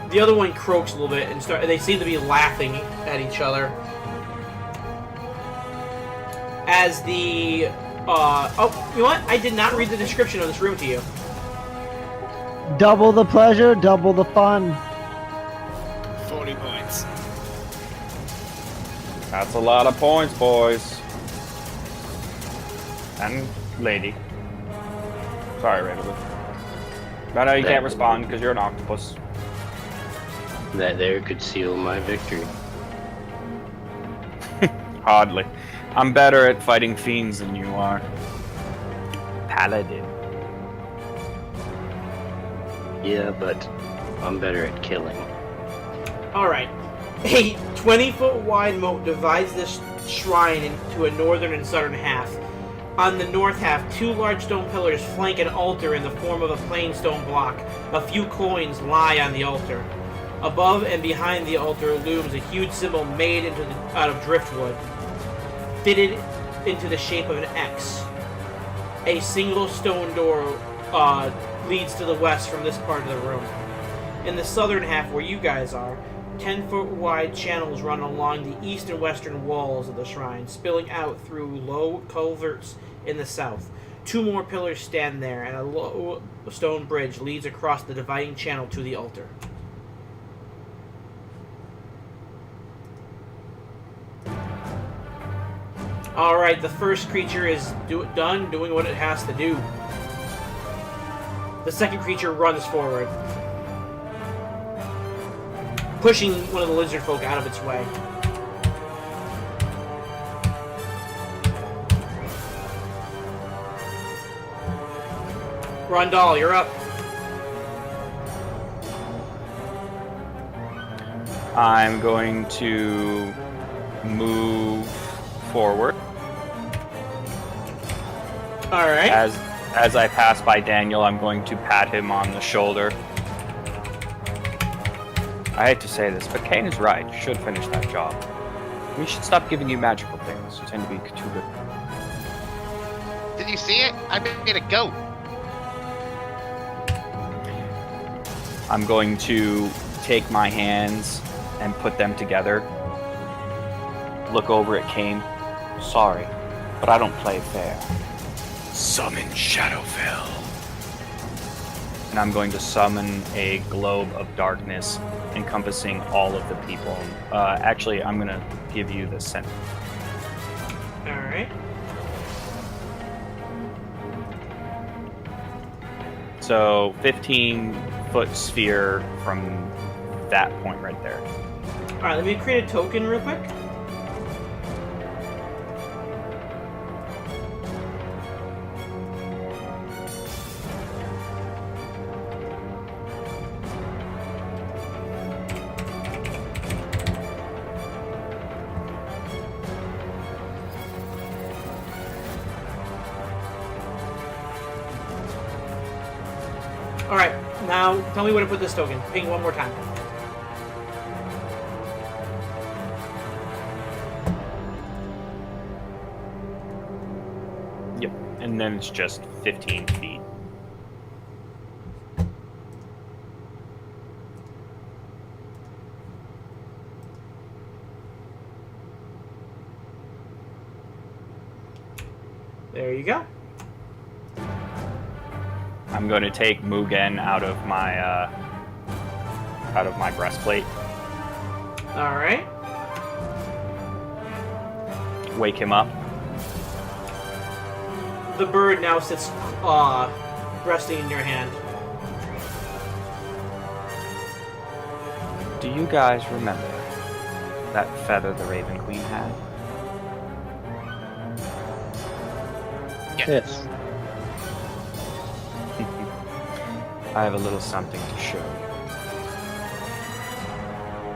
the other one croaks a little bit and they seem to be laughing at each other. As the oh, you know what? I did not read the description of this room to you. Double the pleasure, double the fun. 40 points. That's a lot of points, boys. And lady. Sorry, Rayvelyn. I know you can't respond because you're an octopus. That there could seal my victory. Hardly. I'm better at fighting fiends than you are. Paladin. Yeah, but I'm better at killing. Alright. A 20-foot wide moat divides this shrine into a northern and southern half. On the north half, 2 large stone pillars flank an altar in the form of a plain stone block. A few coins lie on the altar. Above and behind the altar looms a huge symbol made out of driftwood, fitted into the shape of an X. A single stone door leads to the west from this part of the room. In the southern half, where you guys are, 10-foot wide channels run along the east and western walls of the shrine, spilling out through low culverts in the south. 2 more pillars stand there, and a low stone bridge leads across the dividing channel to the altar. Alright, the first creature is done doing what it has to do. The second creature runs forward, pushing one of the lizard folk out of its way. Rondal, you're up. I'm going to move forward. Alright. As I pass by Daniel, I'm going to pat him on the shoulder. I hate to say this, but Kane is right. You should finish that job. We should stop giving you magical things. You tend to be too good. Did you see it? I made a goat. I'm going to take my hands and put them together. Look over at Kane. Sorry, but I don't play fair. Summon Shadowfell. And I'm going to summon a globe of darkness encompassing all of the people. Actually, I'm going to give you the center. Alright. So 15-foot sphere from that point right there. Alright, let me create a token real quick. Alright, now tell me where to put this token. Ping one more time. Yep. And then it's just 15 feet. There you go. I'm going to take Mugen out of my breastplate. Alright. Wake him up. The bird now sits resting in your hand. Do you guys remember that feather the Raven Queen had? Yes. I have a little something to show you.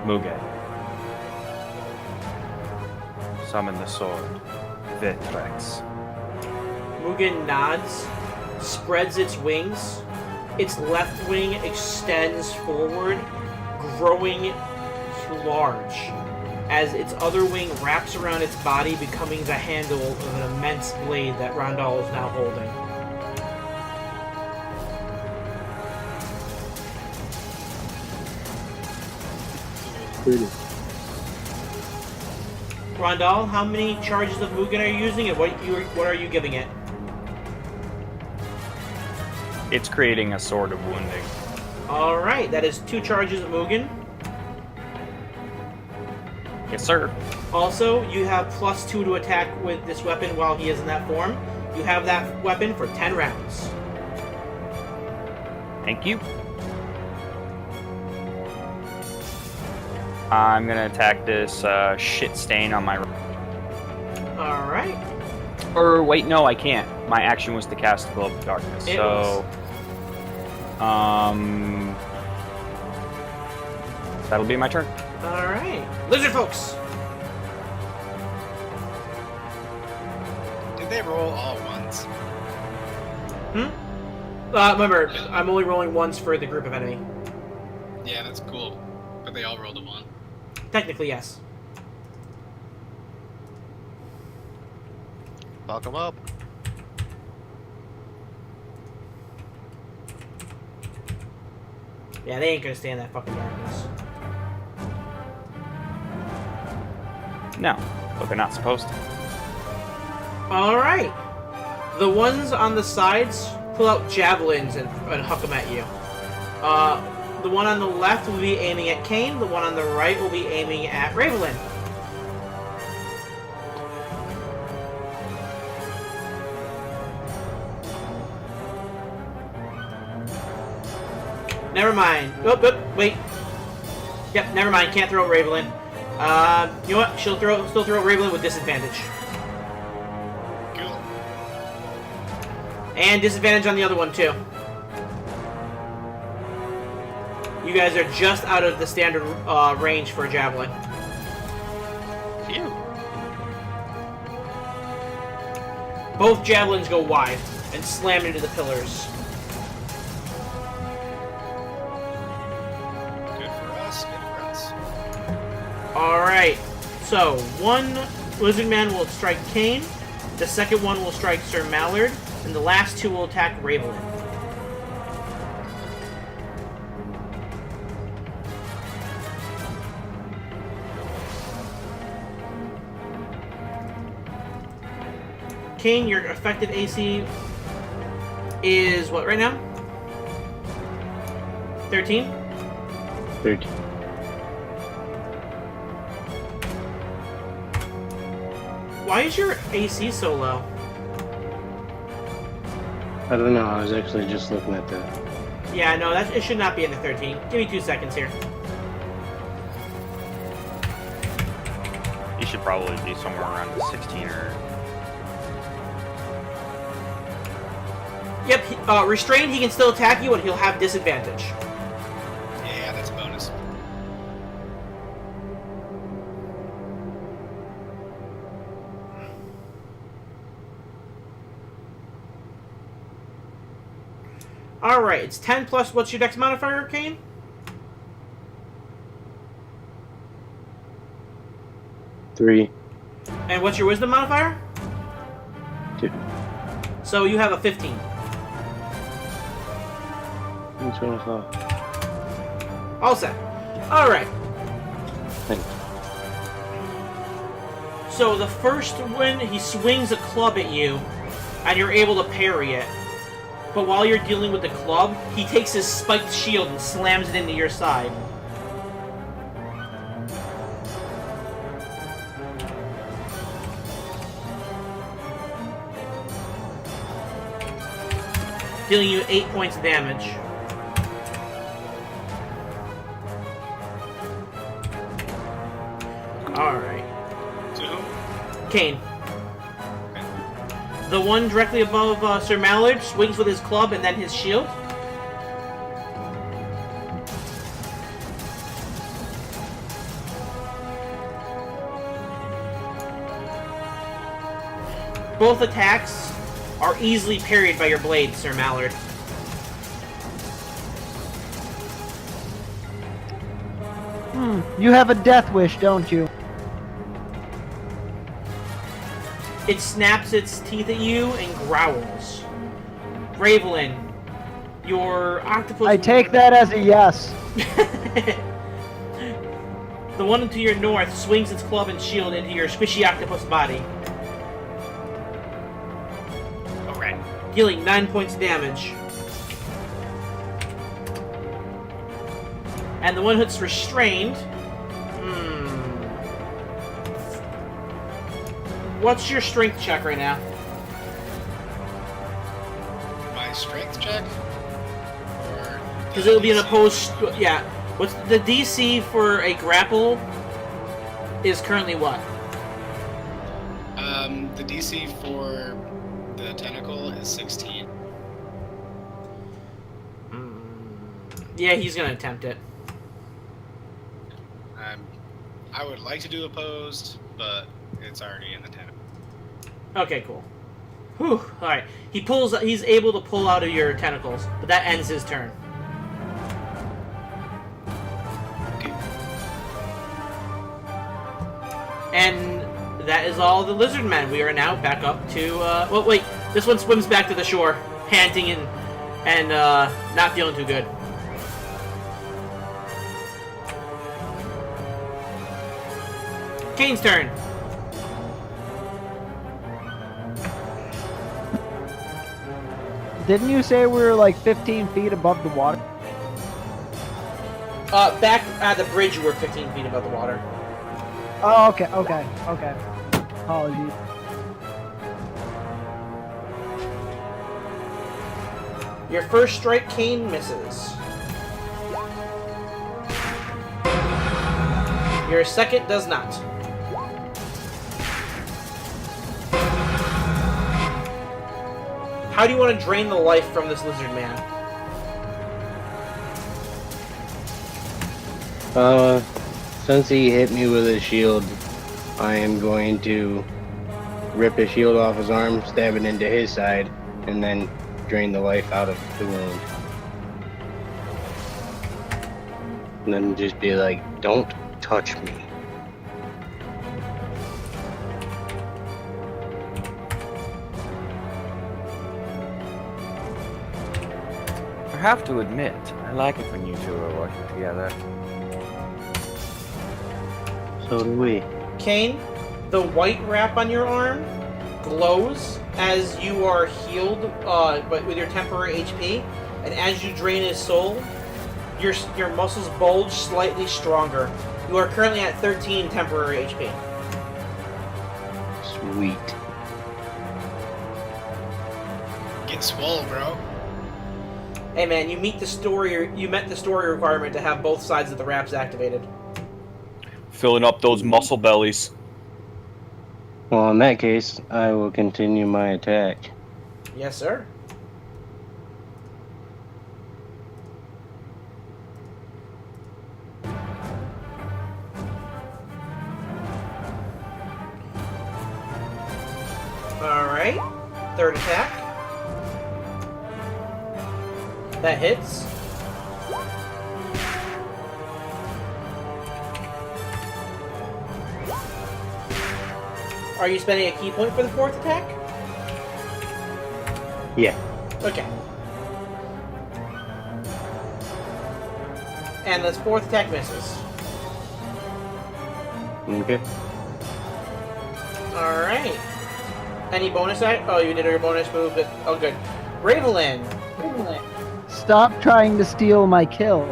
Mugen. Summon the sword. Vitrex. Mugen nods, spreads its wings. Its left wing extends forward, growing large, as its other wing wraps around its body, becoming the handle of an immense blade that Rondal is now holding. Pretty. Rondal, how many charges of Mugen are you using, and what are you giving it? It's creating a sword of wounding. Alright, that is 2 charges of Mugen. Yes, sir. Also, you have +2 to attack with this weapon while he is in that form. You have that weapon for 10 rounds. Thank you. I'm gonna attack this shit stain on my. Alright. Or wait, no, I can't. My action was to cast Globe of Darkness. It So, that'll be my turn. Alright. Lizard folks! Did they roll all ones? Remember, I'm only rolling once for the group of enemy. Yeah, that's cool. But they all rolled a 1. Technically, yes. Fuck 'em up. Yeah, they ain't gonna stand that fucking darkness. No, but they're not supposed to. Alright. The ones on the sides pull out javelins and huck them at you. The one on the left will be aiming at Kane. The one on the right will be aiming at Rayvelyn. Never mind. Oh, wait. Yep, never mind. Can't throw at Rayvelyn. You know what? She'll still throw at Rayvelyn with disadvantage. Cool. And disadvantage on the other one, too. You guys are just out of the standard range for a javelin. Phew. Both javelins go wide and slam into the pillars. Good for us. Good for us. Alright, so one lizard man will strike Kane, the second one will strike Sir Malard, and the last 2 will attack Rayvelyn. Kane, your effective AC is what right now? 13? 13. Why is your AC so low? I don't know. I was actually just looking at that. Yeah, no, it should not be in the 13. Give me 2 seconds here. You should probably be somewhere around the 16 or. Yep, restrained, he can still attack you, and he'll have disadvantage. Yeah, that's a bonus. Alright, it's 10 plus, what's your dex modifier, Kane? 3. And what's your wisdom modifier? 2. So you have a 15. That's what I thought. All set. Alright. Thanks. So the first one, he swings a club at you, and you're able to parry it. But while you're dealing with the club, he takes his spiked shield and slams it into your side. Dealing you 8 points of damage. Alright. To whom? Kane. The one directly above Sir Malard swings with his club and then his shield. Both attacks are easily parried by your blade, Sir Malard. You have a death wish, don't you? It snaps its teeth at you and growls. Rayvelyn, your octopus... I take that as a yes. The one to your north swings its club and shield into your squishy octopus body, Okay. dealing 9 points of damage. And the one that's restrained. What's your strength check right now? My strength check? Because it'll be an opposed. Yeah. What's the DC for a grapple? Is currently what? The DC for the tentacle is 16. Yeah, he's gonna attempt it. I would like to do opposed, but it's already in the tentacle. Okay, cool. Whew. All right. He's able to pull out of your tentacles, but that ends his turn. Okay. And that is all the lizard men. We are now back up to. Well, wait. This one swims back to the shore, panting and not feeling too good. Kane's turn. Didn't you say we were like 15 feet above the water? Back at the bridge, you were 15 feet above the water. Oh, okay. Apologies. Your first strike, Kane, misses. Your second does not. How do you want to drain the life from this lizard man? Since he hit me with his shield, I am going to rip his shield off his arm, stab it into his side, and then drain the life out of the wound. And then just be like, don't touch me. I have to admit, I like it when you two are working together. So do we. Kane, the white wrap on your arm glows as you are healed but with your temporary HP, and as you drain his soul, your muscles bulge slightly stronger. You are currently at 13 temporary HP. Sweet. Get swole, bro. Hey man, you met the story requirement to have both sides of the wraps activated. Filling up those muscle bellies. Well, in that case, I will continue my attack. Yes, sir. Alright. Third attack. That hits. Are you spending a key point for the fourth attack? Yeah. Okay. And this fourth attack misses. Okay. Alright. Any bonus act? Oh, you did your bonus move, but... Oh, good. Rayvelyn. Stop trying to steal my kill.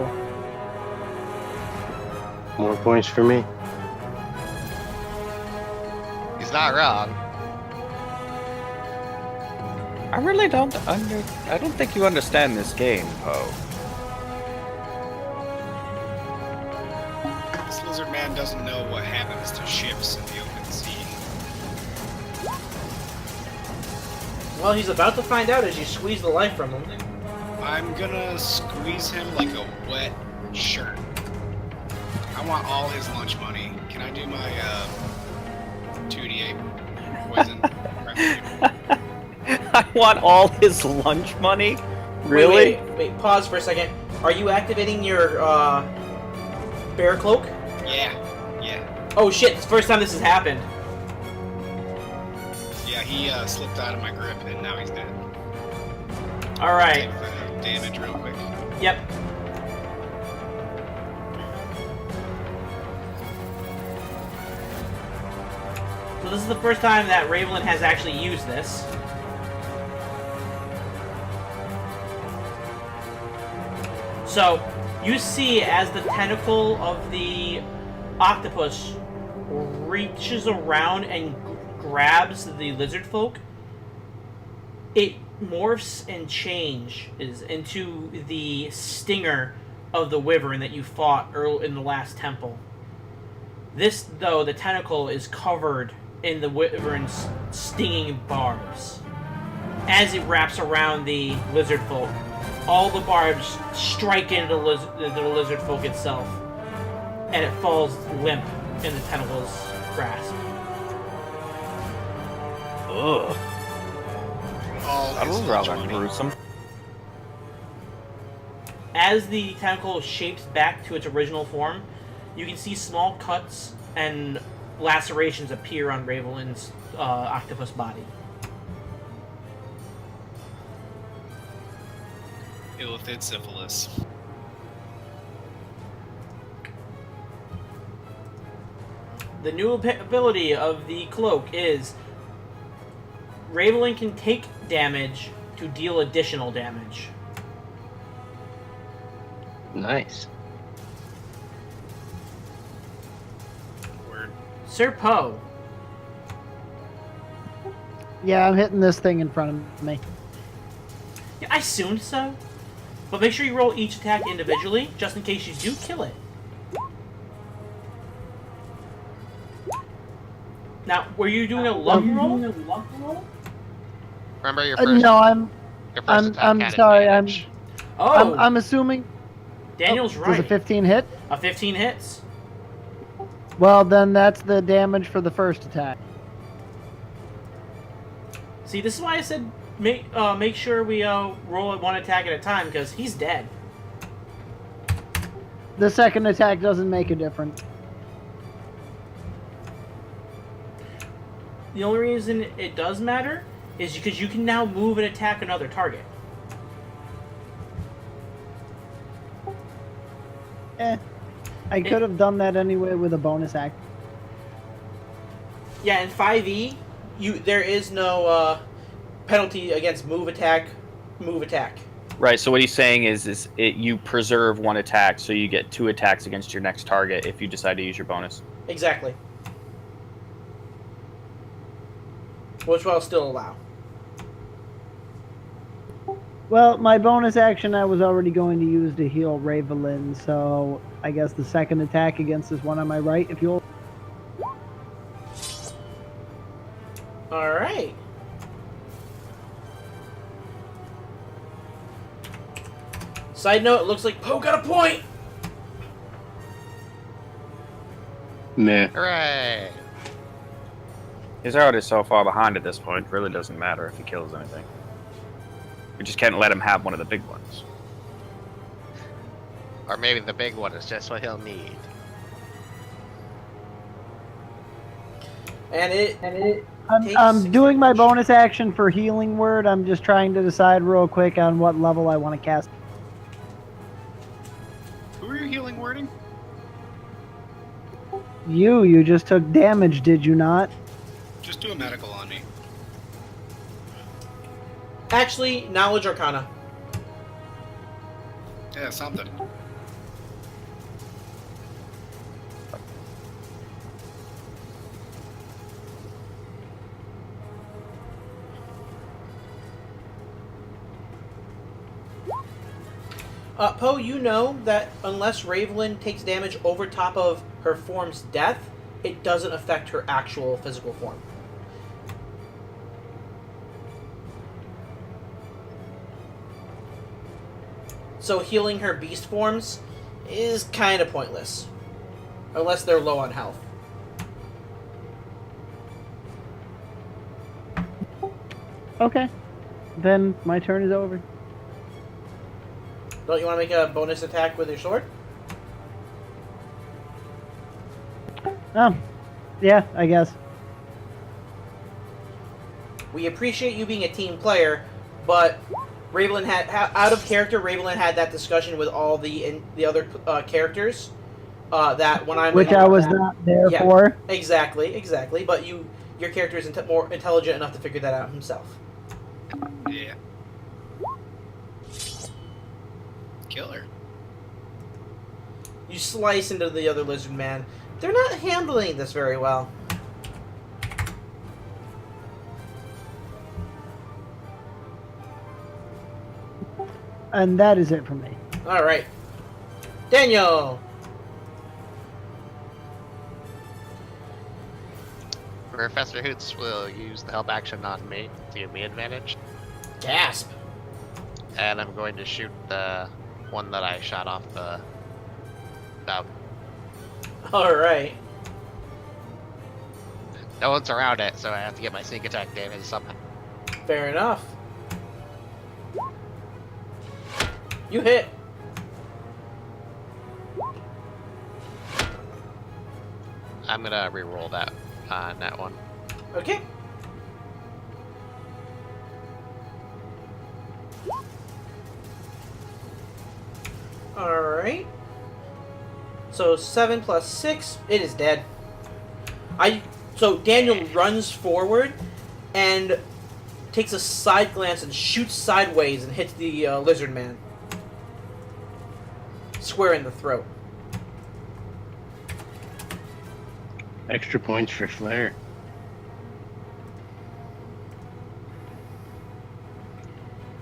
More points for me. He's not wrong. I really don't I don't think you understand this game, Poe. This lizard man doesn't know what happens to ships in the open sea. Well, he's about to find out as you squeeze the life from him. I'm gonna squeeze him like a wet shirt. I want all his lunch money. Can I do my 2d8 poison? I want all his lunch money? Really? Wait, pause for a second. Are you activating your bear cloak? Yeah. Oh shit, it's the first time this has happened. Yeah, he slipped out of my grip and now he's dead. Alright. Take the damage real quick. Yep. this is the first time that Rayvelyn has actually used this. So, you see as the tentacle of the octopus reaches around and grabs the lizard folk, it morphs and changes into the stinger of the wyvern that you fought early in the last temple. This, though, the tentacle is covered in the wyvern's stinging barbs. As it wraps around the lizard folk, all the barbs strike into the lizard folk itself, and it falls limp in the tentacle's grasp. Ugh. All That is was rather Johnny. gruesome. As the tentacle shapes back to its original form, you can see small cuts and lacerations appear on Rayvelyn's octopus body. Illithid syphilis. The new ability of the cloak is Rayvelyn can take damage to deal additional damage. Nice. Word. Sir Poe, Yeah, I'm hitting this thing in front of me. yeah, I assumed so, but make sure you roll each attack individually, just in case you do kill it. Now, were you doing a luck roll? Remember your first. No, Your first attack I'm had sorry. advantage. Oh, I'm assuming. Daniel's Does right. a 15 hit? A 15 hits. Well, then that's the damage for the first attack. See, this is why I said make sure we roll one attack at a time, because he's dead. The second attack doesn't make a difference. The only reason it does matter is because you can now move and attack another target. I could have done that anyway with a bonus act. Yeah, in 5e, there is no penalty against move attack. Right, so what he's saying is you preserve one attack, so you get 2 attacks against your next target if you decide to use your bonus. Exactly. Which I'll still allow. Well, my bonus action I was already going to use to heal Rayvelyn, so I guess the second attack against this one on my right, if you'll... Alright. Side note, it looks like Poe got a point! Meh. Hooray! His route is so far behind at this point, it really doesn't matter if he kills anything. We just can't let him have one of the big ones. Or maybe the big one is just what he'll need. And it takes I'm 6 doing my damage. bonus action for Healing Word. I'm just trying to decide real quick on what level I want to cast. Who are you healing wording? You just took damage, did you not? Just do a medical on me. Actually, Knowledge Arcana. Yeah, something. Poe, you know that unless Rayvelyn takes damage over top of her form's death, it doesn't affect her actual physical form. So healing her beast forms is kind of pointless. Unless they're low on health. Okay. Then my turn is over. Don't you want to make a bonus attack with your sword? Oh. Yeah, I guess. We appreciate you being a team player, but Rayvelyn had out of character. Rayvelyn had that discussion with all the other characters. That when I'm Which I was not there Yeah. for. exactly. But you your character is more intelligent enough to figure that out himself. Yeah. Killer. You slice into the other lizard man. They're not handling this very well. And that is it for me. Alright. Daniel! Professor Hoots will use the help action on me to give me advantage. Gasp! And I'm going to shoot the one that I shot off the spout. Alright. No one's around it, so I have to get my sneak attack damage somehow. Fair enough. You hit. I'm gonna re-roll that on that one. Okay. Alright. So 7 plus 6, it is dead. So Daniel runs forward and takes a side glance and shoots sideways and hits the lizard man. Square in the throat. Extra points for Flair.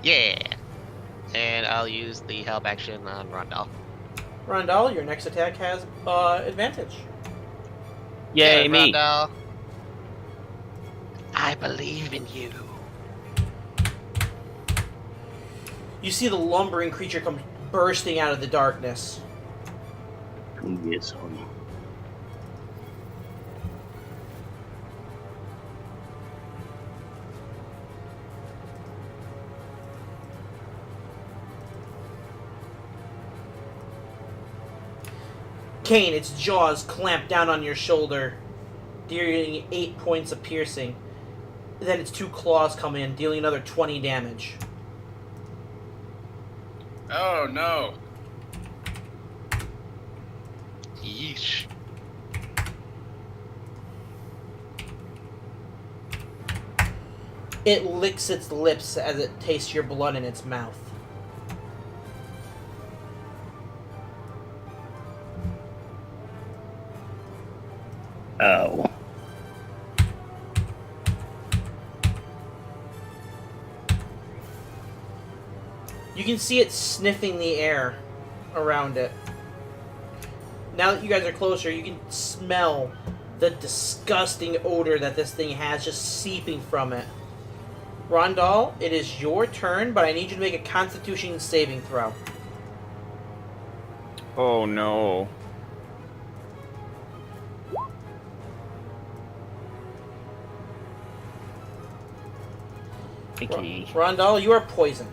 Yeah! And I'll use the help action on Rondal. Rondal, your next attack has advantage. Yay, me. Rondal. I believe in you. You see the lumbering creature come bursting out of the darkness. Yes, homie. Kane, its jaws clamp down on your shoulder, dealing 8 points of piercing. Then its 2 claws come in, dealing another 20 damage. Oh no. Yeesh. It licks its lips as it tastes your blood in its mouth. Oh. You can see it sniffing the air around it. Now that you guys are closer, you can smell the disgusting odor that this thing has just seeping from it. Rondal, it is your turn, but I need you to make a Constitution saving throw. Oh no. Icky. Rondal, you are poisoned.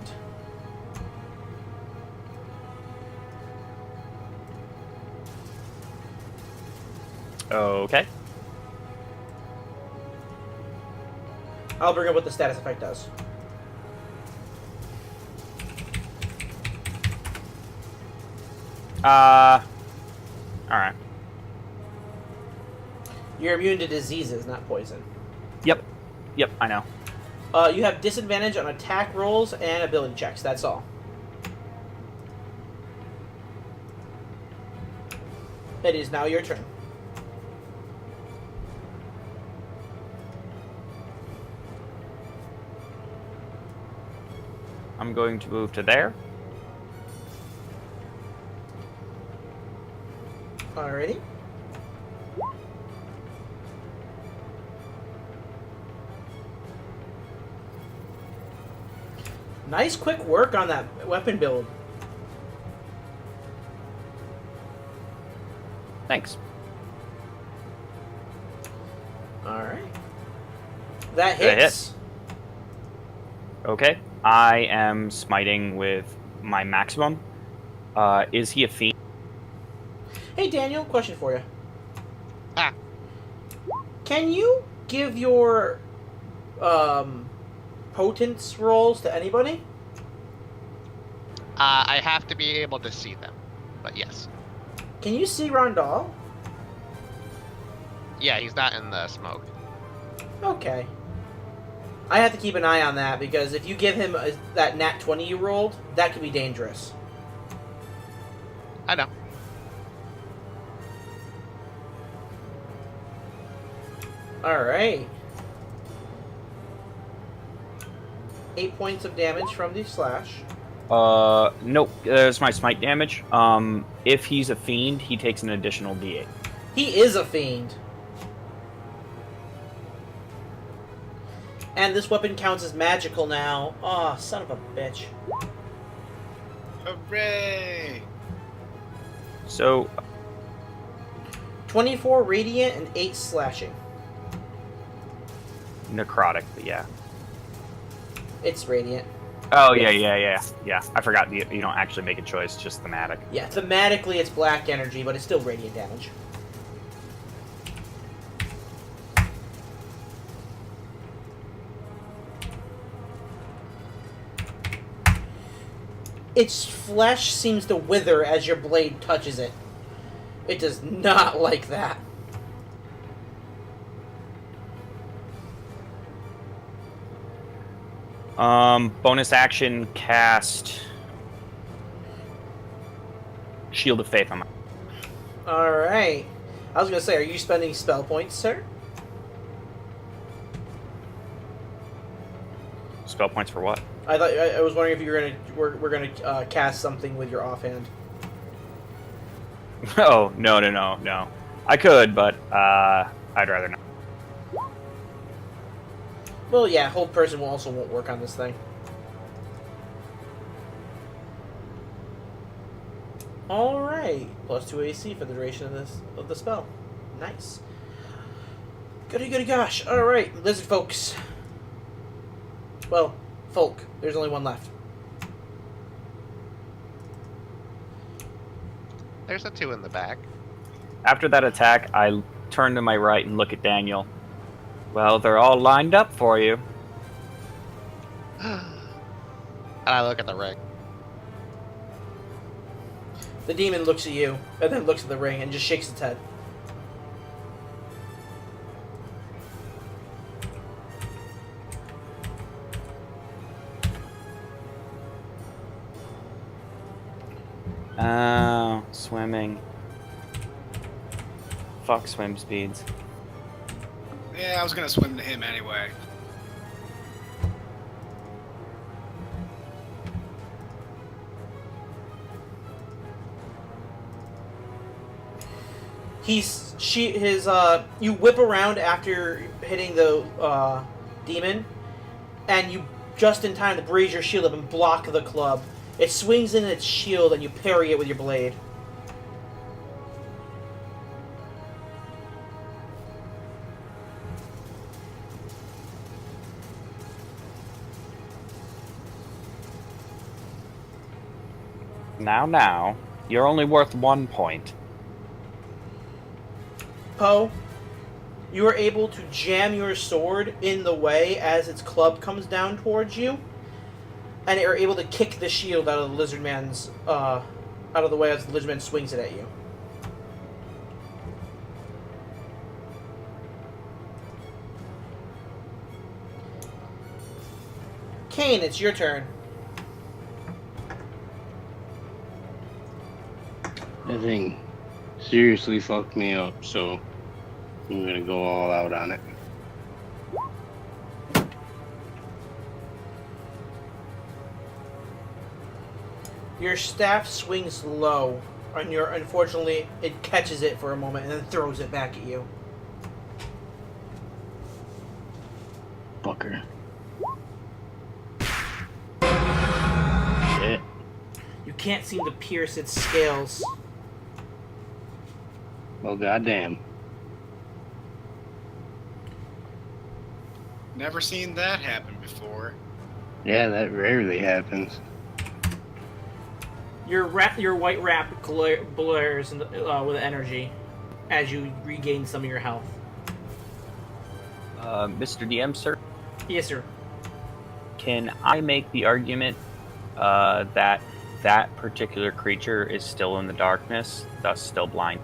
Okay. I'll bring up what the status effect does. Alright. You're immune to diseases, not poison. Yep, I know. You have disadvantage on attack rolls and ability checks, that's all. It is now your turn. I'm going to move to there. Alrighty. Nice quick work on that weapon build. Thanks. Alright. That Did I hits. Okay. I am smiting with my maximum. Is he a fiend? Hey Daniel, question for you. Ah. Can you give your potence rolls to anybody? I have to be able to see them, but yes. Can you see Rondal? Yeah, he's not in the smoke. Okay. I have to keep an eye on that, because if you give him that nat 20 you rolled, that could be dangerous. I know. Alright. 8 points of damage from the slash. Nope. There's my smite damage. If he's a fiend, he takes an additional d8. He is a fiend. And this weapon counts as magical now. Oh, son of a bitch. Hooray! So, 24 radiant and 8 slashing. necrotic, but yeah. It's radiant. Oh, yeah. I forgot you don't actually make a choice, just thematic. Yeah, thematically it's black energy, but it's still radiant damage. Its flesh seems to wither as your blade touches it. It does not like that. Bonus action, cast Shield of Faith on my... Alright. I was going to say, are you spending spell points, sir? Spell points for what? I was wondering if you were gonna cast something with your offhand. Oh, no. I could, but I'd rather not. Well, yeah, hold person won't work on this thing. Alright. Plus 2 AC for the duration of the spell. Nice. Goody gosh. Alright, lizard folks. Well, folk. There's only one left. There's a 2 in the back. After that attack, I turn to my right and look at Daniel. Well, they're all lined up for you. And I look at the ring. The demon looks at you, and then looks at the ring, and just shakes its head. Oh, swimming. Fuck swim speeds. Yeah, I was gonna swim to him anyway. You whip around after hitting the demon, and you just in time to raise your shield up and block the club. It swings in its shield, and you parry it with your blade. Now, you're only worth 1 point. Poe, you are able to jam your sword in the way as its club comes down towards you, and are able to kick the shield out of the lizard man's out of the way as the lizard man swings it at you. Kane, it's your turn. That thing seriously fucked me up, so I'm gonna go all out on it. Your staff swings low, and unfortunately it catches it for a moment and then throws it back at you. Fucker. Shit. You can't seem to pierce its scales. Well, goddamn. Never seen that happen before. Yeah, that rarely happens. Your white wrap blares with energy as you regain some of your health. Mr. DM, sir, Yes, sir. can I make the argument that that particular creature is still in the darkness, thus still blind?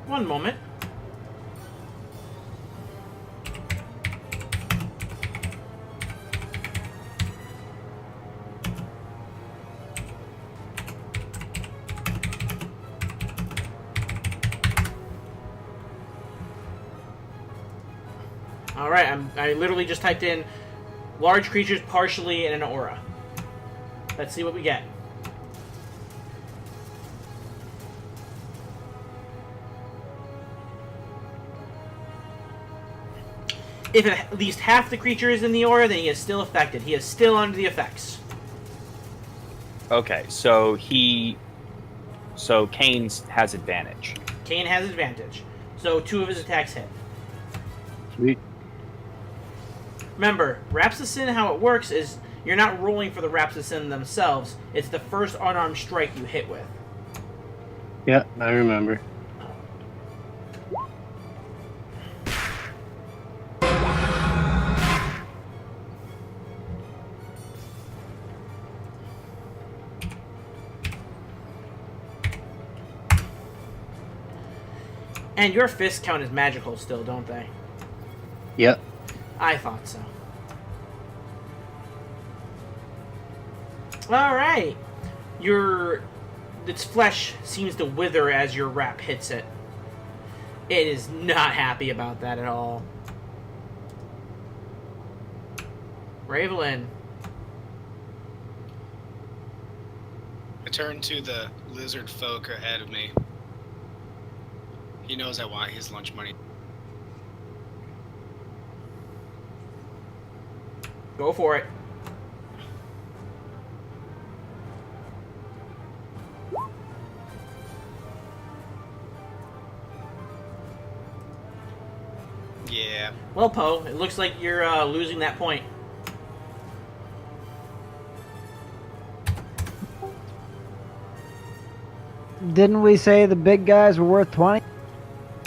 One moment. Alright, I literally just typed in large creatures partially in an aura. Let's see what we get. If at least half the creature is in the aura, then he is still affected. He is still under the effects. Okay, so Kane has advantage. Kane has advantage. So 2 of his attacks hit. Sweet. Remember, Rapsacin, how it works is you're not rolling for the Rapsacin themselves. It's the first unarmed strike you hit with. Yeah, I remember. And your fists count as magical still, don't they? Yep. I thought so. Alright. Its flesh seems to wither as your rap hits it. It is not happy about that at all. Rayvelyn. I turn to the lizard folk ahead of me. He knows I want his lunch money. Go for it. Yeah. Well, Poe, it looks like you're losing that point. Didn't we say the big guys were worth 20?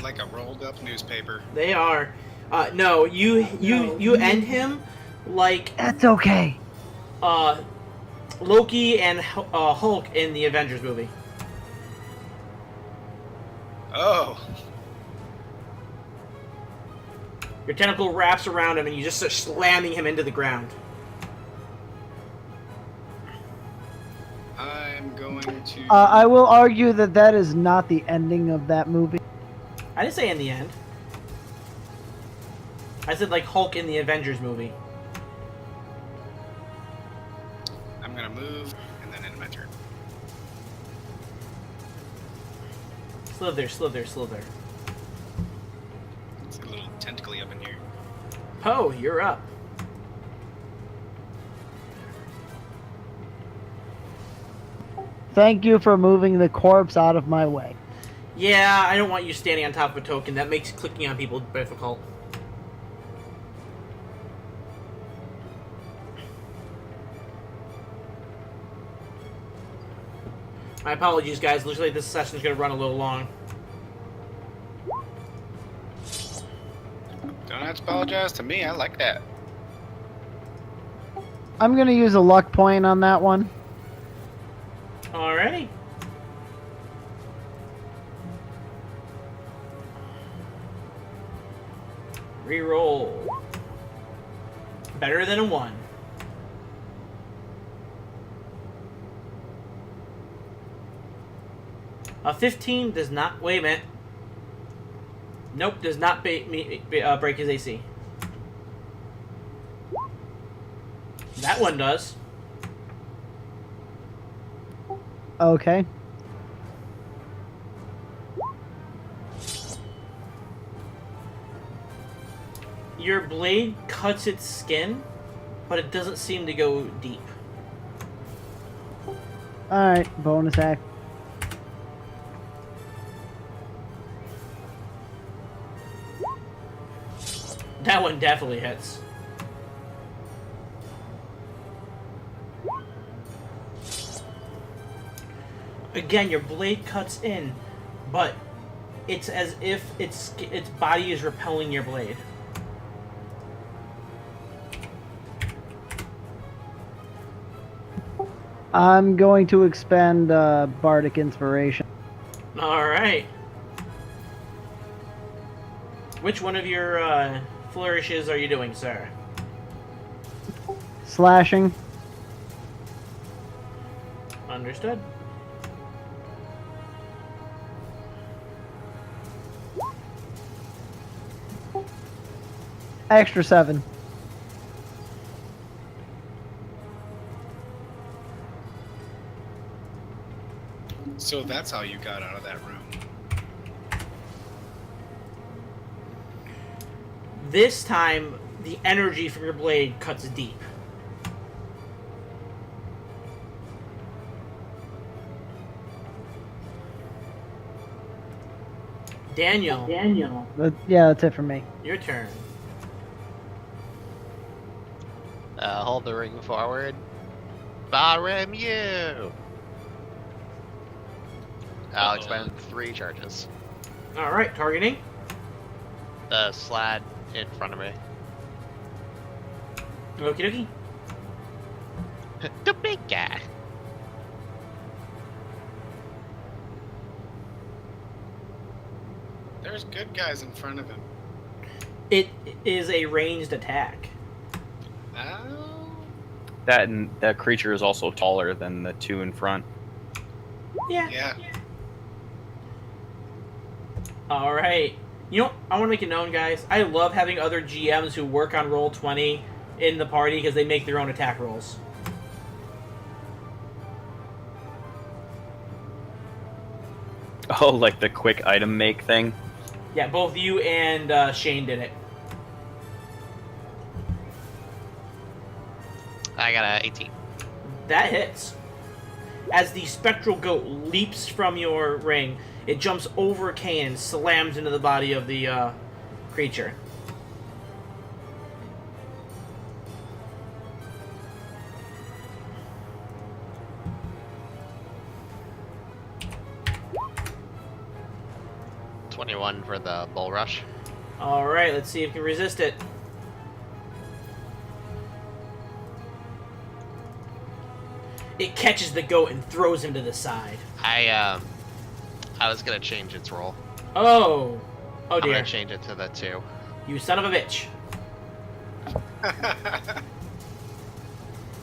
Like a rolled up newspaper. They are. No, you end him like That's okay. Loki and Hulk in the Avengers movie. Oh. Your tentacle wraps around him and you just start slamming him into the ground. I'm going to... I will argue that that is not the ending of that movie. I didn't say in the end. I said like Hulk in the Avengers movie. I'm gonna move, and then end my turn. Slither, slither, slither. It's a little tentacly up in here. Poe, you're up. Thank you for moving the corpse out of my way. Yeah, I don't want you standing on top of a token. That makes clicking on people difficult. My apologies, guys. Looks like this session's gonna run a little long. Don't have to apologize to me. I like that. I'm going to use a luck point on that one. Alrighty. Reroll. Better than a 1. A 15 does not... Wait a minute. Nope, does not break his AC. That one does. Okay. Your blade cuts its skin, but it doesn't seem to go deep. Alright, bonus act. That one definitely hits. Again, your blade cuts in, but it's as if its body is repelling your blade. I'm going to expend Bardic Inspiration. Alright. which one of your flourishes are you doing, sir? Slashing. Understood. Extra 7. So that's how you got out of that room. This time, the energy from your blade cuts deep. Daniel, Yeah, that's it for me. your turn. Hold the ring forward. Barim you! I'll expend 3 charges. Alright, targeting. The slad in front of me. Okie dokie. The big guy. There's good guys in front of him. It is a ranged attack. Oh. That creature is also taller than the 2 in front. Yeah. Yeah. Alright. You know, I want to make it known, guys. I love having other GMs who work on Roll20 in the party because they make their own attack rolls. Oh, like the quick item make thing? Yeah, both you and Shane did it. I got a 18. That hits. As the spectral goat leaps from your ring, it jumps over Kane and slams into the body of the creature. $21 for the bull rush. Alright, let's see if you can resist it. It catches the goat and throws him to the side. I was gonna change its roll. Oh! Oh I'm dear. gonna change it to the 2. You son of a bitch.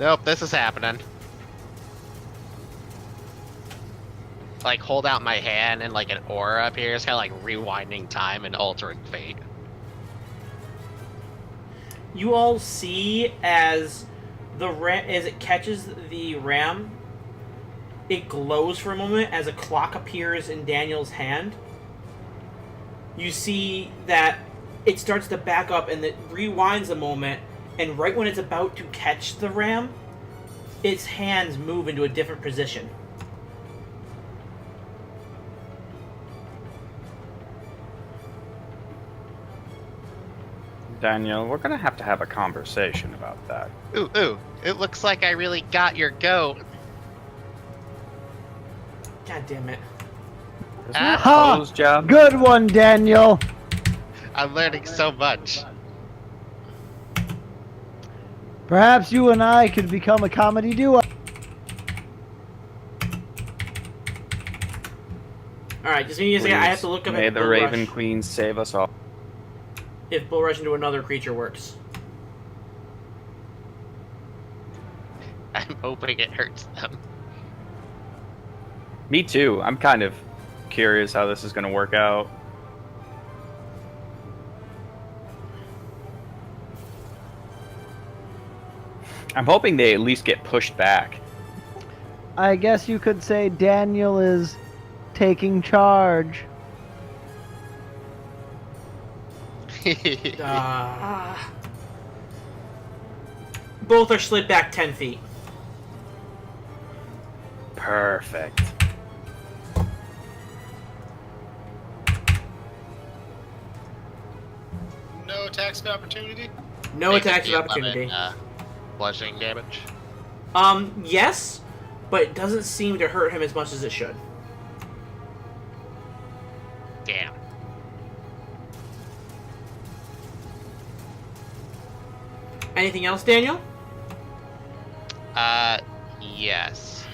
Nope, this is happening. Like, hold out my hand and like an aura appears, kind of like rewinding time and altering fate. You all see as as it catches the ram, it glows for a moment as a clock appears in Daniel's hand. You see that it starts to back up and it rewinds a moment, and right when it's about to catch the ram, its hands move into a different position. Daniel, we're gonna have to have a conversation about that. Ooh, it looks like I really got your goat. God damn it. Isn't that Ha! Poe's job? Good one, Daniel. I'm learning so much. Perhaps you and I could become a comedy duo. Alright, just give me a second. I have to look up May if the Bull Raven Rush, Queen save us all. if Bull Rush into another creature works. I'm hoping it hurts them. Me too. I'm kind of curious how this is going to work out. I'm hoping they at least get pushed back. I guess you could say Daniel is taking charge. Both are slid back 10 feet. Perfect. No attacks of opportunity? No Make attacks it of the 11, opportunity. Bludgeoning damage. Yes, but it doesn't seem to hurt him as much as it should. Damn. Anything else, Daniel? Yes.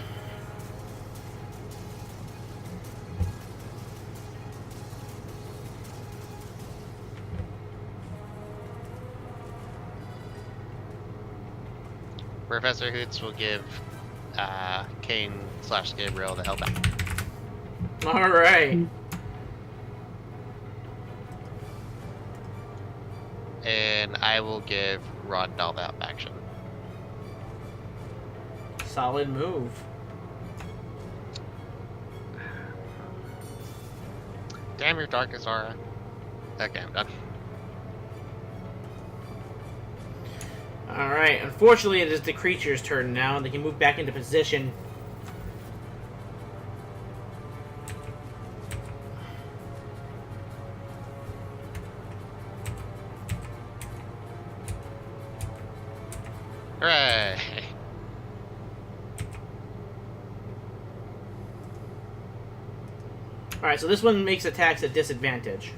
Professor Hoots will give Kane/Gabriel the help out. All right. And I will give Rondal the help action. Solid move. Damn your darkest aura. Okay, I'm done. Alright, unfortunately it is the creature's turn now, and they can move back into position. Hooray! Alright, so this one makes attacks at disadvantage.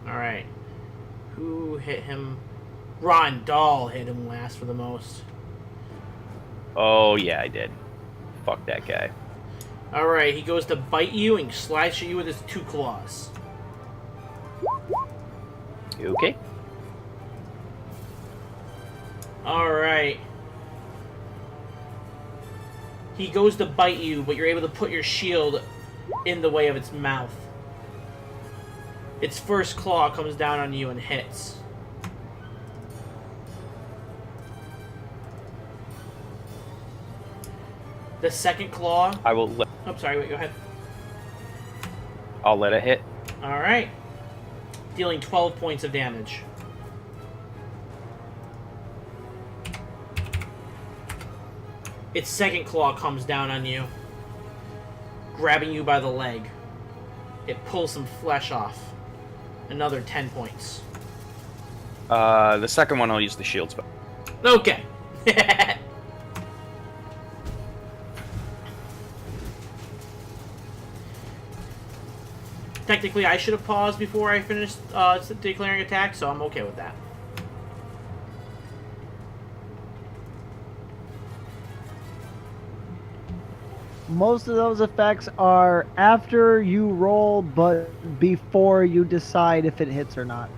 Alright. Who hit him? Rondal hit him last for the most. Oh, yeah, I did. Fuck that guy. Alright, he goes to bite you and slash at you with his 2 claws. You okay? Alright. He goes to bite you, but you're able to put your shield in the way of its mouth. Its first claw comes down on you and hits. The second claw... I will let... Oh, sorry, wait, go ahead. I'll let it hit. Alright. Dealing 12 points of damage. Its second claw comes down on you, grabbing you by the leg. It pulls some flesh off. Another 10 points. The second one I'll use the shield spell. Okay. Technically, I should have paused before I finished declaring attack, so I'm okay with that. Most of those effects are after you roll, but before you decide if it hits or not.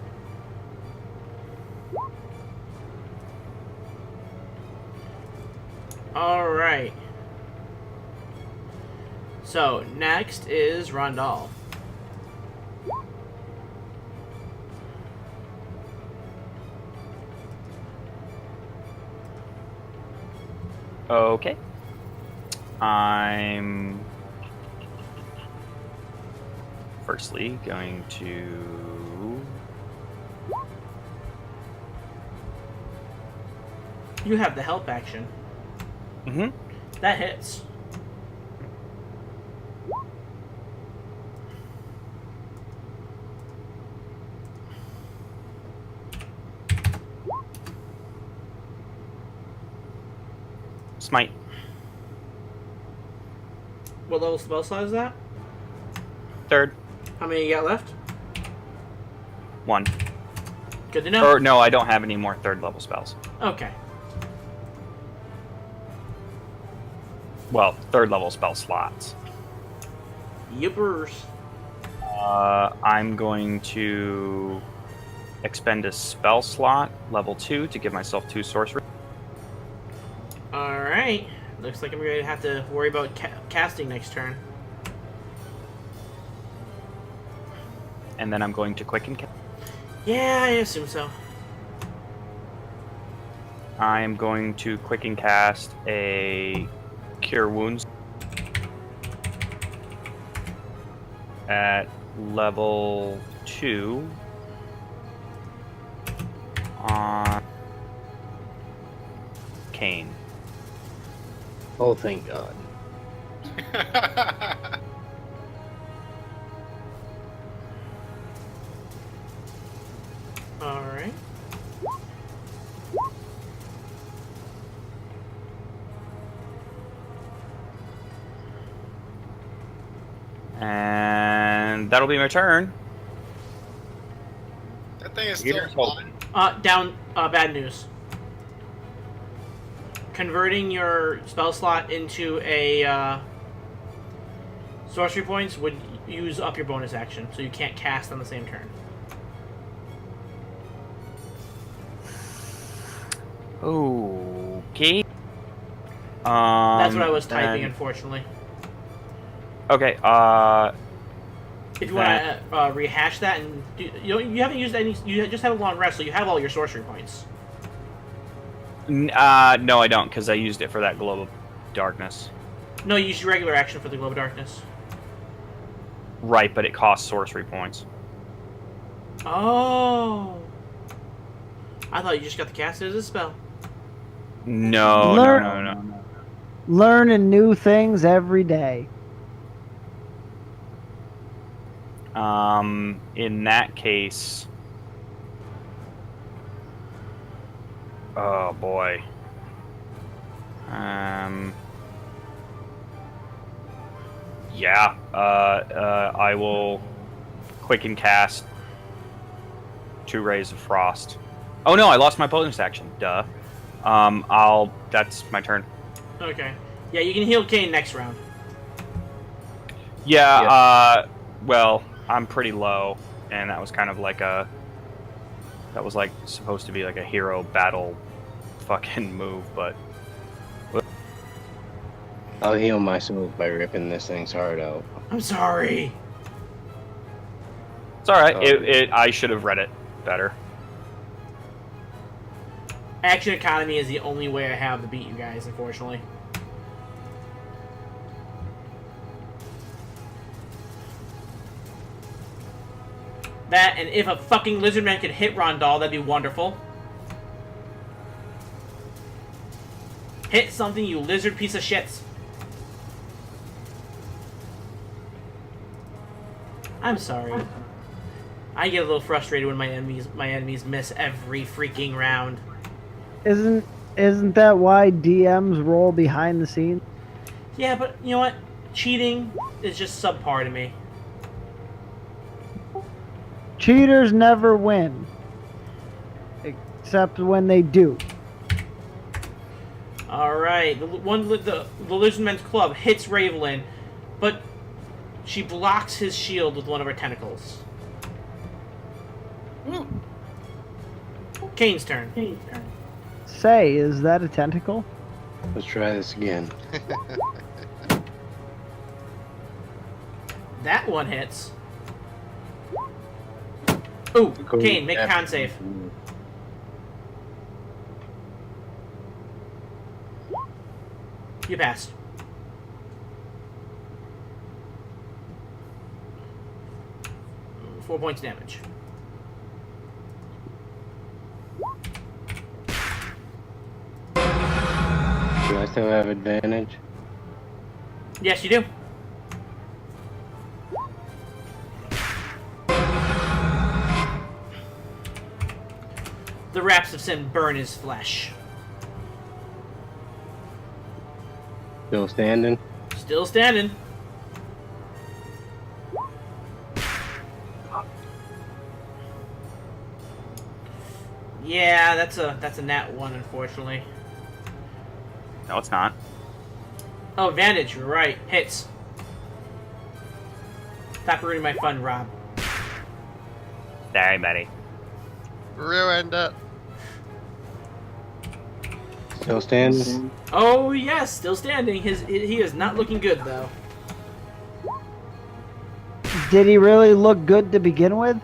Alright. So, next is Rondal. Okay. I'm firstly going to... You have the help action. Mm-hmm. That hits. Smite. What level spell slot is that? Third. How many you got left? 1. Good to know. Or no, I don't have any more third level spells. Okay. Well, third level spell slots. Yippers. I'm going to expend a spell slot, level 2, to give myself 2 sorcery. Alright. Looks like I'm going to have to worry about casting next turn. And then I'm going to quicken cast. Yeah, I assume so. I'm going to quicken cast a Cure Wounds at level 2 on Kane. Oh, thank God. Alright. And that'll be my turn. That thing is Peter's still holding. Bad news. Converting your spell slot into a sorcery points would use up your bonus action, so you can't cast on the same turn. Okay. That's what I was typing, then- unfortunately. Okay. If you want to rehash that, and you haven't used any, you just had a long rest, so you have all your sorcery points. No, I don't, because I used it for that globe of darkness. No, you use your regular action for the globe of darkness. Right, but it costs sorcery points. Oh. I thought you just got to cast it as a spell. No, Learn- no. Learning new things every day. In that case... Oh, boy. Yeah, I will quicken cast 2 Rays of Frost. Oh no, I lost my bonus action. Duh. That's my turn. Okay. Yeah, you can heal Kane next round. Yeah, well, I'm pretty low, and that was kind of like that was like supposed to be like a hero battle fucking move, but I'll heal myself by ripping this thing's heart out. I'm sorry. it's alright. Oh. I should have read it better. Action economy is the only way I have to beat you guys, unfortunately. That, and if a fucking lizardman could hit Rondal, that'd be wonderful. Hit something, you lizard piece of shits. I'm sorry. I get a little frustrated when my enemies miss every freaking round. Isn't that why DMs roll behind the scenes? Yeah, but you know what? Cheating is just subpar to me. Cheaters never win. Except when they do. Alright, the Lizardman's Club hits Rayvelyn, but she blocks his shield with one of her tentacles. Kane's turn. Say, is that a tentacle? Let's try this again. That one hits. Ooh, Cool. Kane, make a con save. You passed. Four points damage. Do I still have advantage? Yes, you do. The wraps of sin burn his flesh. Still standing? Still standing. Yeah, that's a nat 1, unfortunately. No, it's not. Oh, advantage, you're right. Hits. Stop ruining my fun, Rob. Sorry, buddy. Ruined it. Still standing? Oh, yes, still standing. He is not looking good, though. Did he really look good to begin with?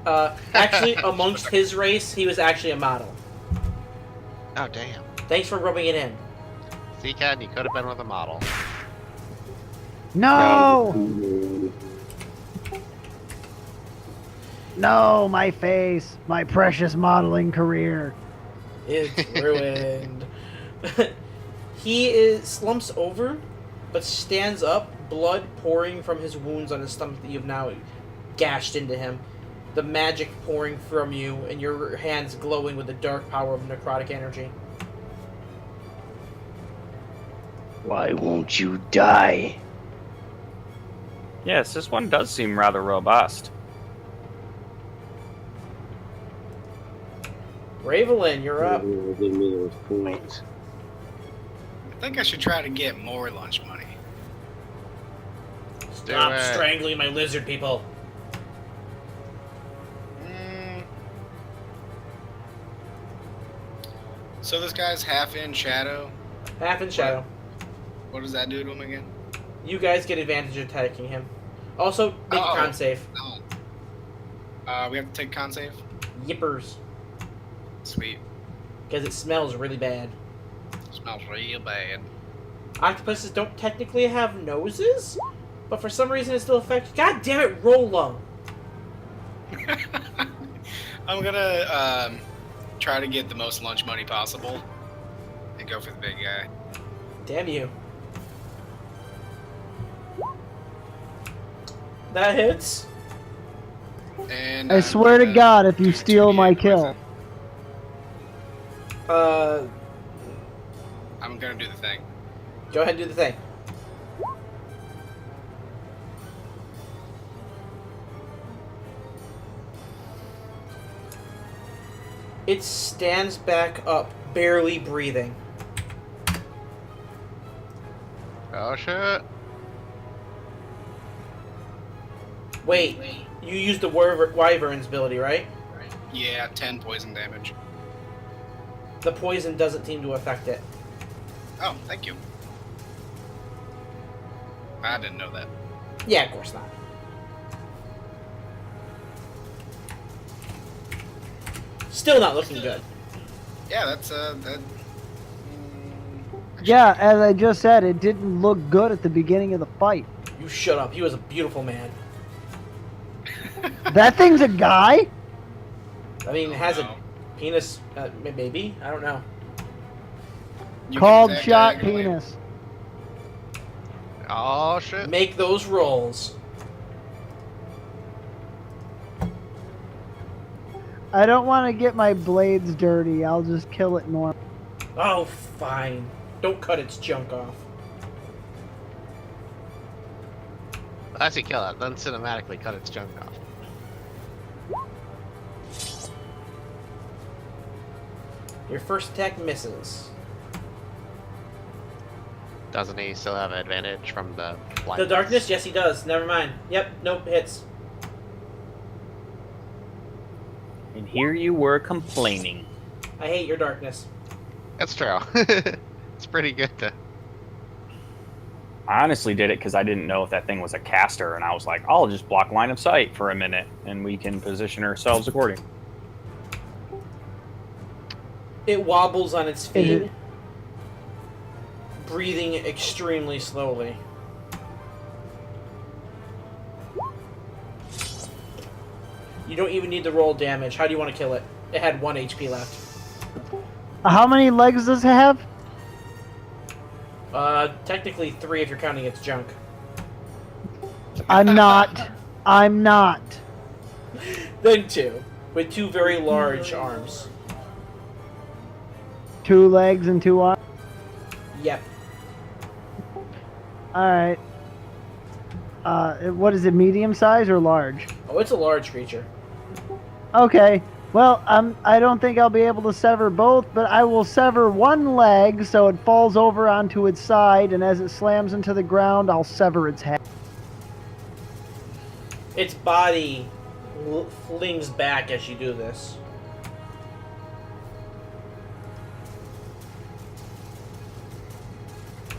Actually, amongst his race, he was actually a model. Oh, damn. Thanks for rubbing it in. See, Ken, you could have been with a model. No! No, my face. My precious modeling career. It's ruined. He slumps over, but stands up, blood pouring from his wounds on his stomach that you've now gashed into him. The magic pouring from you, and your hands glowing with the dark power of necrotic energy. Why won't you die? Yes, this one does seem rather robust. Rayvelyn, you're up. Give me those points. I think I should try to get more lunch money. Stop Do it. strangling my lizard people. So this guy's half in shadow. Half in shadow. What does that do to him again? You guys get advantage of attacking him. Also, make a con save. Oh. We have to take con save? Yippers. Sweet. Because it smells really bad. Smells real bad. Octopuses don't technically have noses, but for some reason it still affects. God damn it, roll low. I'm gonna try to get the most lunch money possible and go for the big guy. Damn you. That hits. And I swear to God, if you steal my kill. I'm gonna do the thing. Go ahead and do the thing. It stands back up, barely breathing. Oh shit. Wait, you used the Wyvern's ability, right? Yeah, 10 poison damage. The poison doesn't seem to affect it. Oh, thank you. I didn't know that. Yeah, of course not. Still not looking good. Yeah, that's Yeah, as I just said, it didn't look good at the beginning of the fight. You shut up. He was a beautiful man. That thing's a guy? I mean, it has a penis, maybe? I don't know. You Called can attack shot diagonally. penis. Oh shit. Make those rolls. I don't want to get my blades dirty. I'll just kill it normal. Oh, fine. Don't cut its junk off. As you kill it, then cinematically cut its junk off. Your first attack misses. Doesn't he still have advantage from the The blindness? darkness? Yes, he does. Never mind. Yep, nope, hits. And here you were complaining. I hate your darkness. That's true. It's pretty good to... I honestly did it because I didn't know if that thing was a caster, and I was like, I'll just block line of sight for a minute, and we can position ourselves accordingly. It wobbles on its feet, it- breathing extremely slowly. You don't even need to roll damage. How do you want to kill it? It had 1 HP left. How many legs does it have? Technically 3 if you're counting its junk. I'm not. I'm not. Then 2, with 2 very large arms. 2 legs and 2 arms. Yep. Alright. What is it, medium size or large? Oh, it's a large creature. Okay. Well, I don't think I'll be able to sever both, but I will sever 1 leg so it falls over onto its side, and as it slams into the ground, I'll sever its head. Its body flings back as you do this.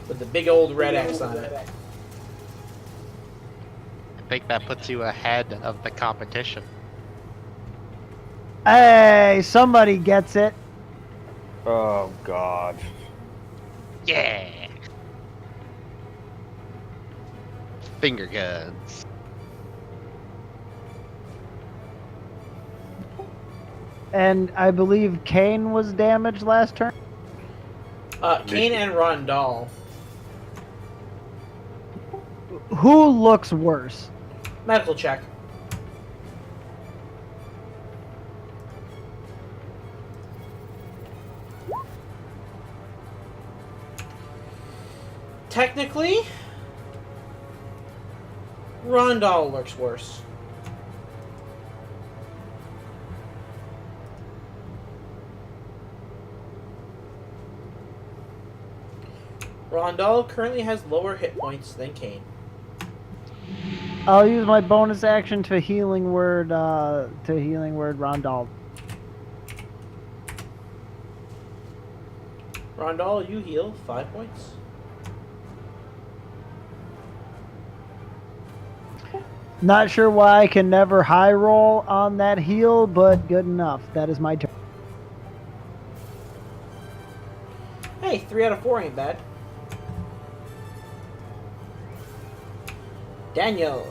With the big old red X on it. I think that puts you ahead of the competition. Hey, somebody gets it. Oh, God. Yeah! Finger guns. And I believe Kane was damaged last turn. Kane and Rondal. Who looks worse? Medical check. Technically, Rondal looks worse. Rondal currently has lower hit points than Kane. I'll use my bonus action to healing word Rondal. Rondal, you heal 5 points. Not sure why I can never high roll on that heal, but good enough. That is my turn. Hey, 3 out of 4 ain't bad. Daniel.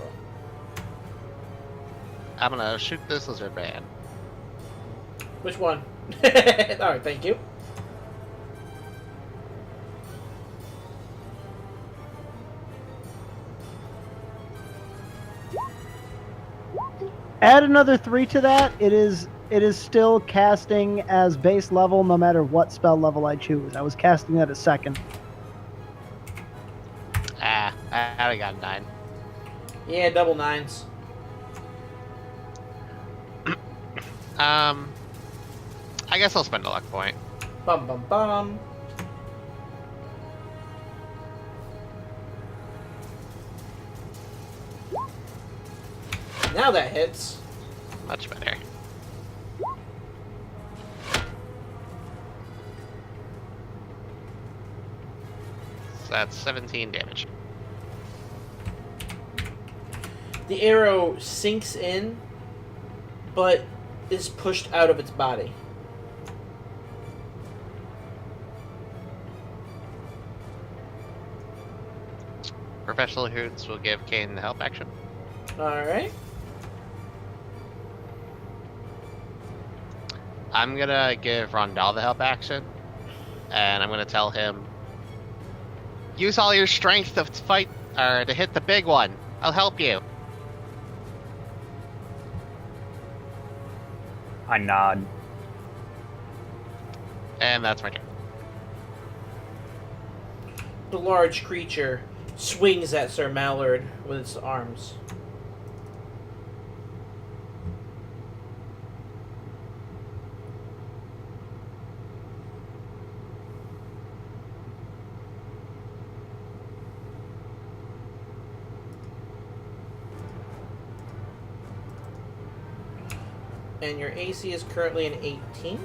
I'm gonna shoot this lizard man. Which one? Alright, thank you. Add another 3 to that. It is still casting as base level no matter what spell level I choose. I was casting that as second. Ah, I already got 9. Yeah, double 9s. I guess I'll spend a luck point. Bum bum bum. Now that hits. Much better. So that's 17 damage. The arrow sinks in, but is pushed out of its body. Professional Hoots will give Kane the help action. Alright. I'm gonna give Rondal the help action, and I'm gonna tell him, use all your strength to fight, or to hit the big one. I'll help you. I nod. And that's my turn. The large creature swings at Sir Malard with its arms. And your AC is currently an 18.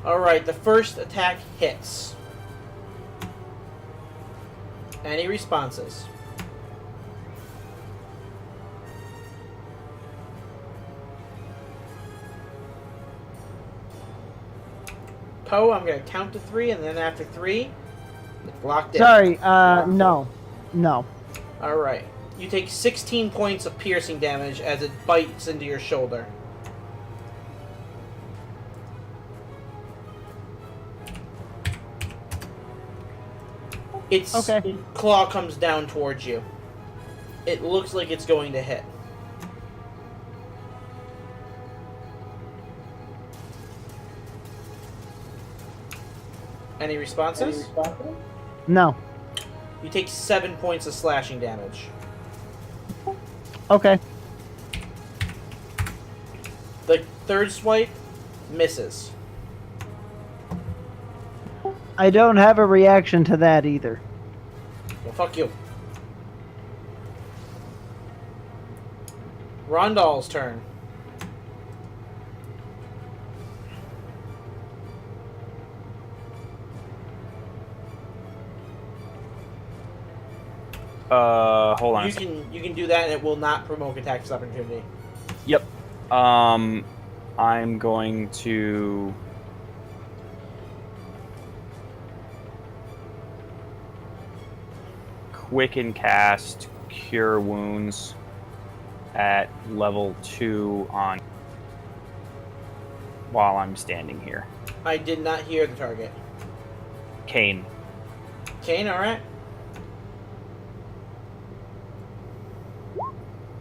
Alright, the first attack hits. Any responses? Poe, I'm going to count to 3, and then after 3, locked in. Sorry, no. Alright. You take 16 points of piercing damage as it bites into your shoulder. Its claw comes down towards you. It looks like it's going to hit. Any responses? No. You take 7 points of slashing damage. Okay. The third swipe misses. I don't have a reaction to that either. Well, fuck you. Rondal's turn. Hold on. You can do that, and it will not provoke attacks of opportunity. Yep. I'm going to quicken cast Cure Wounds at level 2 on while I'm standing here. I did not hear the target. Kane. Kane, alright.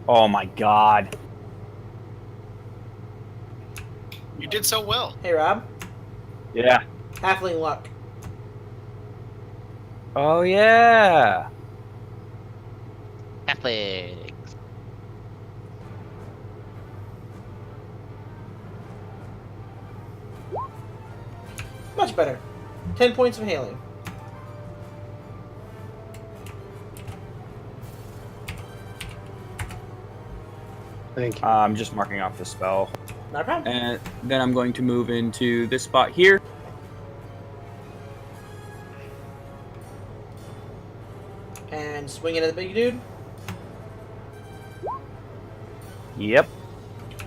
Oh my god. You did so well. Hey, Rob. Yeah. Halfling luck. Oh yeah. Athletics. Much better. 10 points of healing. Thank you. I'm just marking off the spell. Not a problem. And then I'm going to move into this spot here. And swing it at the big dude. Yep.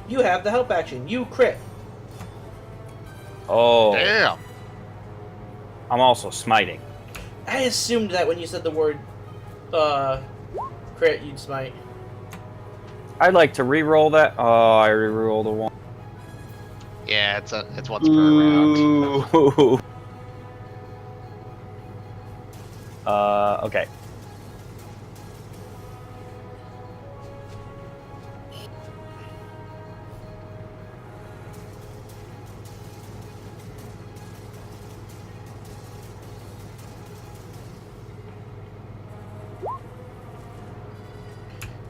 You have the help action. You crit. Oh. Damn. I'm also smiting. I assumed that when you said the word crit, you'd smite. I'd like to re-roll that. Oh, I re-rolled a 1. Yeah, it's once per round. Ooh. Okay.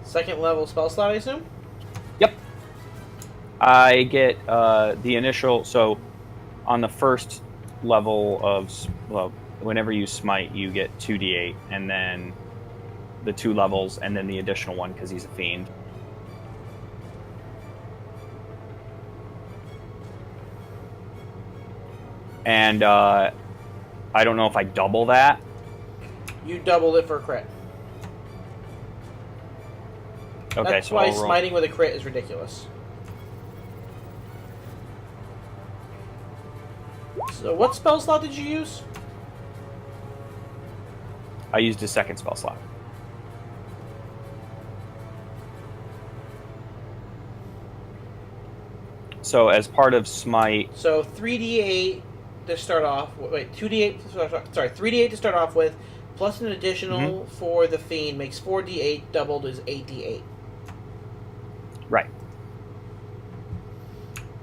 Second level spell slot, I assume? Yep. I get the initial, so on the first level of, well, whenever you smite, you get 2d8, and then the 2 levels, and then the additional 1 because he's a fiend. And I don't know if I double that. You doubled it for a crit. Okay, That's so why I'll roll. smiting with a crit is ridiculous. So what spell slot did you use? I used a second spell slot. So as part of smite, So 3d8 to start off. Wait, 2d8. Sorry, 3d8 to start off with, plus an additional for the fiend makes 4d8. Doubled is 8d8. right?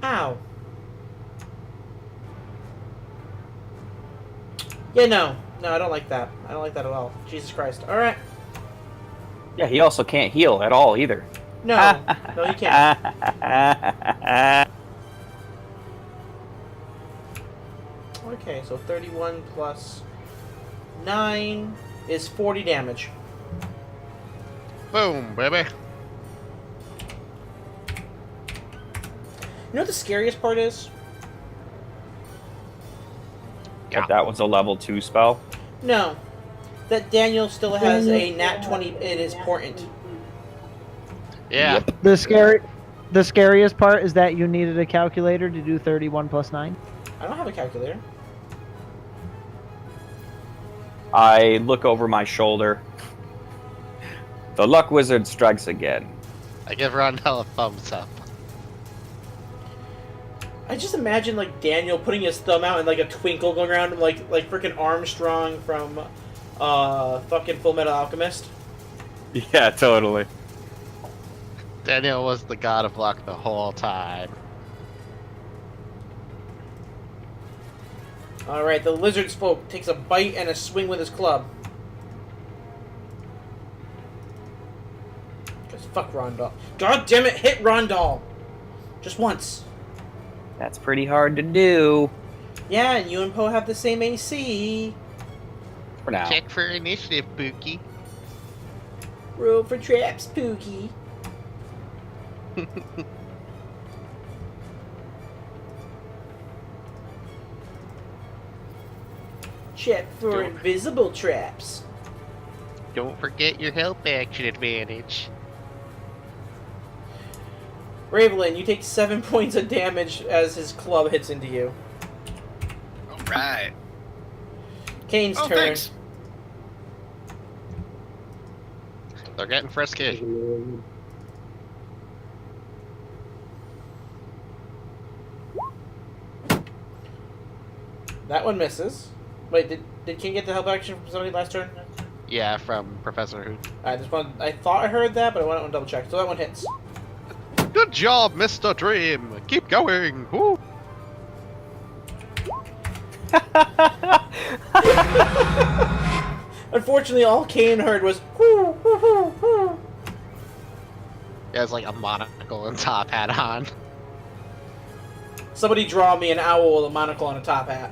Ow. Yeah, no, I don't like that. I don't like that at all. Jesus Christ. All right. Yeah, he also can't heal at all either. No, no, you can't. Okay, so 31 plus 9 is 40 damage. Boom, baby. You know what the scariest part is? But that was a level 2 spell. No. That Daniel still has a nat 20 in his portent. Yeah. The scariest part is that you needed a calculator to do 31 plus 9. I don't have a calculator. I look over my shoulder. The luck wizard strikes again. I give Rondal a thumbs up. I just imagine like Daniel putting his thumb out and like a twinkle going around him like freaking Armstrong from fucking Full Metal Alchemist. Yeah, totally. Daniel was the god of luck the whole time. Alright, the lizard spoke, takes a bite and a swing with his club. Because fuck Rondal. God damn it, hit Rondal! Just once. That's pretty hard to do. Yeah, and you and Poe have the same AC. For now. Check for initiative, Pookie. Roll for traps, Pookie. Check for Don't- invisible traps. Don't forget your help action advantage. Rayvelyn, you take 7 points of damage as his club hits into you. Alright. Kane's Oh, turn. thanks. They're getting frisky. That one misses. Wait, did Kane get the help action from somebody last turn? Yeah, from Professor Hoot. Alright, this one, I thought I heard that, but I went and double check. So that one hits. Good job, Mr. Dream. Keep going. Woo. Unfortunately, all Kane heard was whoo, whoo, whoo, whoo. He has like a monocle and top hat on. Somebody draw me an owl with a monocle and a top hat.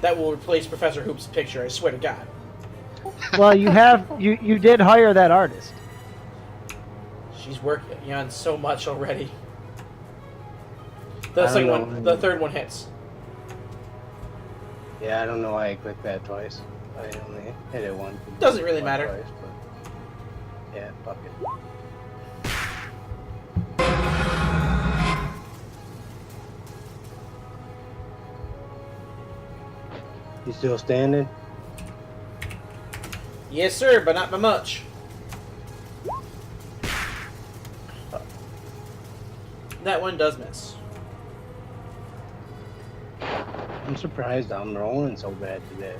That will replace Professor Hoop's picture, I swear to God. Well, you did hire that artist. She's working on so much already. I The don't second know. one, the third one hits. Yeah, I don't know why I clicked that twice. I only hit it once. Doesn't really matter. Twice, but yeah, fuck it. You still standing? Yes, sir, but not by much. That one does miss. I'm surprised I'm rolling so bad today.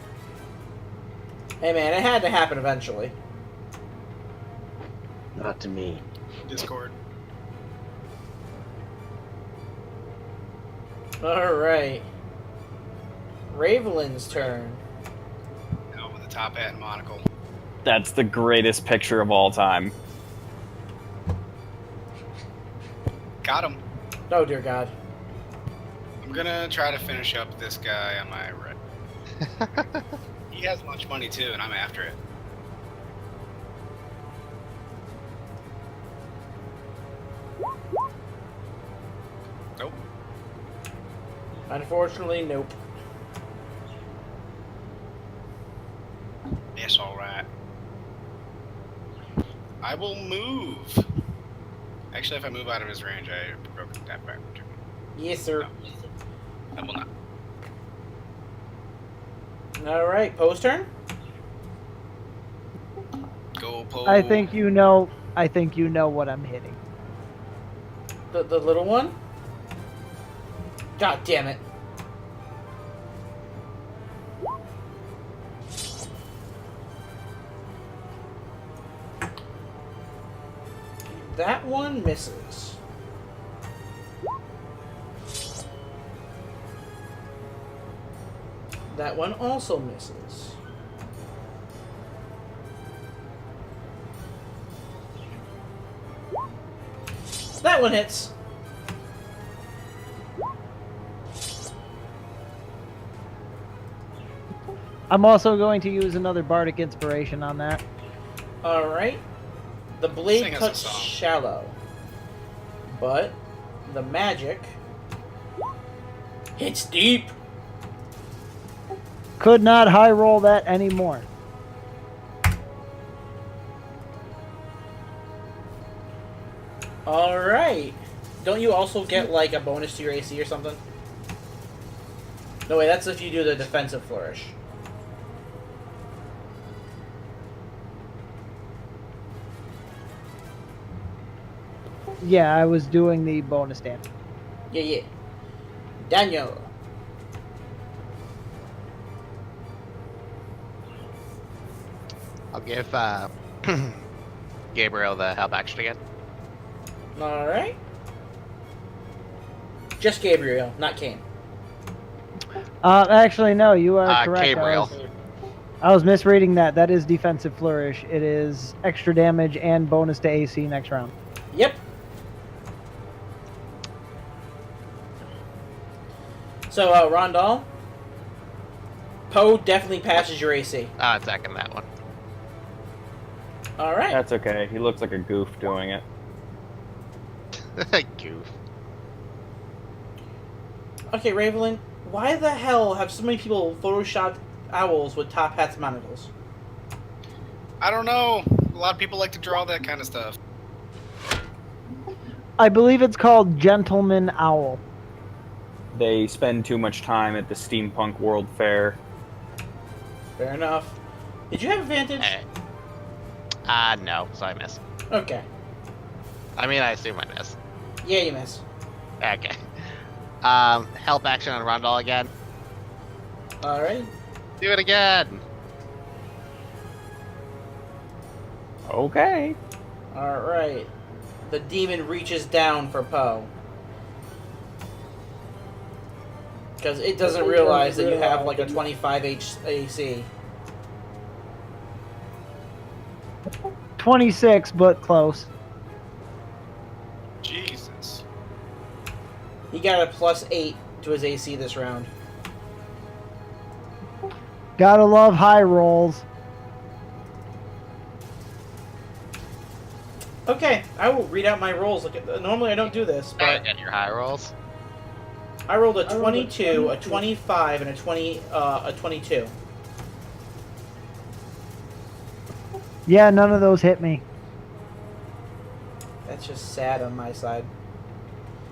Hey man, it had to happen eventually. Not to me. Discord. Alright. Rayvelyn's turn. Now with the top hat and monocle. That's the greatest picture of all time. Got him. Oh dear God. I'm gonna try to finish up this guy on my right. He has much money too, and I'm after it. Nope. Unfortunately, nope. It's alright. I will move. Actually, if I move out of his range, I broke that back. Yes, sir. I will not. Alright, Poe's turn? Go, Poe. I think you know what I'm hitting. The little one? God damn it. That one misses. That one also misses. That one hits. I'm also going to use another bardic inspiration on that. Alright. The blade Sing us a cuts song. shallow. But the magic hits deep. Could not high roll that anymore. Alright. Don't you also get like a bonus to your AC or something? No way, that's if you do the defensive flourish. Yeah, I was doing the bonus damage. Yeah. Daniel. I'll give Gabriel the help action again. Alright. Just Gabriel, not Kane. Actually, no, you are correct. Gabriel. I was misreading that. That is defensive flourish. It is extra damage and bonus to AC next round. Yep. So, Rondal, Poe definitely passes your AC. Ah, attacking that one. Alright. That's okay. He looks like a goof doing it. Goof. Okay, Rayvelyn, why the hell have so many people photoshopped owls with top hats and monocles? I don't know. A lot of people like to draw that kind of stuff. I believe it's called Gentleman Owl. They spend too much time at the Steampunk World Fair. Fair enough. Did you have advantage? No, so I miss. Okay. I mean, I assume I miss. Yeah, you miss. Okay. Help action on Rondal again. Alright. Do it again. Okay. Alright. The demon reaches down for Poe. Because it doesn't realize that you have like a 25 AC. 26, but close. Jesus. He got a +8 to his AC this round. Gotta love high rolls. Okay, I will read out my rolls. Normally I don't do this, but Get your high rolls. I rolled a 22, a 25, and a 22. Yeah, none of those hit me. That's just sad on my side.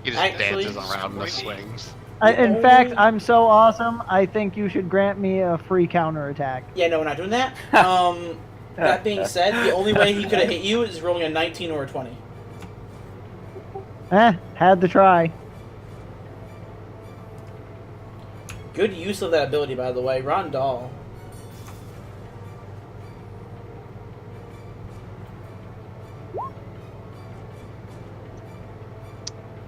He just Actually- dances around in the swings. In fact, I'm so awesome, I think you should grant me a free counterattack. Yeah, no, we're not doing that. That being said, the only way he could have hit you is rolling a 19 or a 20. Had to try. Good use of that ability, by the way. Rondal.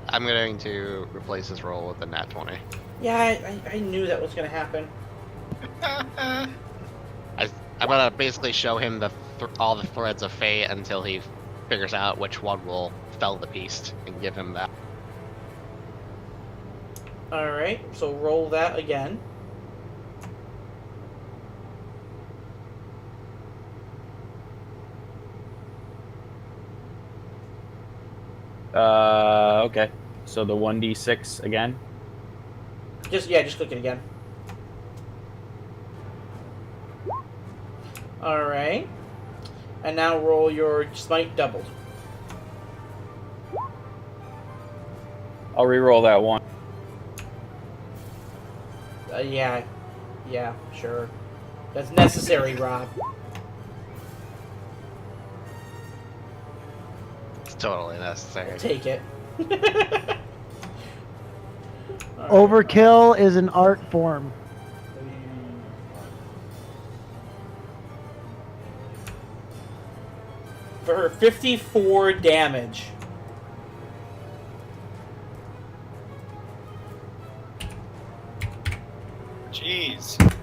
I'm going to replace this roll with a nat 20. Yeah, I knew that was going to happen. I'm gonna basically show him all the threads of fate until he figures out which one will fell the beast and give him that. Alright, so roll that again. Okay. So the 1d6 again? Just click it again. Alright. And now roll your smite doubled. I'll re-roll that one. Yeah, sure. That's necessary, Rob. It's totally necessary. Take it. Overkill is an art form. For 54 damage. Jeez.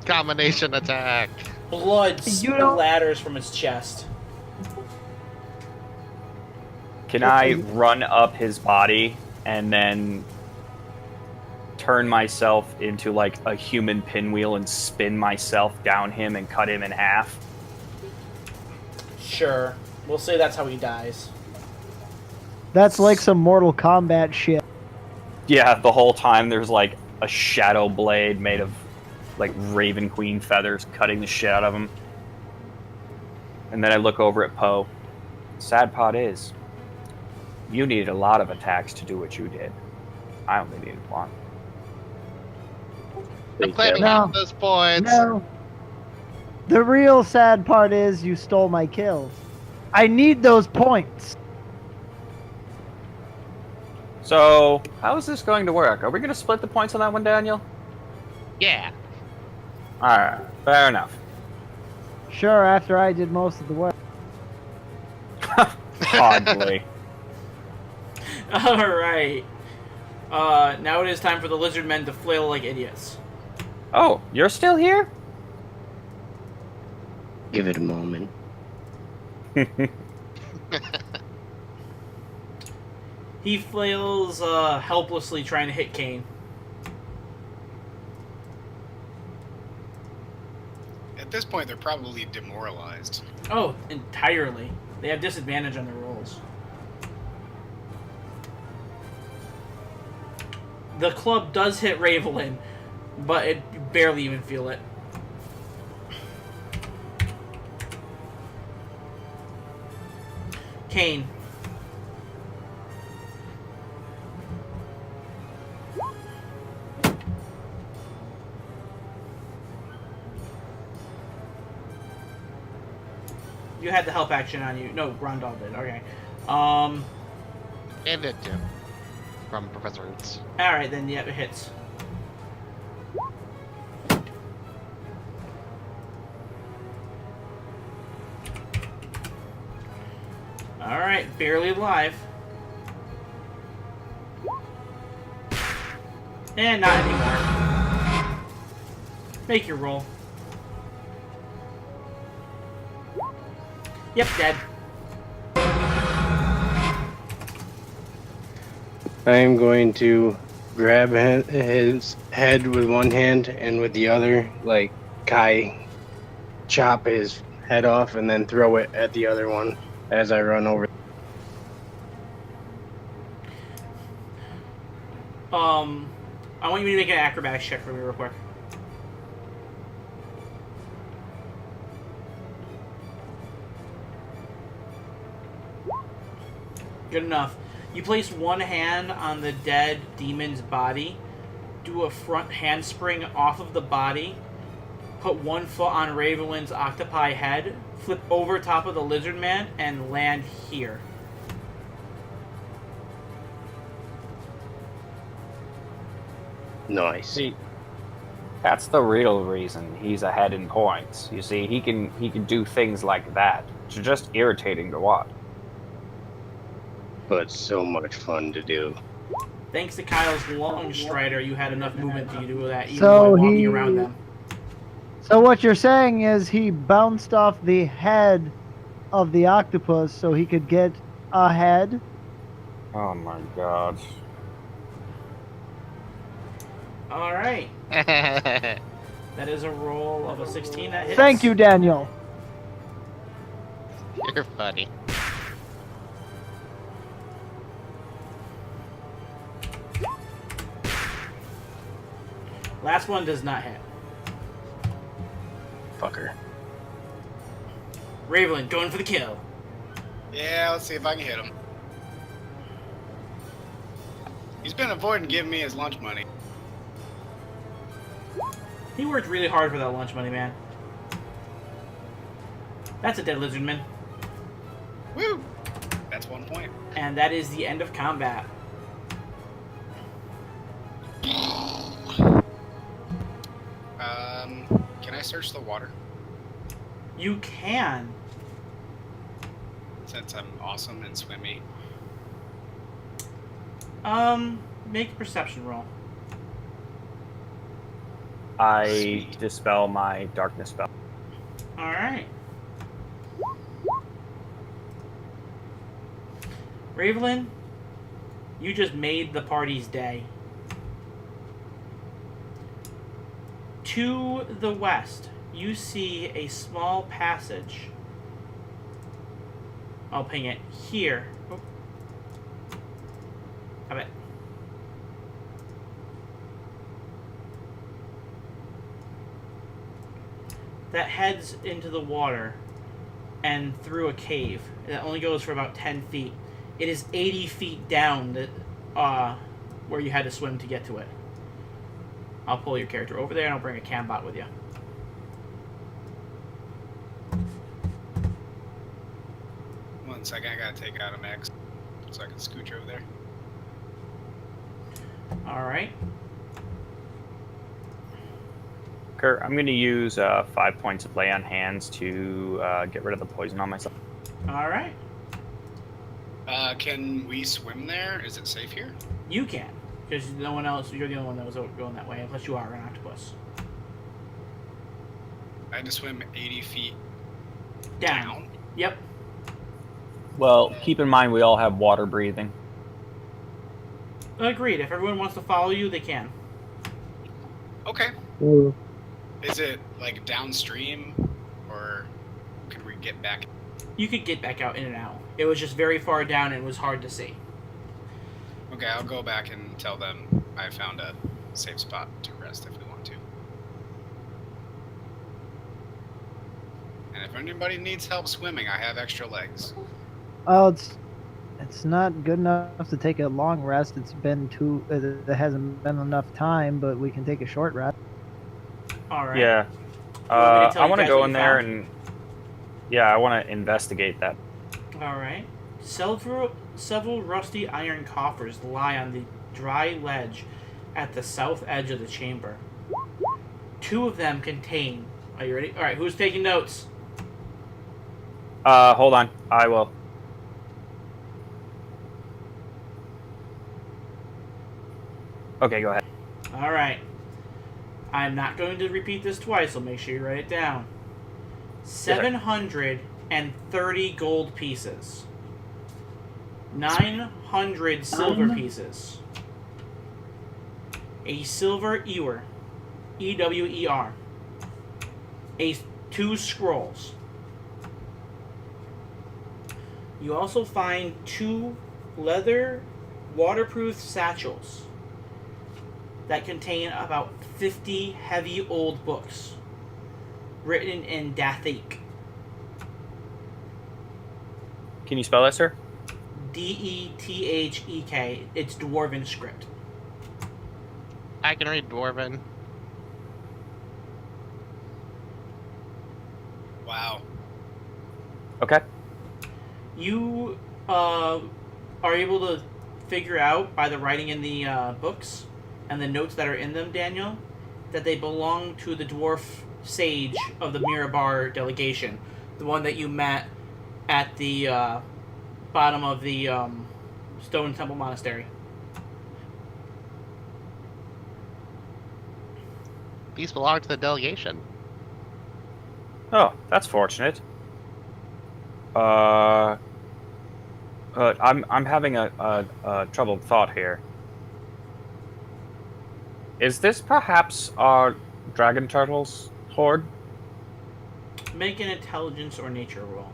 Combination attack. Blood You don't- splatters from its chest. Can I run up his body and then turn myself into like a human pinwheel and spin myself down him and cut him in half? Sure. We'll say that's how he dies. That's like some Mortal Kombat shit. Yeah, the whole time there's like a shadow blade made of like Raven Queen feathers cutting the shit out of him. And then I look over at Poe. Sad part is, you needed a lot of attacks to do what you did. I only needed one. I'm claiming No. half those points. No. The real sad part is you stole my kills. I need those points. So, how is this going to work? Are we going to split the points on that one, Daniel? Yeah. Alright, fair enough. Sure, after I did most of the work. Hardly. Alright. Now it is time for the lizard men to flail like idiots. Oh, you're still here? Give it a moment. He flails helplessly trying to hit Kane. At this point, they're probably demoralized. Oh, entirely. They have disadvantage on their rolls. The club does hit Rayvelyn, but it you barely even feel it. Kane. You had the help action on you. No, Rondal did. Okay. And it too. From Professor Roots. Alright, then, yeah, it hits. Alright, barely alive. And not anymore. Make your roll. Yep, dead. I am going to grab his head with one hand and with the other, like Kai, chop his head off and then throw it at the other one as I run over. I want you to make an acrobatics check for me real quick. Good enough. You place one hand on the dead demon's body, do a front handspring off of the body, put one foot on Rayvelyn's octopi head, flip over top of the lizard man, and land here. Nice. See, that's the real reason he's ahead in points. You see, he can do things like that. It's just irritating to watch. But so much fun to do. Thanks to Kyle's long strider, you had enough movement to do that, even So while walking around them. So what you're saying is he bounced off the head of the octopus so he could get ahead? Oh my god. Alright. That is a roll of a 16 that hits. Thank you, Daniel. You're funny. Last one does not hit. Fucker. Rayvelyn, going for the kill. Yeah, let's see if I can hit him. He's been avoiding giving me his lunch money. He worked really hard for that lunch money, man. That's a dead lizardman. Woo! That's 1 point. And that is the end of combat. Can I search the water? You can. Since I'm awesome and swimmy. Make a perception roll. I Sweet. dispel my darkness spell. Alright. Rayvelyn, you just made the party's day. To the west, you see a small passage. I'll ping it here. Oh. Have it. That heads into the water and through a cave. It only goes for about 10 feet. It is 80 feet down where you had to swim to get to it. I'll pull your character over there and I'll bring a cambot with you. One second, I gotta take out a max so I can scooch over there. Alright. Curt, I'm going to use 5 points of lay on hands to get rid of the poison on myself. Alright. Can we swim there? Is it safe here? You can. Because no one else, you're the only one that was going that way, unless you are an octopus. I had to swim 80 feet Down. Yep. Well, keep in mind we all have water breathing. Agreed. If everyone wants to follow you, they can. Okay. Ooh. Is it like downstream, or can we get back? You could get back out in and out. It was just very far down and it was hard to see. Okay, I'll go back and tell them I found a safe spot to rest if we want to. And if anybody needs help swimming, I have extra legs. Oh, it's not good enough to take a long rest. It's been there hasn't been enough time, but we can take a short rest. Alright. Yeah. want me to tell I you want to guys go what in you there found? and... Yeah, I want to investigate that. Alright. Several rusty iron coffers lie on the dry ledge at the south edge of the chamber. 2 of them contain... Are you ready? Alright, who's taking notes? Hold on. I will. Okay, go ahead. Alright. I'm not going to repeat this twice, so make sure you write it down. 730 gold pieces. 900 silver pieces. A silver ewer. E-W-E-R. 2 scrolls. You also find 2 leather waterproof satchels that contain about 50 heavy old books written in Dathik. Can you spell that, sir? Dethek. It's Dwarven script. I can read Dwarven. Wow. Okay. You are able to figure out by the writing in the books and the notes that are in them, Daniel, that they belong to the dwarf sage of the Mirabar delegation, the one that you met at the bottom of the Stone Temple Monastery. These belong to the delegation. Oh, that's fortunate. I'm having a troubled thought here. Is this perhaps our dragon turtles horde? Make an intelligence or nature roll.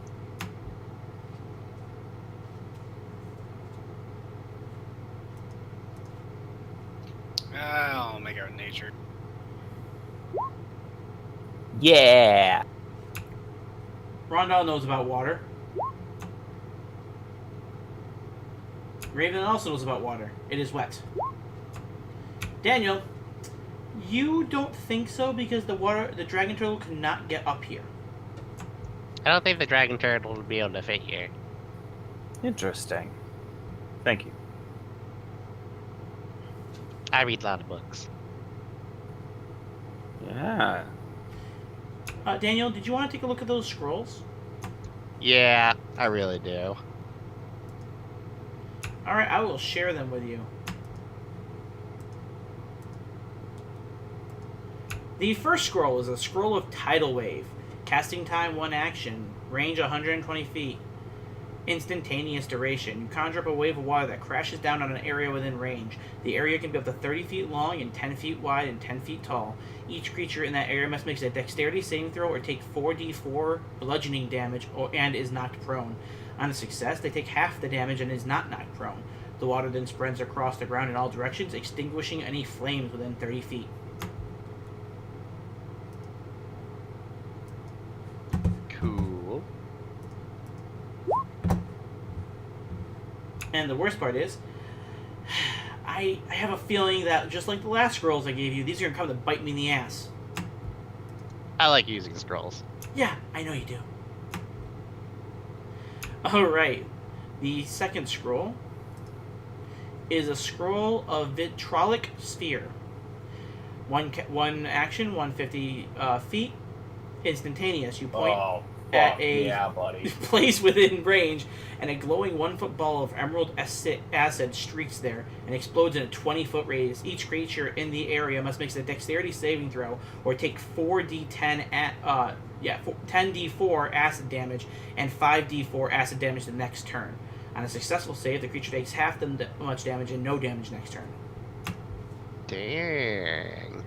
I'll make our nature. Yeah. Rondal knows about water. Rayvelyn also knows about water. It is wet. Daniel, you don't think so because the dragon turtle cannot get up here. I don't think the dragon turtle would be able to fit here. Interesting. Thank you. I read a lot of books. Yeah. Daniel, did you want to take a look at those scrolls? Yeah, I really do. Alright, I will share them with you. The first scroll is a scroll of Tidal Wave. Casting time 1 action. Range 120 feet. Instantaneous duration. You conjure up a wave of water that crashes down on an area within range. The area can be up to 30 feet long and 10 feet wide and 10 feet tall. Each creature in that area must make a dexterity saving throw or take 4d4 bludgeoning damage and is knocked prone. On a success, they take half the damage and is not knocked prone. The water then spreads across the ground in all directions, extinguishing any flames within 30 feet. Cool. And the worst part is, I have a feeling that just like the last scrolls I gave you, these are going to come to bite me in the ass. I like using scrolls. Yeah, I know you do. Alright. The second scroll is a scroll of Vitrolic Sphere. One action, 150 feet. Instantaneous. You point at a place within range, and a glowing 1-foot ball of emerald acid streaks there and explodes in a 20-foot radius. Each creature in the area must make a dexterity saving throw or take 10d4 acid damage and 5d4 acid damage the next turn. On a successful save, the creature takes half the much damage and no damage next turn. Dang.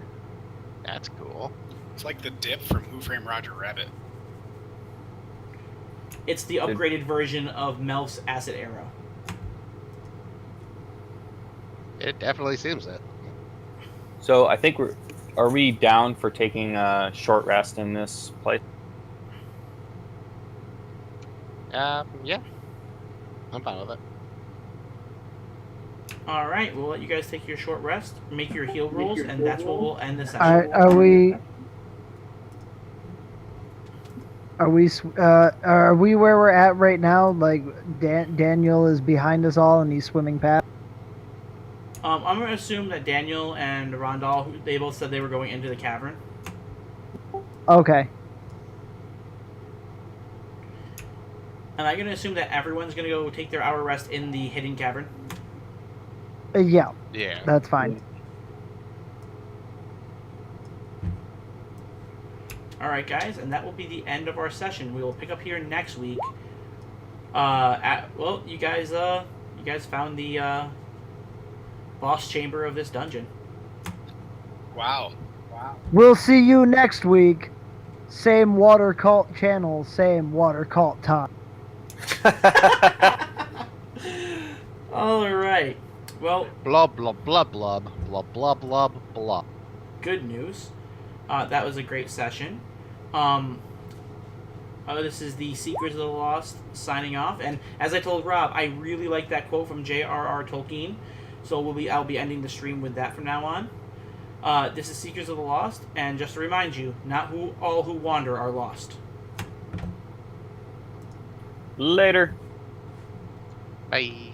That's cool. It's like the dip from Who Framed Roger Rabbit. It's the upgraded version of Melf's acid arrow. It definitely seems it. So I think are we down for taking a short rest in this place? Yeah. I'm fine with it. Alright, we'll let you guys take your short rest, make your heal rolls, and that's what we'll end the session. Are we where we're at right now? Like Daniel is behind us all and he's swimming past. I'm going to assume that Daniel and Rondal, they both said they were going into the cavern. Okay. And I'm going to assume that everyone's going to go take their hour rest in the hidden cavern. Yeah. Yeah. That's fine. Alright guys, and that will be the end of our session. We will pick up here next week. You guys found the boss chamber of this dungeon. Wow. We'll see you next week. Same water cult channel, same water cult time. All right. Well, Blah blah blah blah blah blah blah blah. good news. That was a great session. This is the Seekers of the Lost signing off. And as I told Rob, I really like that quote from J.R.R. Tolkien. So I'll be ending the stream with that from now on. This is Seekers of the Lost, and just to remind you, not all who wander are lost. Later. Bye.